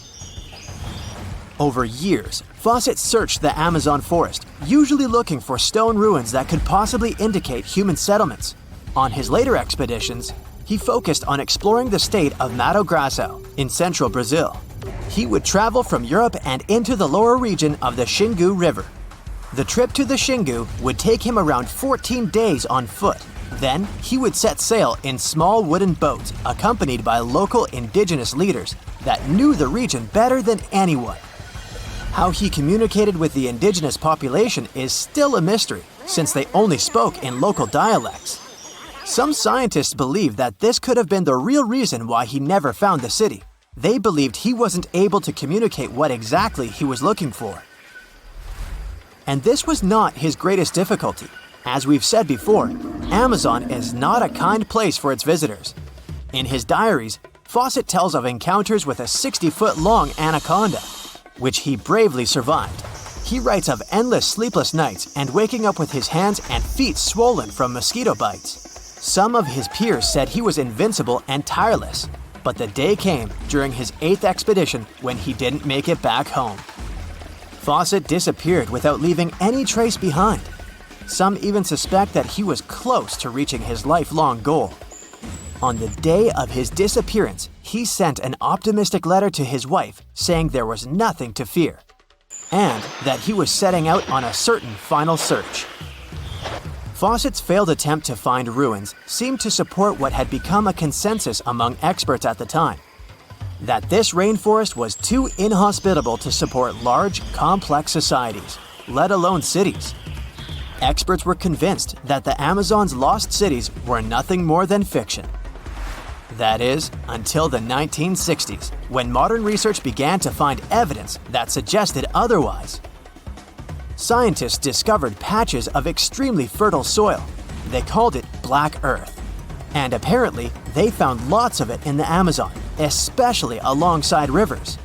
Over years, Fawcett searched the Amazon forest, usually looking for stone ruins that could possibly indicate human settlements. On his later expeditions, he focused on exploring the state of Mato Grosso in central Brazil. He would travel from Europe and into the lower region of the Xingu River. The trip to the Xingu would take him around 14 days on foot. Then, he would set sail in small wooden boats accompanied by local indigenous leaders that knew the region better than anyone. How he communicated with the indigenous population is still a mystery, since they only spoke in local dialects. Some scientists believe that this could have been the real reason why he never found the city. They believed he wasn't able to communicate what exactly he was looking for. And this was not his greatest difficulty. As we've said before, Amazon is not a kind place for its visitors. In his diaries, Fawcett tells of encounters with a 60-foot-long anaconda, which he bravely survived. He writes of endless sleepless nights and waking up with his hands and feet swollen from mosquito bites. Some of his peers said he was invincible and tireless, but the day came during his 8th expedition when he didn't make it back home. Fawcett disappeared without leaving any trace behind. Some even suspect that he was close to reaching his lifelong goal. On the day of his disappearance, he sent an optimistic letter to his wife saying there was nothing to fear, and that he was setting out on a certain final search. Fawcett's failed attempt to find ruins seemed to support what had become a consensus among experts at the time, that this rainforest was too inhospitable to support large, complex societies, let alone cities. Experts were convinced that the Amazon's lost cities were nothing more than fiction. That is, until the 1960s, when modern research began to find evidence that suggested otherwise. Scientists discovered patches of extremely fertile soil. They called it Black Earth. And apparently, they found lots of it in the Amazon, especially alongside rivers.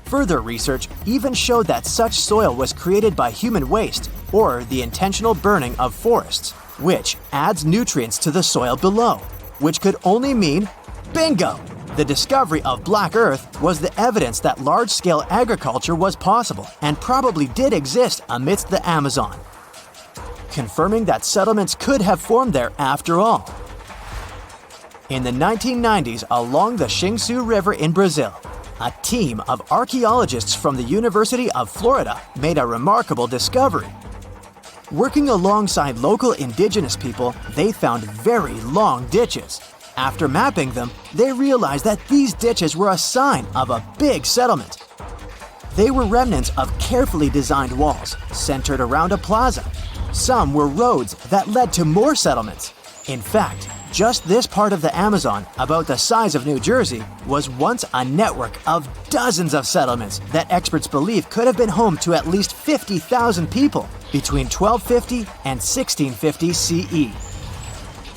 Further research even showed that such soil was created by human waste or the intentional burning of forests, which adds nutrients to the soil below, which could only mean bingo! The discovery of Black Earth was the evidence that large-scale agriculture was possible and probably did exist amidst the Amazon, confirming that settlements could have formed there after all. In the 1990s, along the Xingu River in Brazil, a team of archaeologists from the University of Florida made a remarkable discovery. Working alongside local indigenous people, they found very long ditches. After mapping them, they realized that these ditches were a sign of a big settlement. They were remnants of carefully designed walls centered around a plaza. Some were roads that led to more settlements. In fact, just this part of the Amazon, about the size of New Jersey, was once a network of dozens of settlements that experts believe could have been home to at least 50,000 people between 1250 and 1650 CE.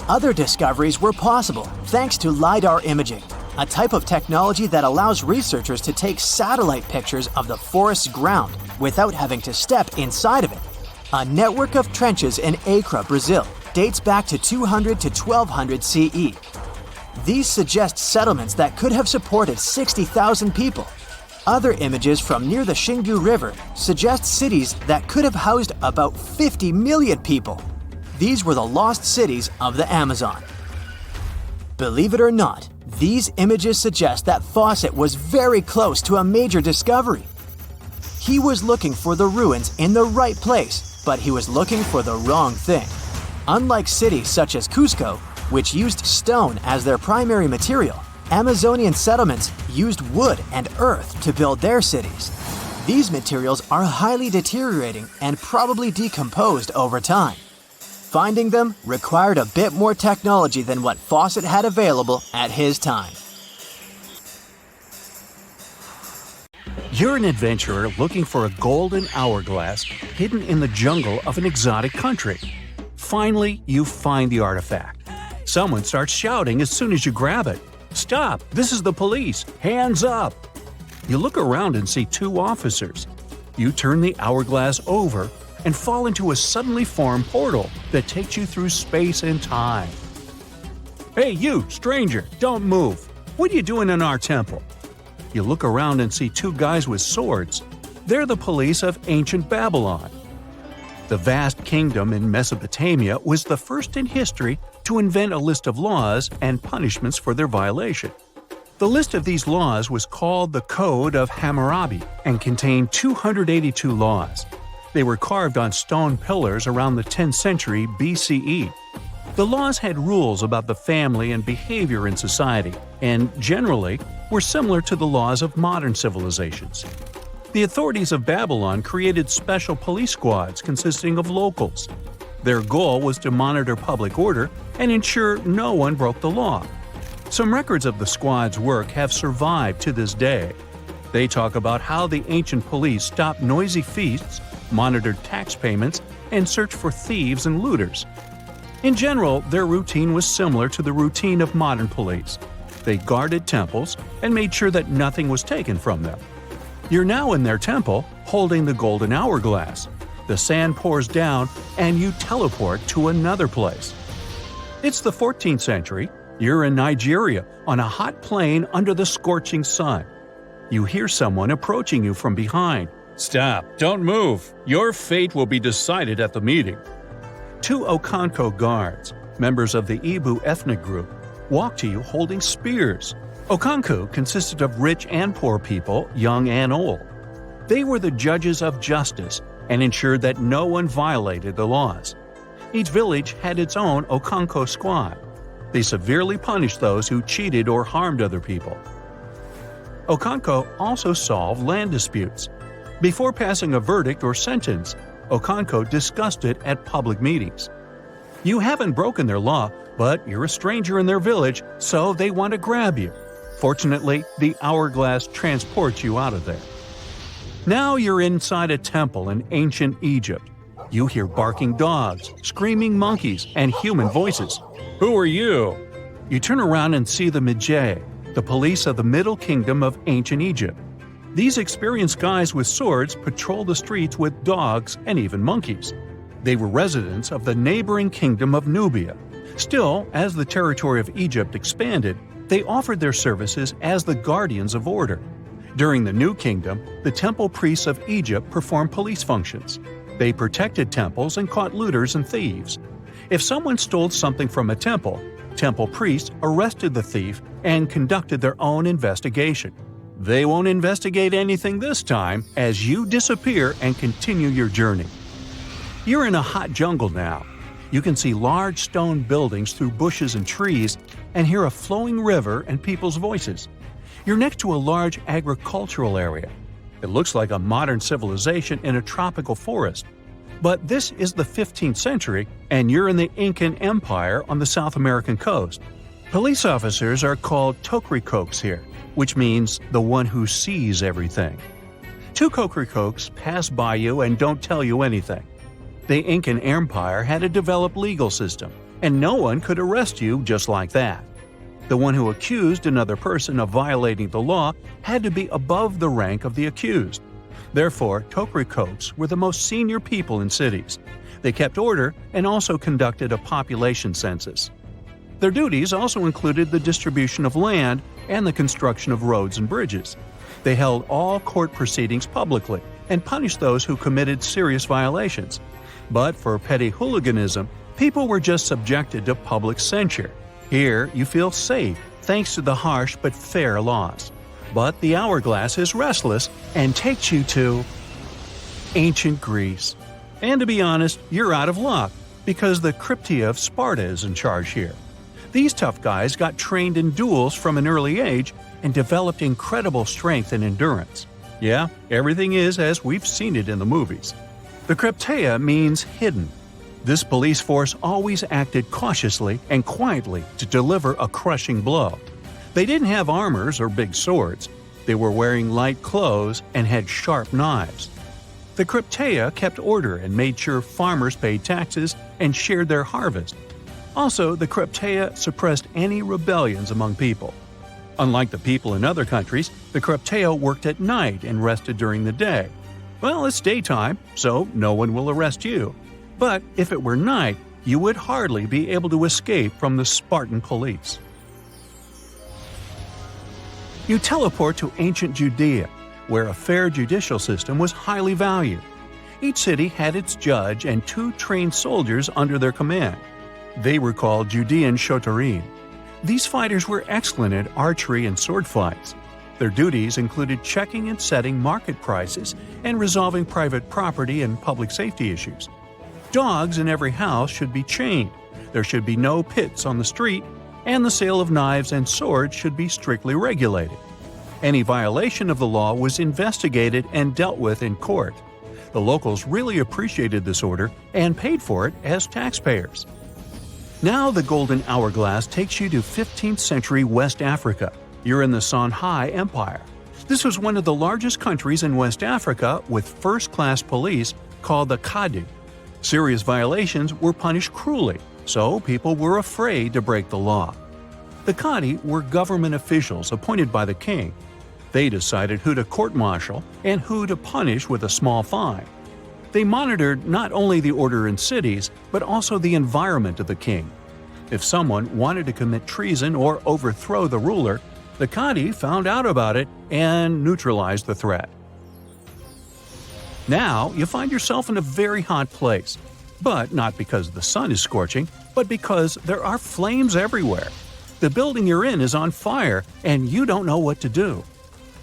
Other discoveries were possible thanks to LiDAR imaging, a type of technology that allows researchers to take satellite pictures of the forest's ground without having to step inside of it. A network of trenches in Acre, Brazil, dates back to 200 to 1200 CE. These suggest settlements that could have supported 60,000 people. Other images from near the Xingu River suggest cities that could have housed about 50 million people. These were the lost cities of the Amazon. Believe it or not, these images suggest that Fawcett was very close to a major discovery. He was looking for the ruins in the right place, but he was looking for the wrong thing. Unlike cities such as Cusco, which used stone as their primary material, Amazonian settlements used wood and earth to build their cities. These materials are highly deteriorating and probably decomposed over time. Finding them required a bit more technology than what Fawcett had available at his time. You're an adventurer looking for a golden hourglass hidden in the jungle of an exotic country. Finally, you find the artifact. Someone starts shouting as soon as you grab it. "Stop! This is the police! Hands up!" You look around and see two officers. You turn the hourglass over and fall into a suddenly formed portal that takes you through space and time. "Hey you, stranger, don't move! What are you doing in our temple?" You look around and see two guys with swords. They're the police of ancient Babylon. The vast kingdom in Mesopotamia was the first in history to invent a list of laws and punishments for their violation. The list of these laws was called the Code of Hammurabi and contained 282 laws. They were carved on stone pillars around the 10th century BCE. The laws had rules about the family and behavior in society, and generally were similar to the laws of modern civilizations. The authorities of Babylon created special police squads consisting of locals. Their goal was to monitor public order and ensure no one broke the law. Some records of the squad's work have survived to this day. They talk about how the ancient police stopped noisy feasts, monitored tax payments, and searched for thieves and looters. In general, their routine was similar to the routine of modern police. They guarded temples and made sure that nothing was taken from them. You're now in their temple, holding the golden hourglass. The sand pours down, and you teleport to another place. It's the 14th century. You're in Nigeria, on a hot plain under the scorching sun. You hear someone approaching you from behind. "Stop! Don't move! Your fate will be decided at the meeting." Two Okanko guards, members of the Igbo ethnic group, walk to you holding spears. Okanko consisted of rich and poor people, young and old. They were the judges of justice and ensured that no one violated the laws. Each village had its own Okanko squad. They severely punished those who cheated or harmed other people. Okanko also solved land disputes. Before passing a verdict or sentence, Okanko discussed it at public meetings. You haven't broken their law, but you're a stranger in their village, so they want to grab you. Fortunately, the hourglass transports you out of there. Now you're inside a temple in ancient Egypt. You hear barking dogs, screaming monkeys, and human voices. "Who are you?" You turn around and see the Magi, the police of the Middle Kingdom of ancient Egypt. These experienced guys with swords patrol the streets with dogs and even monkeys. They were residents of the neighboring kingdom of Nubia. Still, as the territory of Egypt expanded, they offered their services as the guardians of order. During the New Kingdom, the temple priests of Egypt performed police functions. They protected temples and caught looters and thieves. If someone stole something from a temple, temple priests arrested the thief and conducted their own investigation. They won't investigate anything this time as you disappear and continue your journey. You're in a hot jungle now. You can see large stone buildings through bushes and trees and hear a flowing river and people's voices. You're next to a large agricultural area. It looks like a modern civilization in a tropical forest. But this is the 15th century, and you're in the Incan Empire on the South American coast. Police officers are called tokrikokes here, which means the one who sees everything. Two tokrikokes pass by you and don't tell you anything. The Incan Empire had a developed legal system, and no one could arrest you just like that. The one who accused another person of violating the law had to be above the rank of the accused. Therefore, tokrikokes were the most senior people in cities. They kept order and also conducted a population census. Their duties also included the distribution of land and the construction of roads and bridges. They held all court proceedings publicly and punished those who committed serious violations. But for petty hooliganism, people were just subjected to public censure. Here, you feel safe thanks to the harsh but fair laws. But the hourglass is restless and takes you to ancient Greece. And to be honest, you're out of luck because the Cryptia of Sparta is in charge here. These tough guys got trained in duels from an early age and developed incredible strength and endurance. Yeah, everything is as we've seen it in the movies. The Cryptia means hidden. This police force always acted cautiously and quietly to deliver a crushing blow. They didn't have armors or big swords. They were wearing light clothes and had sharp knives. The Cryptia kept order and made sure farmers paid taxes and shared their harvest. Also, the Cryptia suppressed any rebellions among people. Unlike the people in other countries, the Cryptia worked at night and rested during the day. Well, it's daytime, so no one will arrest you. But if it were night, you would hardly be able to escape from the Spartan police. You teleport to ancient Judea, where a fair judicial system was highly valued. Each city had its judge and 2 trained soldiers under their command. They were called Judean shotorim. These fighters were excellent at archery and sword fights. Their duties included checking and setting market prices and resolving private property and public safety issues. Dogs in every house should be chained, there should be no pits on the street, and the sale of knives and swords should be strictly regulated. Any violation of the law was investigated and dealt with in court. The locals really appreciated this order and paid for it as taxpayers. Now the Golden Hourglass takes you to 15th century West Africa. You're in the Songhai Empire. This was one of the largest countries in West Africa with first-class police called the Kadi. Serious violations were punished cruelly, so people were afraid to break the law. The Kadi were government officials appointed by the king. They decided who to court-martial and who to punish with a small fine. They monitored not only the order in cities, but also the environment of the king. If someone wanted to commit treason or overthrow the ruler, the Kadi found out about it and neutralized the threat. Now you find yourself in a very hot place, but not because the sun is scorching, but because there are flames everywhere. The building you're in is on fire, and you don't know what to do.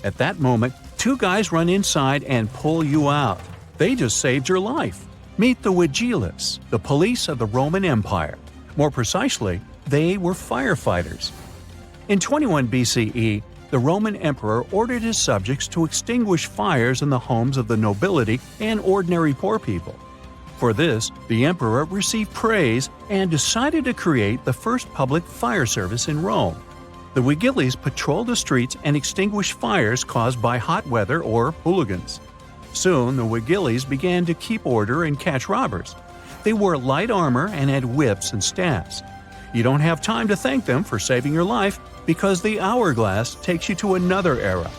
At that moment, two guys run inside and pull you out. They just saved your life. Meet the Vigiles, the police of the Roman Empire. More precisely, they were firefighters. In 21 BCE, the Roman emperor ordered his subjects to extinguish fires in the homes of the nobility and ordinary poor people. For this, the emperor received praise and decided to create the first public fire service in Rome. The Vigiles patrolled the streets and extinguished fires caused by hot weather or hooligans. Soon, the Vigiles began to keep order and catch robbers. They wore light armor and had whips and staffs. You don't have time to thank them for saving your life because the hourglass takes you to another era.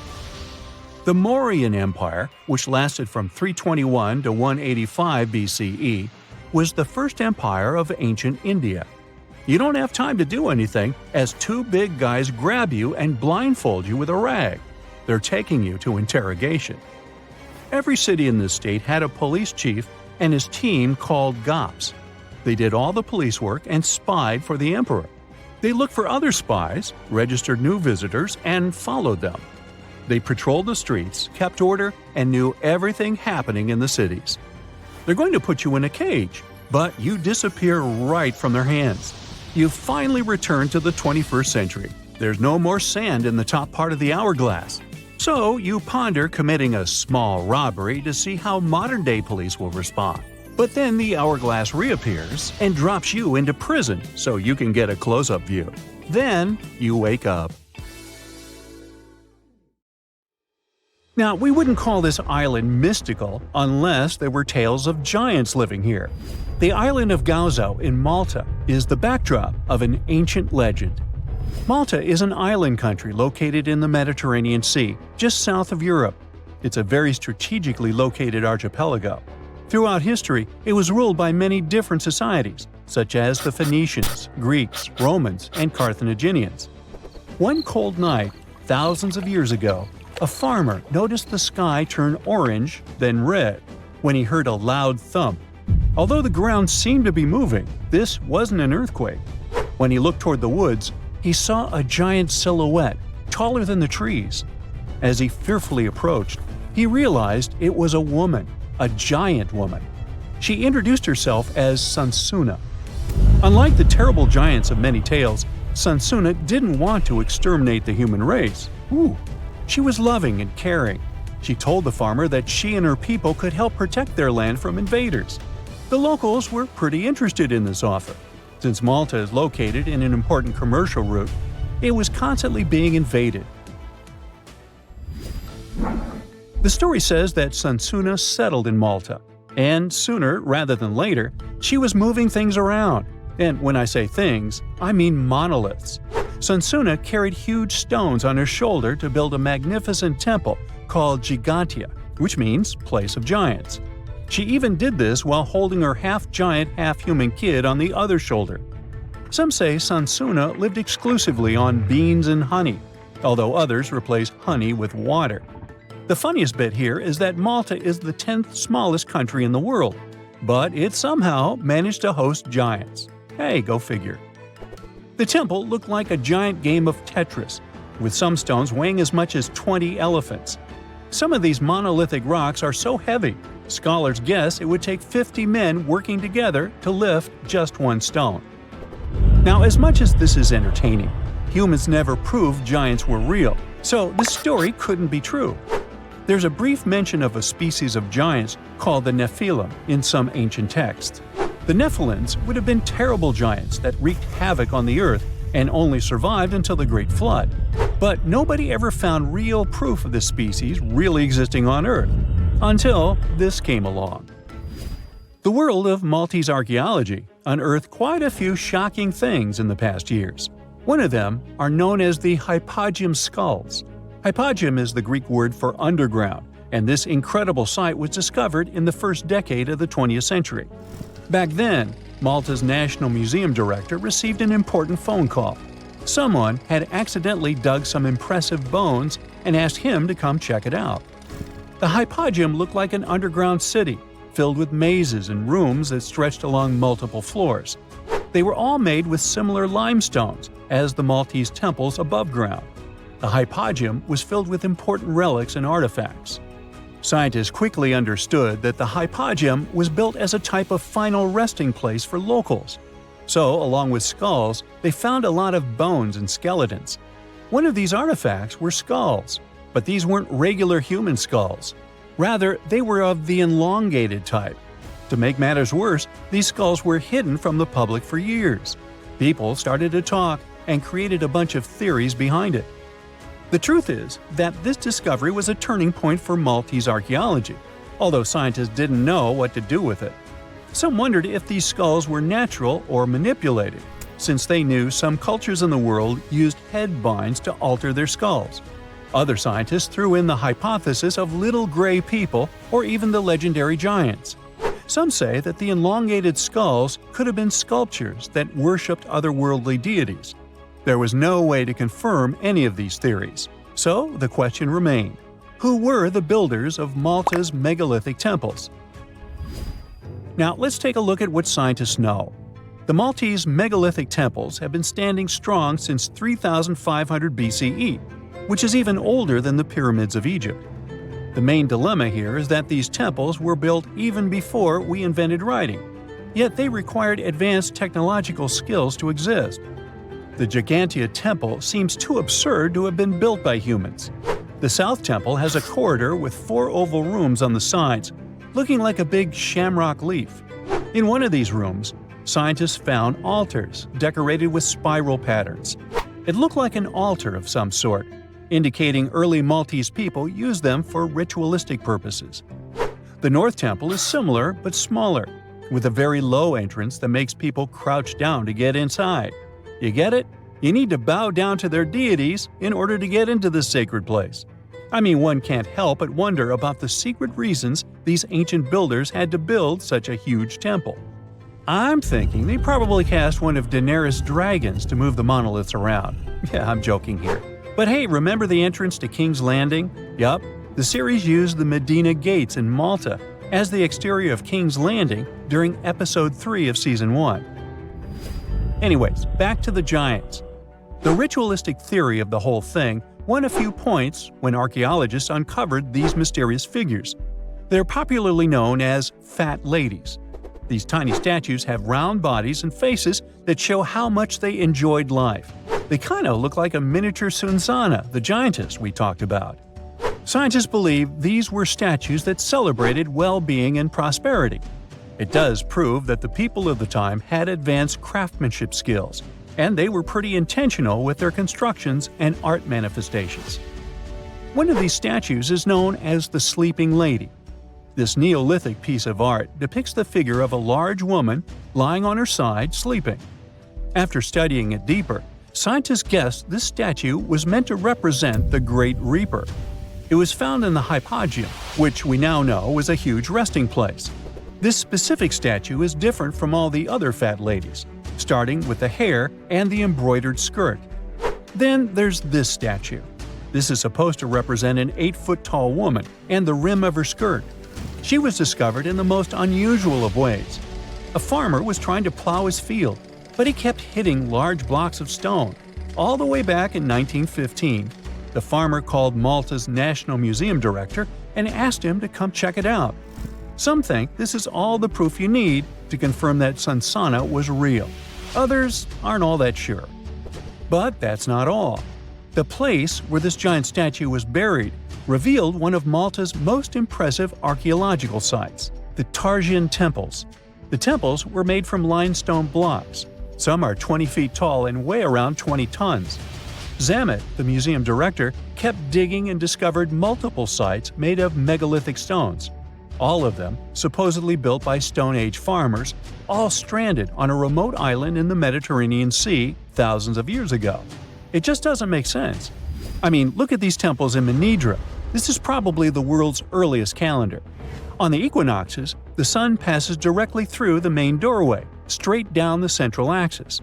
The Mauryan Empire, which lasted from 321 to 185 BCE, was the first empire of ancient India. You don't have time to do anything as two big guys grab you and blindfold you with a rag. They're taking you to interrogation. Every city in this state had a police chief and his team called Gops. They did all the police work and spied for the emperor. They looked for other spies, registered new visitors, and followed them. They patrolled the streets, kept order, and knew everything happening in the cities. They're going to put you in a cage, but you disappear right from their hands. You finally return to the 21st century. There's no more sand in the top part of the hourglass. So you ponder committing a small robbery to see how modern-day police will respond. But then the hourglass reappears and drops you into prison so you can get a close-up view. Then you wake up. Now, we wouldn't call this island mystical unless there were tales of giants living here. The island of Gozo in Malta is the backdrop of an ancient legend. Malta is an island country located in the Mediterranean Sea, just south of Europe. It's a very strategically located archipelago. Throughout history, it was ruled by many different societies, such as the Phoenicians, Greeks, Romans, and Carthaginians. One cold night, thousands of years ago, a farmer noticed the sky turn orange, then red, when he heard a loud thump. Although the ground seemed to be moving, this wasn't an earthquake. When he looked toward the woods, he saw a giant silhouette, taller than the trees. As he fearfully approached, he realized it was a woman, a giant woman. She introduced herself as Sansuna. Unlike the terrible giants of many tales, Sansuna didn't want to exterminate the human race. She was loving and caring. She told the farmer that she and her people could help protect their land from invaders. The locals were pretty interested in this offer. Since Malta is located in an important commercial route, it was constantly being invaded. The story says that Sansuna settled in Malta, and sooner rather than later, she was moving things around. And when I say things, I mean monoliths. Sansuna carried huge stones on her shoulder to build a magnificent temple called Gigantia, which means place of giants. She even did this while holding her half-giant, half-human kid on the other shoulder. Some say Sansuna lived exclusively on beans and honey, although others replaced honey with water. The funniest bit here is that Malta is the 10th smallest country in the world, but it somehow managed to host giants. Hey, go figure. The temple looked like a giant game of Tetris, with some stones weighing as much as 20 elephants. Some of these monolithic rocks are so heavy, scholars guess it would take 50 men working together to lift just one stone. Now, as much as this is entertaining, Humans never proved giants were real, so this story couldn't be true. There's a brief mention of a species of giants called the Nephilim in some ancient texts. The Nephilims would have been terrible giants that wreaked havoc on the earth and only survived until the Great Flood. But nobody ever found real proof of this species really existing on Earth, until this came along. The world of Maltese archaeology unearthed quite a few shocking things in the past years. One of them are known as the hypogeum skulls. Hypogeum is the Greek word for underground, and this incredible site was discovered in the first decade of the 20th century. Back then, Malta's National Museum director received an important phone call. Someone had accidentally dug some impressive bones and asked him to come check it out. The hypogeum looked like an underground city, filled with mazes and rooms that stretched along multiple floors. They were all made with similar limestones as the Maltese temples above ground. The hypogeum was filled with important relics and artifacts. Scientists quickly understood that the hypogeum was built as a type of final resting place for locals. So, along with skulls, they found a lot of bones and skeletons. One of these artifacts were skulls, but these weren't regular human skulls. Rather, they were of the elongated type. To make matters worse, these skulls were hidden from the public for years. People started to talk and created a bunch of theories behind it. The truth is that this discovery was a turning point for Maltese archaeology, although scientists didn't know what to do with it. Some wondered if these skulls were natural or manipulated, since they knew some cultures in the world used head binds to alter their skulls. Other scientists threw in the hypothesis of little gray people or even the legendary giants. Some say that the elongated skulls could have been sculptures that worshipped otherworldly deities. There was no way to confirm any of these theories, so the question remained: who were the builders of Malta's megalithic temples? Now let's take a look at what scientists know. The Maltese megalithic temples have been standing strong since 3500 BCE, which is even older than the pyramids of Egypt. The main dilemma here is that these temples were built even before we invented writing, yet they required advanced technological skills to exist. The Gigantea Temple seems too absurd to have been built by humans. The South Temple has a corridor with 4 oval rooms on the sides, looking like a big shamrock leaf. In one of these rooms, scientists found altars decorated with spiral patterns. It looked like an altar of some sort, indicating early Maltese people used them for ritualistic purposes. The North Temple is similar but smaller, with a very low entrance that makes people crouch down to get inside. You get it? You need to bow down to their deities in order to get into this sacred place. I mean, one can't help but wonder about the secret reasons these ancient builders had to build such a huge temple. I'm thinking they probably cast one of Daenerys' dragons to move the monoliths around. Yeah, I'm joking here. But hey, remember the entrance to King's Landing? Yup, the series used the Medina Gates in Malta as the exterior of King's Landing during Episode 3 of Season 1. Anyways, back to the giants. The ritualistic theory of the whole thing won a few points when archaeologists uncovered these mysterious figures. They're popularly known as fat ladies. These tiny statues have round bodies and faces that show how much they enjoyed life. They kinda look like a miniature Sunsana, the giantess we talked about. Scientists believe these were statues that celebrated well-being and prosperity. It does prove that the people of the time had advanced craftsmanship skills, and they were pretty intentional with their constructions and art manifestations. One of these statues is known as the Sleeping Lady. This Neolithic piece of art depicts the figure of a large woman lying on her side sleeping. After studying it deeper, scientists guessed this statue was meant to represent the Great Reaper. It was found in the hypogeum, which we now know is a huge resting place. This specific statue is different from all the other fat ladies, starting with the hair and the embroidered skirt. Then there's this statue. This is supposed to represent an 8-foot-tall woman and the rim of her skirt. She was discovered in the most unusual of ways. A farmer was trying to plow his field, but he kept hitting large blocks of stone. All the way back in 1915, the farmer called Malta's National Museum director and asked him to come check it out. Some think this is all the proof you need to confirm that Sunsana was real. Others aren't all that sure. But that's not all. The place where this giant statue was buried revealed one of Malta's most impressive archaeological sites, the Tarsian temples. The temples were made from limestone blocks. Some are 20 feet tall and weigh around 20 tons. Zamet, the museum director, kept digging and discovered multiple sites made of megalithic stones. All of them supposedly built by Stone Age farmers, all stranded on a remote island in the Mediterranean Sea thousands of years ago. It just doesn't make sense. I mean, look at these temples in Manidra. This is probably the world's earliest calendar. On the equinoxes, the sun passes directly through the main doorway, straight down the central axis.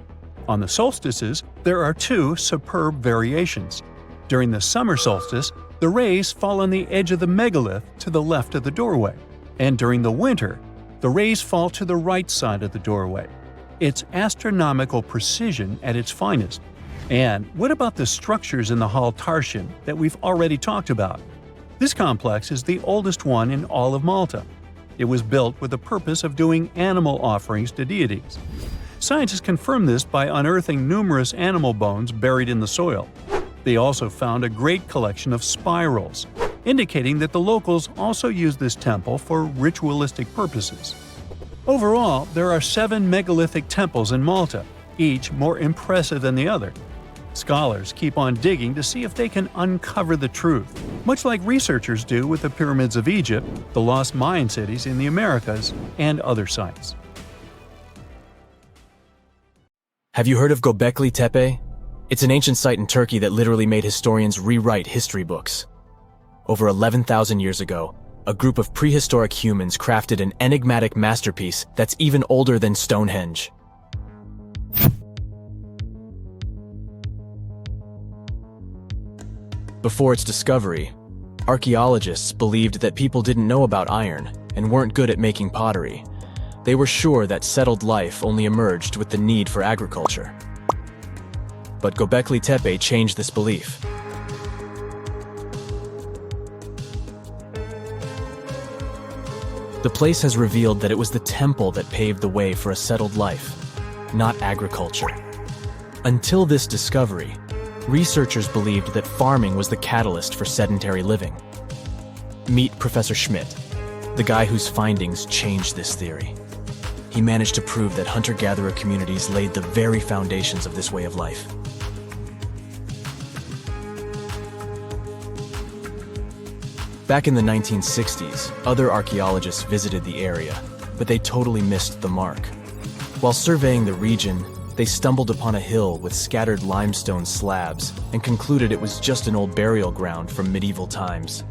On the solstices, there are two superb variations. During the summer solstice, the rays fall on the edge of the megalith to the left of the doorway, and during the winter, the rays fall to the right side of the doorway. It's astronomical precision at its finest. And what about the structures in the Hall Tarsian that we've already talked about? This complex is the oldest one in all of Malta. It was built with the purpose of doing animal offerings to deities. Scientists confirm this by unearthing numerous animal bones buried in the soil. They also found a great collection of spirals, indicating that the locals also used this temple for ritualistic purposes. Overall, there are 7 megalithic temples in Malta, each more impressive than the other. Scholars keep on digging to see if they can uncover the truth, much like researchers do with the pyramids of Egypt, the lost Mayan cities in the Americas, and other sites. Have you heard of Göbekli Tepe? It's an ancient site in Turkey that literally made historians rewrite history books. Over 11,000 years ago, a group of prehistoric humans crafted an enigmatic masterpiece that's even older than Stonehenge. Before its discovery, archaeologists believed that people didn't know about iron and weren't good at making pottery. They were sure that settled life only emerged with the need for agriculture. But Göbekli Tepe changed this belief. The place has revealed that it was the temple that paved the way for a settled life, not agriculture. Until this discovery, researchers believed that farming was the catalyst for sedentary living. Meet Professor Schmidt, the guy whose findings changed this theory. He managed to prove that hunter-gatherer communities laid the very foundations of this way of life. Back in the 1960s, other archaeologists visited the area, but they totally missed the mark. While surveying the region, they stumbled upon a hill with scattered limestone slabs and concluded it was just an old burial ground from medieval times.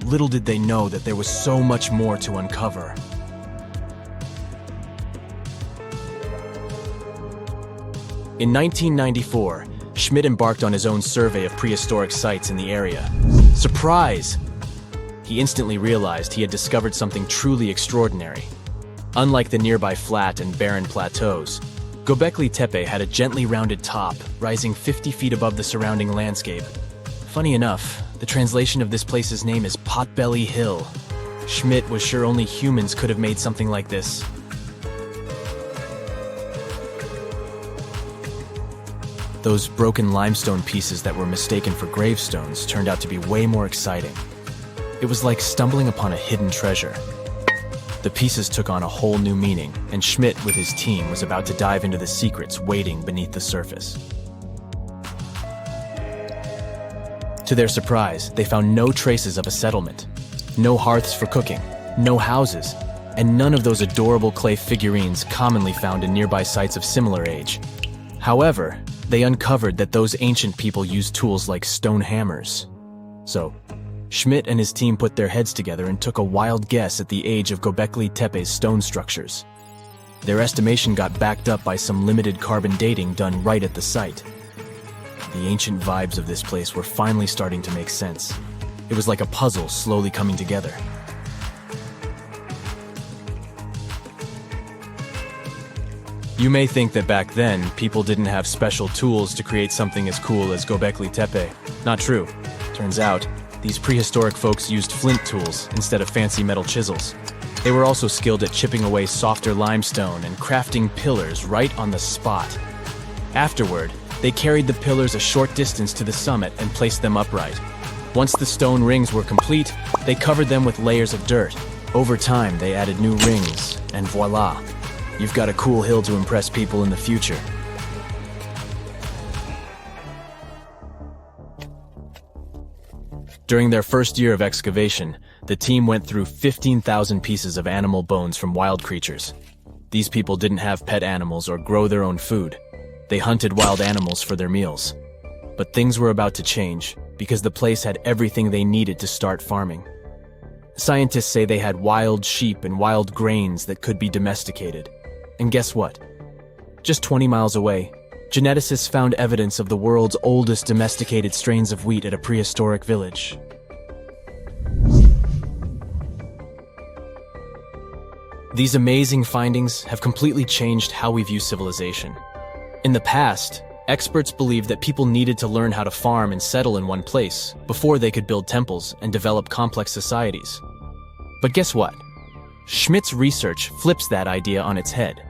Little did they know that there was so much more to uncover. In 1994, Schmidt embarked on his own survey of prehistoric sites in the area. Surprise! He instantly realized he had discovered something truly extraordinary. Unlike the nearby flat and barren plateaus, Göbekli Tepe had a gently rounded top, rising 50 feet above the surrounding landscape. Funny enough, the translation of this place's name is Potbelly Hill. Schmidt was sure only humans could have made something like this. Those broken limestone pieces that were mistaken for gravestones turned out to be way more exciting. It was like stumbling upon a hidden treasure. The pieces took on a whole new meaning, and Schmidt with his team was about to dive into the secrets waiting beneath the surface. To their surprise, they found no traces of a settlement, no hearths for cooking, no houses, and none of those adorable clay figurines commonly found in nearby sites of similar age. However, they uncovered that those ancient people used tools like stone hammers. So, Schmidt and his team put their heads together and took a wild guess at the age of Göbekli Tepe's stone structures. Their estimation got backed up by some limited carbon dating done right at the site. The ancient vibes of this place were finally starting to make sense. It was like a puzzle slowly coming together. You may think that back then, people didn't have special tools to create something as cool as Göbekli Tepe. Not true. Turns out, these prehistoric folks used flint tools instead of fancy metal chisels. They were also skilled at chipping away softer limestone and crafting pillars right on the spot. Afterward, They carried the pillars a short distance to the summit and placed them upright. Once the stone rings were complete, they covered them with layers of dirt. Over time, they added new rings, and voila, you've got a cool hill to impress people in the future. During their first year of excavation, the team went through 15,000 pieces of animal bones from wild creatures. These people didn't have pet animals or grow their own food. They hunted wild animals for their meals. But things were about to change, because the place had everything they needed to start farming. Scientists say they had wild sheep and wild grains that could be domesticated. And guess what? Just 20 miles away, geneticists found evidence of the world's oldest domesticated strains of wheat at a prehistoric village. These amazing findings have completely changed how we view civilization. In the past, experts believed that people needed to learn how to farm and settle in one place before they could build temples and develop complex societies. But guess what? Schmidt's research flips that idea on its head.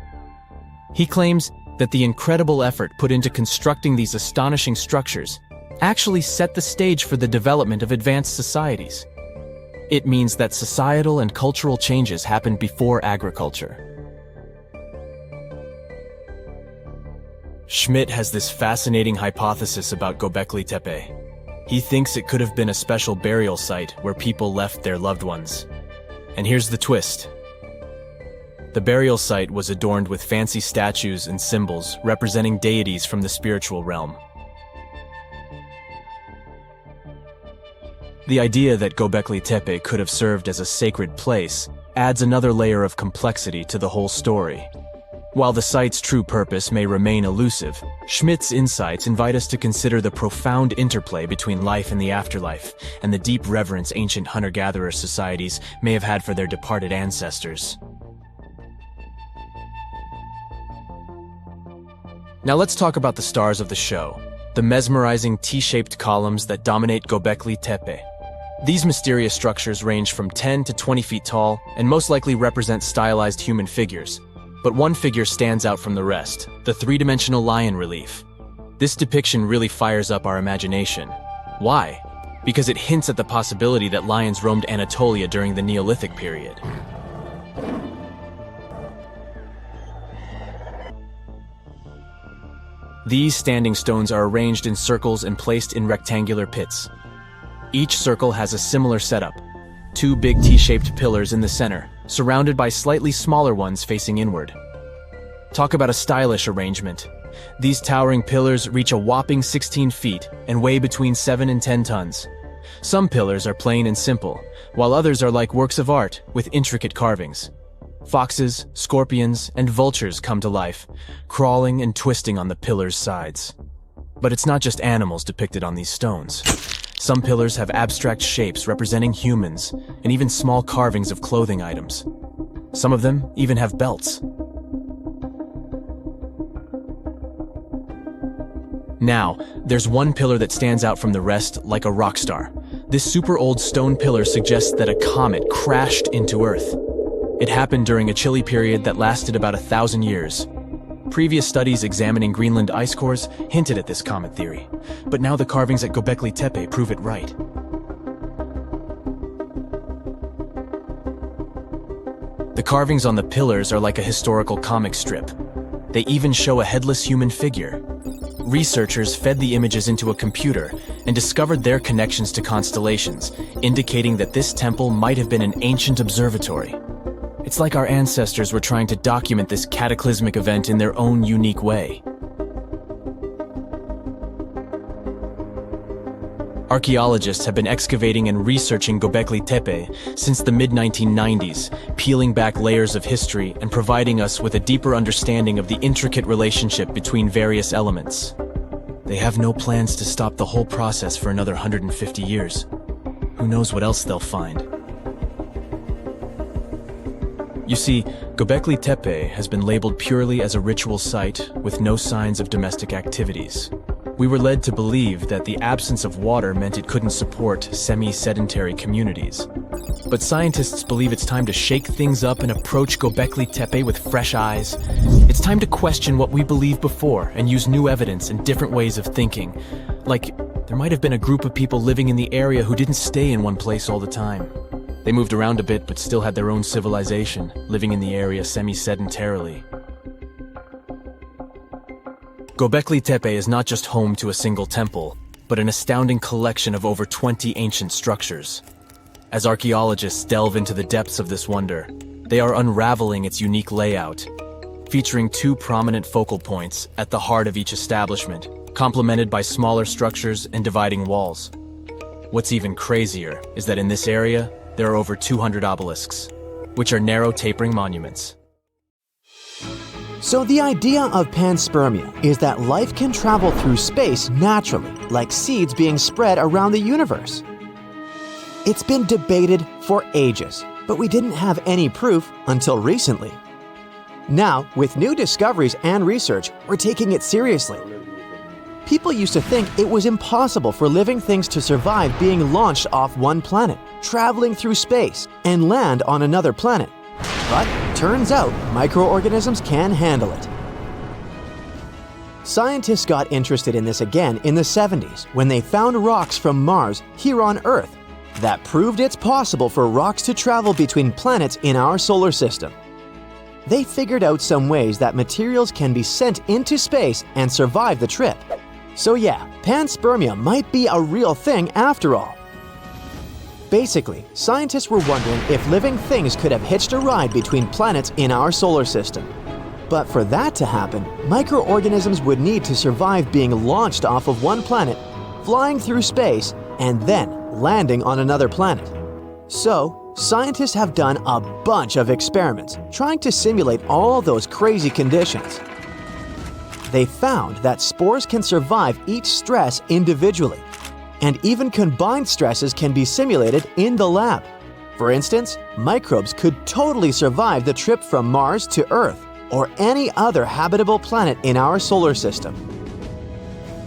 He claims that the incredible effort put into constructing these astonishing structures actually set the stage for the development of advanced societies. It means that societal and cultural changes happened before agriculture. Schmidt has this fascinating hypothesis about Göbekli Tepe. He thinks it could have been a special burial site where people left their loved ones. And here's the twist. The burial site was adorned with fancy statues and symbols representing deities from the spiritual realm. The idea that Göbekli Tepe could have served as a sacred place adds another layer of complexity to the whole story. While the site's true purpose may remain elusive, Schmidt's insights invite us to consider the profound interplay between life and the afterlife, and the deep reverence ancient hunter-gatherer societies may have had for their departed ancestors. Now let's talk about the stars of the show, the mesmerizing T-shaped columns that dominate Göbekli Tepe. These mysterious structures range from 10 to 20 feet tall and most likely represent stylized human figures. But one figure stands out from the rest, the three-dimensional lion relief. This depiction really fires up our imagination. Why? Because it hints at the possibility that lions roamed Anatolia during the Neolithic period. These standing stones are arranged in circles and placed in rectangular pits. Each circle has a similar setup. Two big T-shaped pillars in the center, surrounded by slightly smaller ones facing inward. Talk about a stylish arrangement. These towering pillars reach a whopping 16 feet and weigh between 7 and 10 tons. Some pillars are plain and simple, while others are like works of art with intricate carvings. Foxes, scorpions, and vultures come to life, crawling and twisting on the pillars' sides. But it's not just animals depicted on these stones. Some pillars have abstract shapes representing humans, and even small carvings of clothing items. Some of them even have belts. Now, there's one pillar that stands out from the rest like a rock star. This super old stone pillar suggests that a comet crashed into Earth. It happened during a chilly period that lasted about 1,000 years. Previous studies examining Greenland ice cores hinted at this comet theory, but now the carvings at Göbekli Tepe prove it right. The carvings on the pillars are like a historical comic strip. They even show a headless human figure. Researchers fed the images into a computer and discovered their connections to constellations, indicating that this temple might have been an ancient observatory. It's like our ancestors were trying to document this cataclysmic event in their own unique way. Archaeologists have been excavating and researching Göbekli Tepe since the mid-1990s, peeling back layers of history and providing us with a deeper understanding of the intricate relationship between various elements. They have no plans to stop the whole process for another 150 years. Who knows what else they'll find? You see, Göbekli Tepe has been labeled purely as a ritual site with no signs of domestic activities. We were led to believe that the absence of water meant it couldn't support semi-sedentary communities. But scientists believe it's time to shake things up and approach Göbekli Tepe with fresh eyes. It's time to question what we believed before and use new evidence and different ways of thinking. Like, there might have been a group of people living in the area who didn't stay in one place all the time. They moved around a bit but still had their own civilization, living in the area semi-sedentarily. Göbekli Tepe is not just home to a single temple, but an astounding collection of over 20 ancient structures. As archaeologists delve into the depths of this wonder, they are unraveling its unique layout, featuring 2 prominent focal points at the heart of each establishment, complemented by smaller structures and dividing walls. What's even crazier is that in this area, there are over 200 obelisks, which are narrow tapering monuments. So the idea of panspermia is that life can travel through space naturally, like seeds being spread around the universe. It's been debated for ages, but we didn't have any proof until recently. Now, with new discoveries and research, we're taking it seriously. People used to think it was impossible for living things to survive being launched off one planet, traveling through space, and land on another planet. But turns out microorganisms can handle it. Scientists got interested in this again in the 70s when they found rocks from Mars here on Earth that proved it's possible for rocks to travel between planets in our solar system. They figured out some ways that materials can be sent into space and survive the trip. So yeah, panspermia might be a real thing after all. Basically, scientists were wondering if living things could have hitched a ride between planets in our solar system. But for that to happen, microorganisms would need to survive being launched off of one planet, flying through space, and then landing on another planet. So, scientists have done a bunch of experiments trying to simulate all those crazy conditions. They found that spores can survive each stress individually, and even combined stresses can be simulated in the lab. For instance, microbes could totally survive the trip from Mars to Earth or any other habitable planet in our solar system.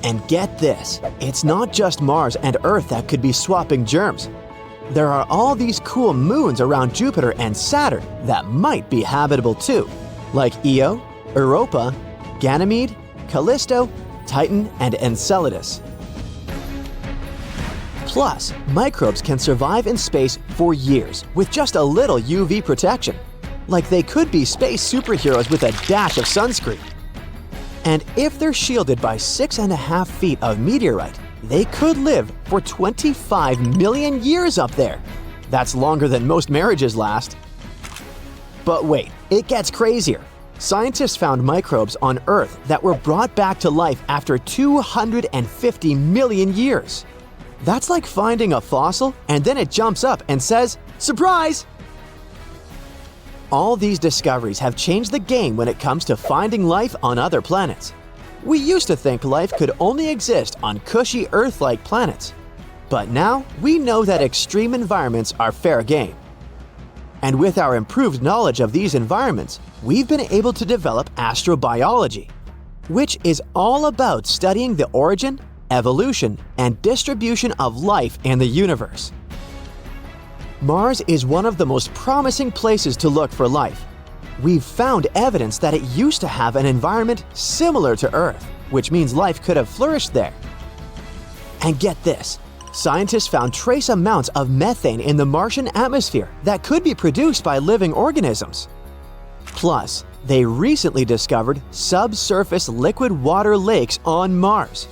And get this, it's not just Mars and Earth that could be swapping germs. There are all these cool moons around Jupiter and Saturn that might be habitable too, like Io, Europa, Ganymede, Callisto, Titan, and Enceladus. Plus, microbes can survive in space for years with just a little UV protection, like they could be space superheroes with a dash of sunscreen. And if they're shielded by 6.5 feet of meteorite, they could live for 25 million years up there. That's longer than most marriages last. But wait, it gets crazier. Scientists found microbes on Earth that were brought back to life after 250 million years. That's like finding a fossil and then it jumps up and says, "Surprise!" All these discoveries have changed the game when it comes to finding life on other planets. We used to think life could only exist on cushy Earth-like planets. But now we know that extreme environments are fair game. And with our improved knowledge of these environments, we've been able to develop astrobiology, which is all about studying the origin, evolution, and distribution of life in the universe. Mars is one of the most promising places to look for life. We've found evidence that it used to have an environment similar to Earth, which means life could have flourished there. And get this, scientists found trace amounts of methane in the Martian atmosphere that could be produced by living organisms. Plus, they recently discovered subsurface liquid water lakes on Mars.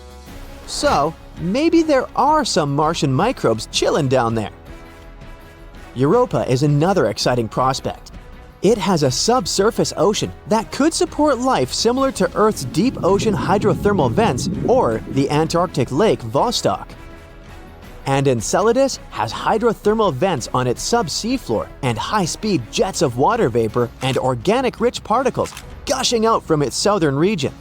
So, maybe there are some Martian microbes chilling down there. Europa is another exciting prospect. It has a subsurface ocean that could support life similar to Earth's deep ocean hydrothermal vents or the Antarctic lake Vostok. And Enceladus has hydrothermal vents on its subsea floor and high-speed jets of water vapor and organic-rich particles gushing out from its southern region.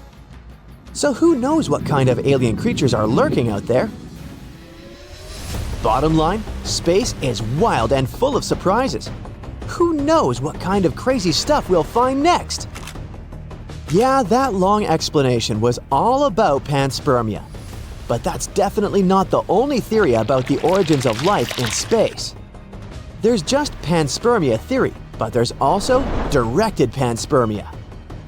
So who knows what kind of alien creatures are lurking out there? Bottom line, space is wild and full of surprises. Who knows what kind of crazy stuff we'll find next? Yeah, that long explanation was all about panspermia. But that's definitely not the only theory about the origins of life in space. There's just panspermia theory, but there's also directed panspermia.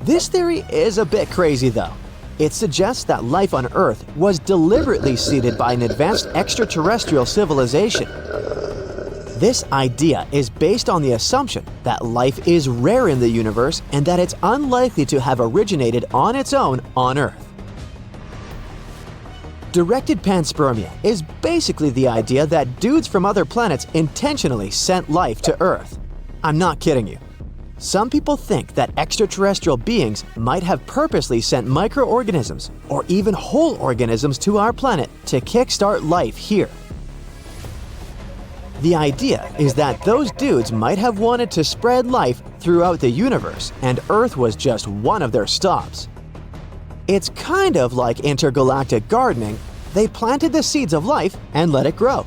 This theory is a bit crazy though. It suggests that life on Earth was deliberately seeded by an advanced extraterrestrial civilization. This idea is based on the assumption that life is rare in the universe and that it's unlikely to have originated on its own on Earth. Directed panspermia is basically the idea that dudes from other planets intentionally sent life to Earth. I'm not kidding you. Some people think that extraterrestrial beings might have purposely sent microorganisms or even whole organisms to our planet to kickstart life here. The idea is that those dudes might have wanted to spread life throughout the universe, and Earth was just one of their stops. It's kind of like intergalactic gardening. They planted the seeds of life and let it grow.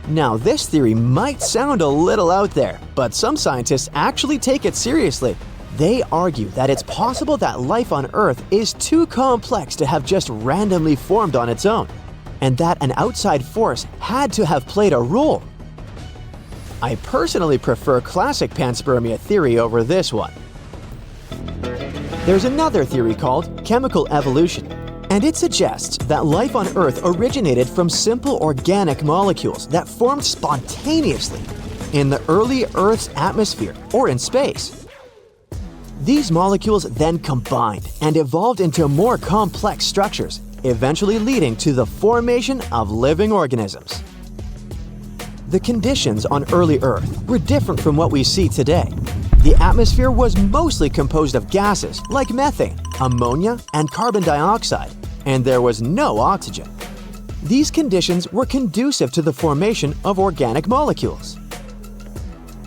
Now, this theory might sound a little out there, but some scientists actually take it seriously. They argue that it's possible that life on Earth is too complex to have just randomly formed on its own, and that an outside force had to have played a role. I personally prefer classic panspermia theory over this one. There's another theory called chemical evolution, and it suggests that life on Earth originated from simple organic molecules that formed spontaneously in the early Earth's atmosphere or in space. These molecules then combined and evolved into more complex structures, eventually leading to the formation of living organisms. The conditions on early Earth were different from what we see today. The atmosphere was mostly composed of gases like methane, ammonia, and carbon dioxide, and there was no oxygen. These conditions were conducive to the formation of organic molecules.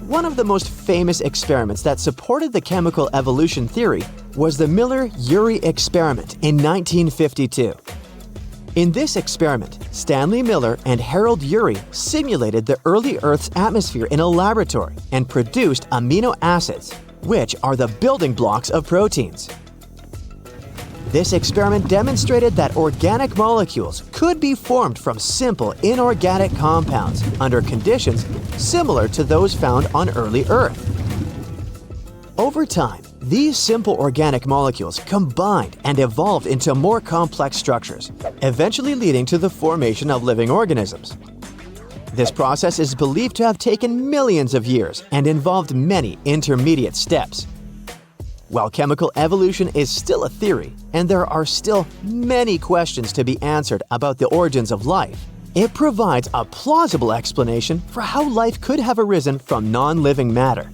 One of the most famous experiments that supported the chemical evolution theory was the Miller-Urey experiment in 1952. In this experiment, Stanley Miller and Harold Urey simulated the early Earth's atmosphere in a laboratory and produced amino acids, which are the building blocks of proteins. This experiment demonstrated that organic molecules could be formed from simple inorganic compounds under conditions similar to those found on early Earth. Over time, these simple organic molecules combined and evolved into more complex structures, eventually leading to the formation of living organisms. This process is believed to have taken millions of years and involved many intermediate steps. While chemical evolution is still a theory, and there are still many questions to be answered about the origins of life, it provides a plausible explanation for how life could have arisen from non-living matter.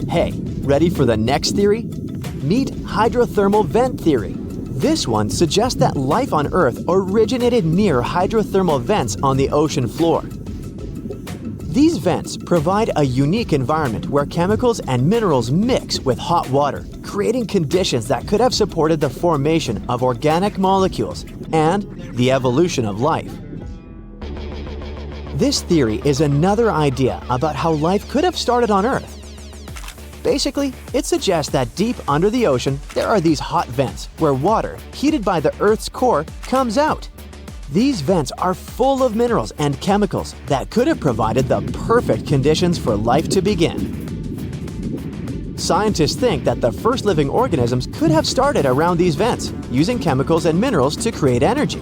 Hey, ready for the next theory? Meet hydrothermal vent theory. This one suggests that life on Earth originated near hydrothermal vents on the ocean floor. These vents provide a unique environment where chemicals and minerals mix with hot water, creating conditions that could have supported the formation of organic molecules and the evolution of life. This theory is another idea about how life could have started on Earth. Basically, it suggests that deep under the ocean, there are these hot vents where water, heated by the Earth's core, comes out. These vents are full of minerals and chemicals that could have provided the perfect conditions for life to begin. Scientists think that the first living organisms could have started around these vents, using chemicals and minerals to create energy.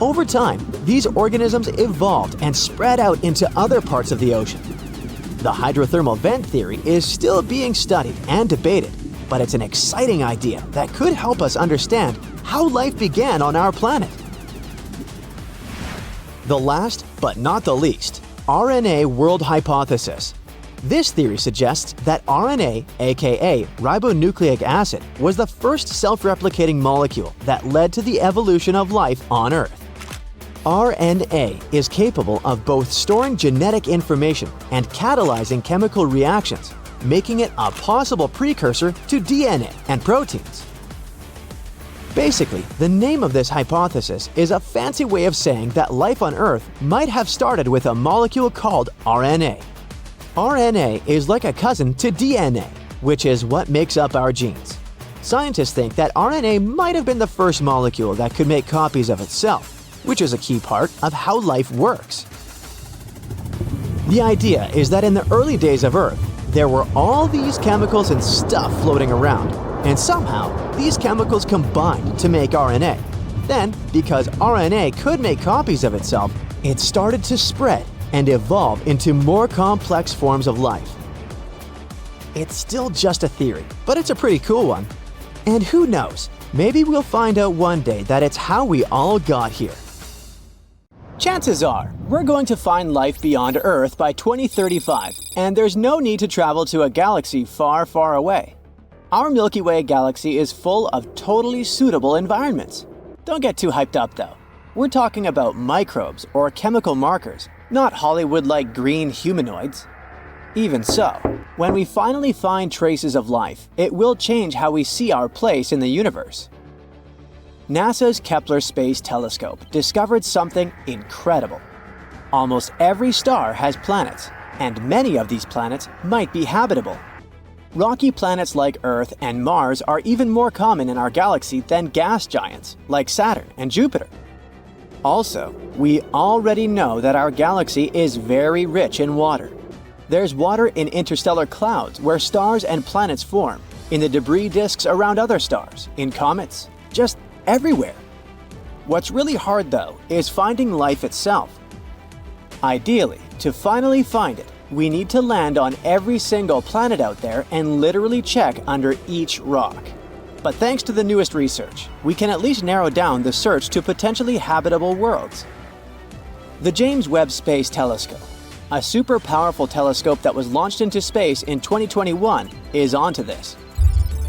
Over time, these organisms evolved and spread out into other parts of the ocean. The hydrothermal vent theory is still being studied and debated, but it's an exciting idea that could help us understand how life began on our planet. The last, but not the least, RNA world hypothesis. This theory suggests that RNA, aka ribonucleic acid, was the first self-replicating molecule that led to the evolution of life on Earth. RNA is capable of both storing genetic information and catalyzing chemical reactions, making it a possible precursor to DNA and proteins. Basically, the name of this hypothesis is a fancy way of saying that life on Earth might have started with a molecule called RNA. RNA is like a cousin to DNA, which is what makes up our genes. Scientists think that RNA might have been the first molecule that could make copies of itself, which is a key part of how life works. The idea is that in the early days of Earth, There were all these chemicals and stuff floating around, and somehow these chemicals combined to make RNA. Then, because RNA could make copies of itself, it started to spread and evolve into more complex forms of life. It's still just a theory, but it's a pretty cool one. And who knows, maybe we'll find out one day that it's how we all got here. Chances are, we're going to find life beyond Earth by 2035, and there's no need to travel to a galaxy far, far away. Our Milky Way galaxy is full of totally suitable environments. Don't get too hyped up though. We're talking about microbes or chemical markers, not Hollywood-like green humanoids. Even so, when we finally find traces of life, it will change how we see our place in the universe. NASA's Kepler Space Telescope discovered something incredible. Almost every star has planets, and many of these planets might be habitable. Rocky planets like Earth and Mars are even more common in our galaxy than gas giants like Saturn and Jupiter. Also, we already know that our galaxy is very rich in water. There's water in interstellar clouds where stars and planets form, in the debris disks around other stars, in comets, just everywhere. What's really hard though is finding life itself. Ideally, to finally find it, we need to land on every single planet out there and literally check under each rock. But thanks to the newest research, we can at least narrow down the search to potentially habitable worlds. The James Webb Space Telescope, a super powerful telescope that was launched into space in 2021, is onto this.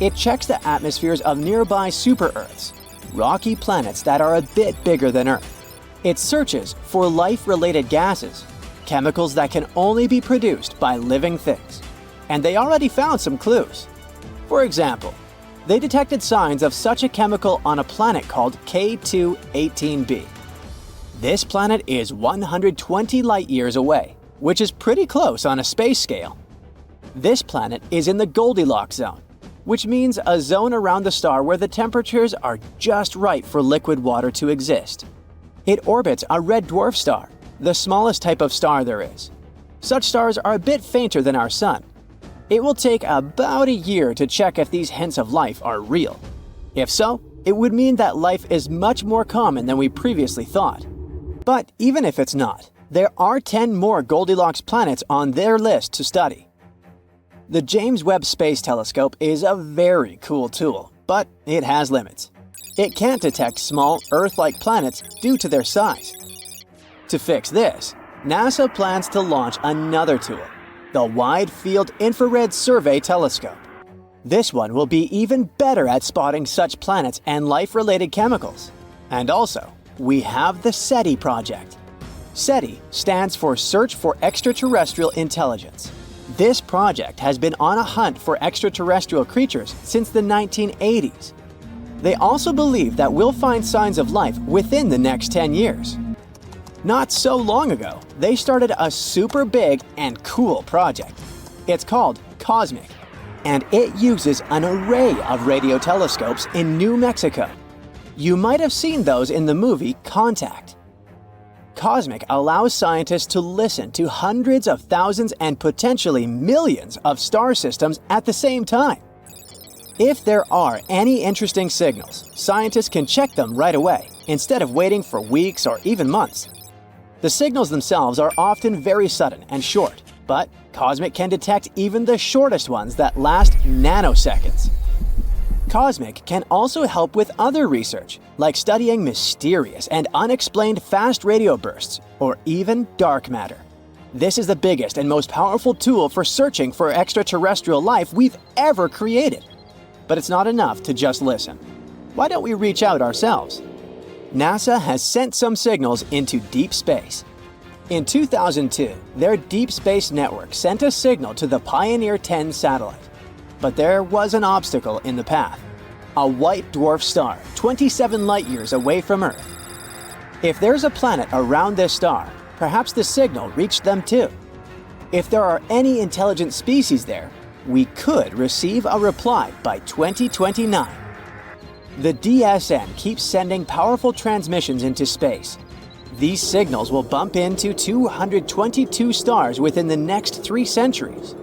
It checks the atmospheres of nearby super-Earths, rocky planets that are a bit bigger than Earth. It searches for life-related gases, chemicals that can only be produced by living things. And they already found some clues. For example, they detected signs of such a chemical on a planet called K2-18b. This planet is 120 light-years away, which is pretty close on a space scale. This planet is in the Goldilocks zone, which means a zone around the star where the temperatures are just right for liquid water to exist. It orbits a red dwarf star, the smallest type of star there is. Such stars are a bit fainter than our Sun. It will take about a year to check if these hints of life are real. If so, it would mean that life is much more common than we previously thought. But even if it's not, there are 10 more Goldilocks planets on their list to study. The James Webb Space Telescope is a very cool tool, but it has limits. It can't detect small Earth-like planets due to their size. To fix this, NASA plans to launch another tool, the Wide Field Infrared Survey Telescope. This one will be even better at spotting such planets and life-related chemicals. And also, we have the SETI project. SETI stands for Search for Extraterrestrial Intelligence. This project has been on a hunt for extraterrestrial creatures since the 1980s. They also believe that we'll find signs of life within the next 10 years. Not so long ago, they started a super big and cool project. It's called COSMIC, and it uses an array of radio telescopes in New Mexico. You might have seen those in the movie Contact. COSMIC allows scientists to listen to hundreds of thousands and potentially millions of star systems at the same time. If there are any interesting signals, scientists can check them right away, instead of waiting for weeks or even months. The signals themselves are often very sudden and short, but COSMIC can detect even the shortest ones that last nanoseconds. COSMIC can also help with other research, like studying mysterious and unexplained fast radio bursts, or even dark matter. This is the biggest and most powerful tool for searching for extraterrestrial life we've ever created. But it's not enough to just listen. Why don't we reach out ourselves? NASA has sent some signals into deep space. In 2002, their Deep Space Network sent a signal to the Pioneer 10 satellite. But there was an obstacle in the path. A white dwarf star, 27 light-years away from Earth. If there's a planet around this star, perhaps the signal reached them too. If there are any intelligent species there, we could receive a reply by 2029. The DSN keeps sending powerful transmissions into space. These signals will bump into 222 stars within the next 3 centuries.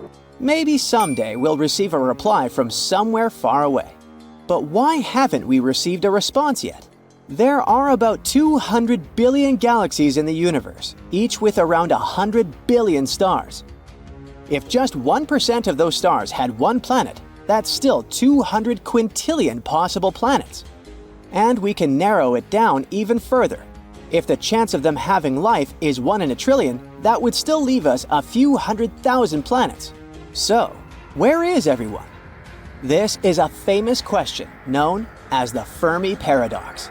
Maybe someday we'll receive a reply from somewhere far away. But why haven't we received a response yet? There are about 200 billion galaxies in the universe, each with around 100 billion stars. If just 1% of those stars had one planet, that's still 200 quintillion possible planets. And we can narrow it down even further. If the chance of them having life is 1 in a trillion, that would still leave us a few 100,000 planets. So, where is everyone? This is a famous question known as the Fermi paradox.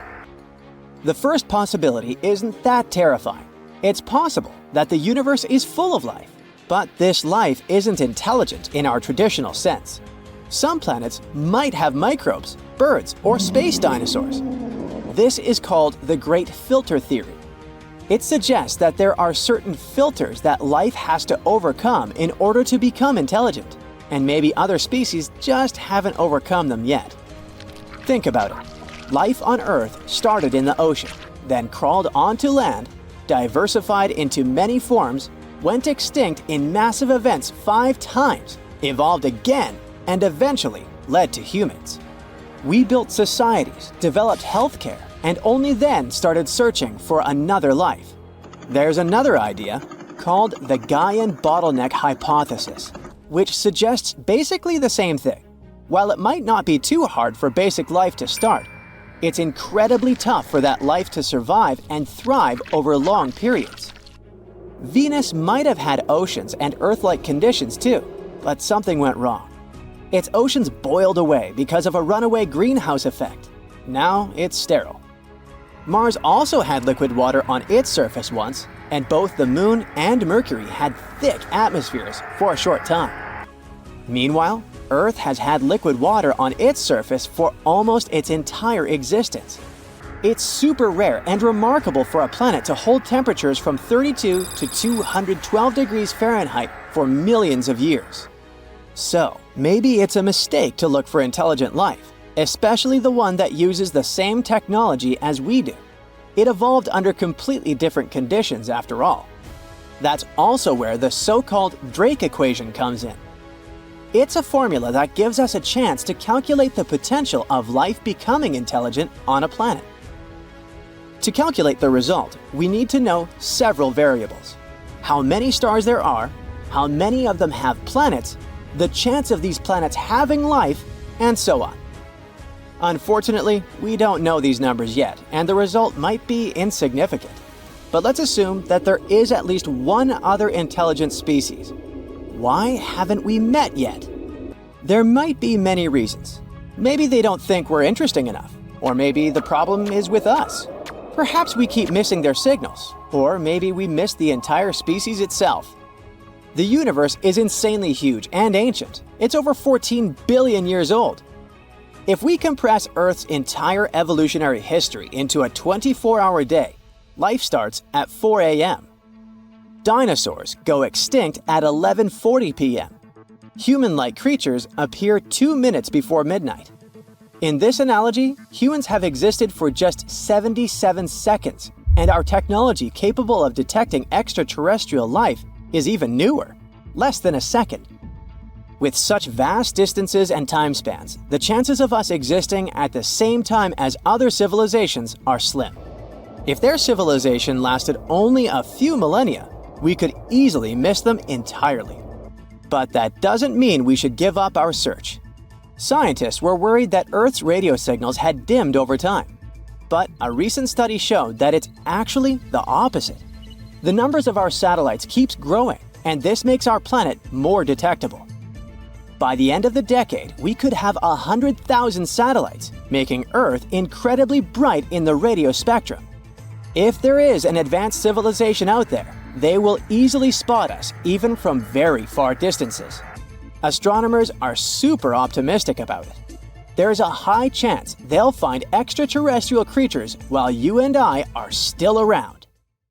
The first possibility isn't that terrifying. It's possible that the universe is full of life, but this life isn't intelligent in our traditional sense. Some planets might have microbes, birds, or space dinosaurs. This is called the Great Filter Theory. It suggests that there are certain filters that life has to overcome in order to become intelligent, and maybe other species just haven't overcome them yet. Think about it. Life on Earth started in the ocean, then crawled onto land, diversified into many forms, went extinct in massive events 5 times, evolved again, and eventually led to humans. We built societies, developed healthcare, and only then started searching for another life. There's another idea called the Gaian bottleneck hypothesis, which suggests basically the same thing. While it might not be too hard for basic life to start, it's incredibly tough for that life to survive and thrive over long periods. Venus might have had oceans and Earth-like conditions too, but something went wrong. Its oceans boiled away because of a runaway greenhouse effect. Now it's sterile. Mars also had liquid water on its surface once, and both the Moon and Mercury had thick atmospheres for a short time. Meanwhile, Earth has had liquid water on its surface for almost its entire existence. It's super rare and remarkable for a planet to hold temperatures from 32 to 212 degrees Fahrenheit for millions of years. So, maybe it's a mistake to look for intelligent life, especially the one that uses the same technology as we do. It evolved under completely different conditions after all. That's also where the so-called Drake equation comes in. It's a formula that gives us a chance to calculate the potential of life becoming intelligent on a planet. To calculate the result, we need to know several variables: how many stars there are, how many of them have planets, the chance of these planets having life, and so on. Unfortunately, we don't know these numbers yet, and the result might be insignificant. But let's assume that there is at least one other intelligent species. Why haven't we met yet? There might be many reasons. Maybe they don't think we're interesting enough, or maybe the problem is with us. Perhaps we keep missing their signals, or maybe we missed the entire species itself. The universe is insanely huge and ancient. It's over 14 billion years old. If we compress Earth's entire evolutionary history into a 24-hour day, life starts at 4 a.m. Dinosaurs go extinct at 11:40 p.m. Human-like creatures appear 2 minutes before midnight. In this analogy, humans have existed for just 77 seconds, and our technology capable of detecting extraterrestrial life is even newer, less than a second. With such vast distances and time spans, the chances of us existing at the same time as other civilizations are slim. If their civilization lasted only a few millennia, we could easily miss them entirely. But that doesn't mean we should give up our search. Scientists were worried that Earth's radio signals had dimmed over time. But a recent study showed that it's actually the opposite. The numbers of our satellites keeps growing, and this makes our planet more detectable. By the end of the decade, we could have 100,000 satellites, making Earth incredibly bright in the radio spectrum. If there is an advanced civilization out there, they will easily spot us even from very far distances. Astronomers are super optimistic about it. There's a high chance they'll find extraterrestrial creatures while you and I are still around.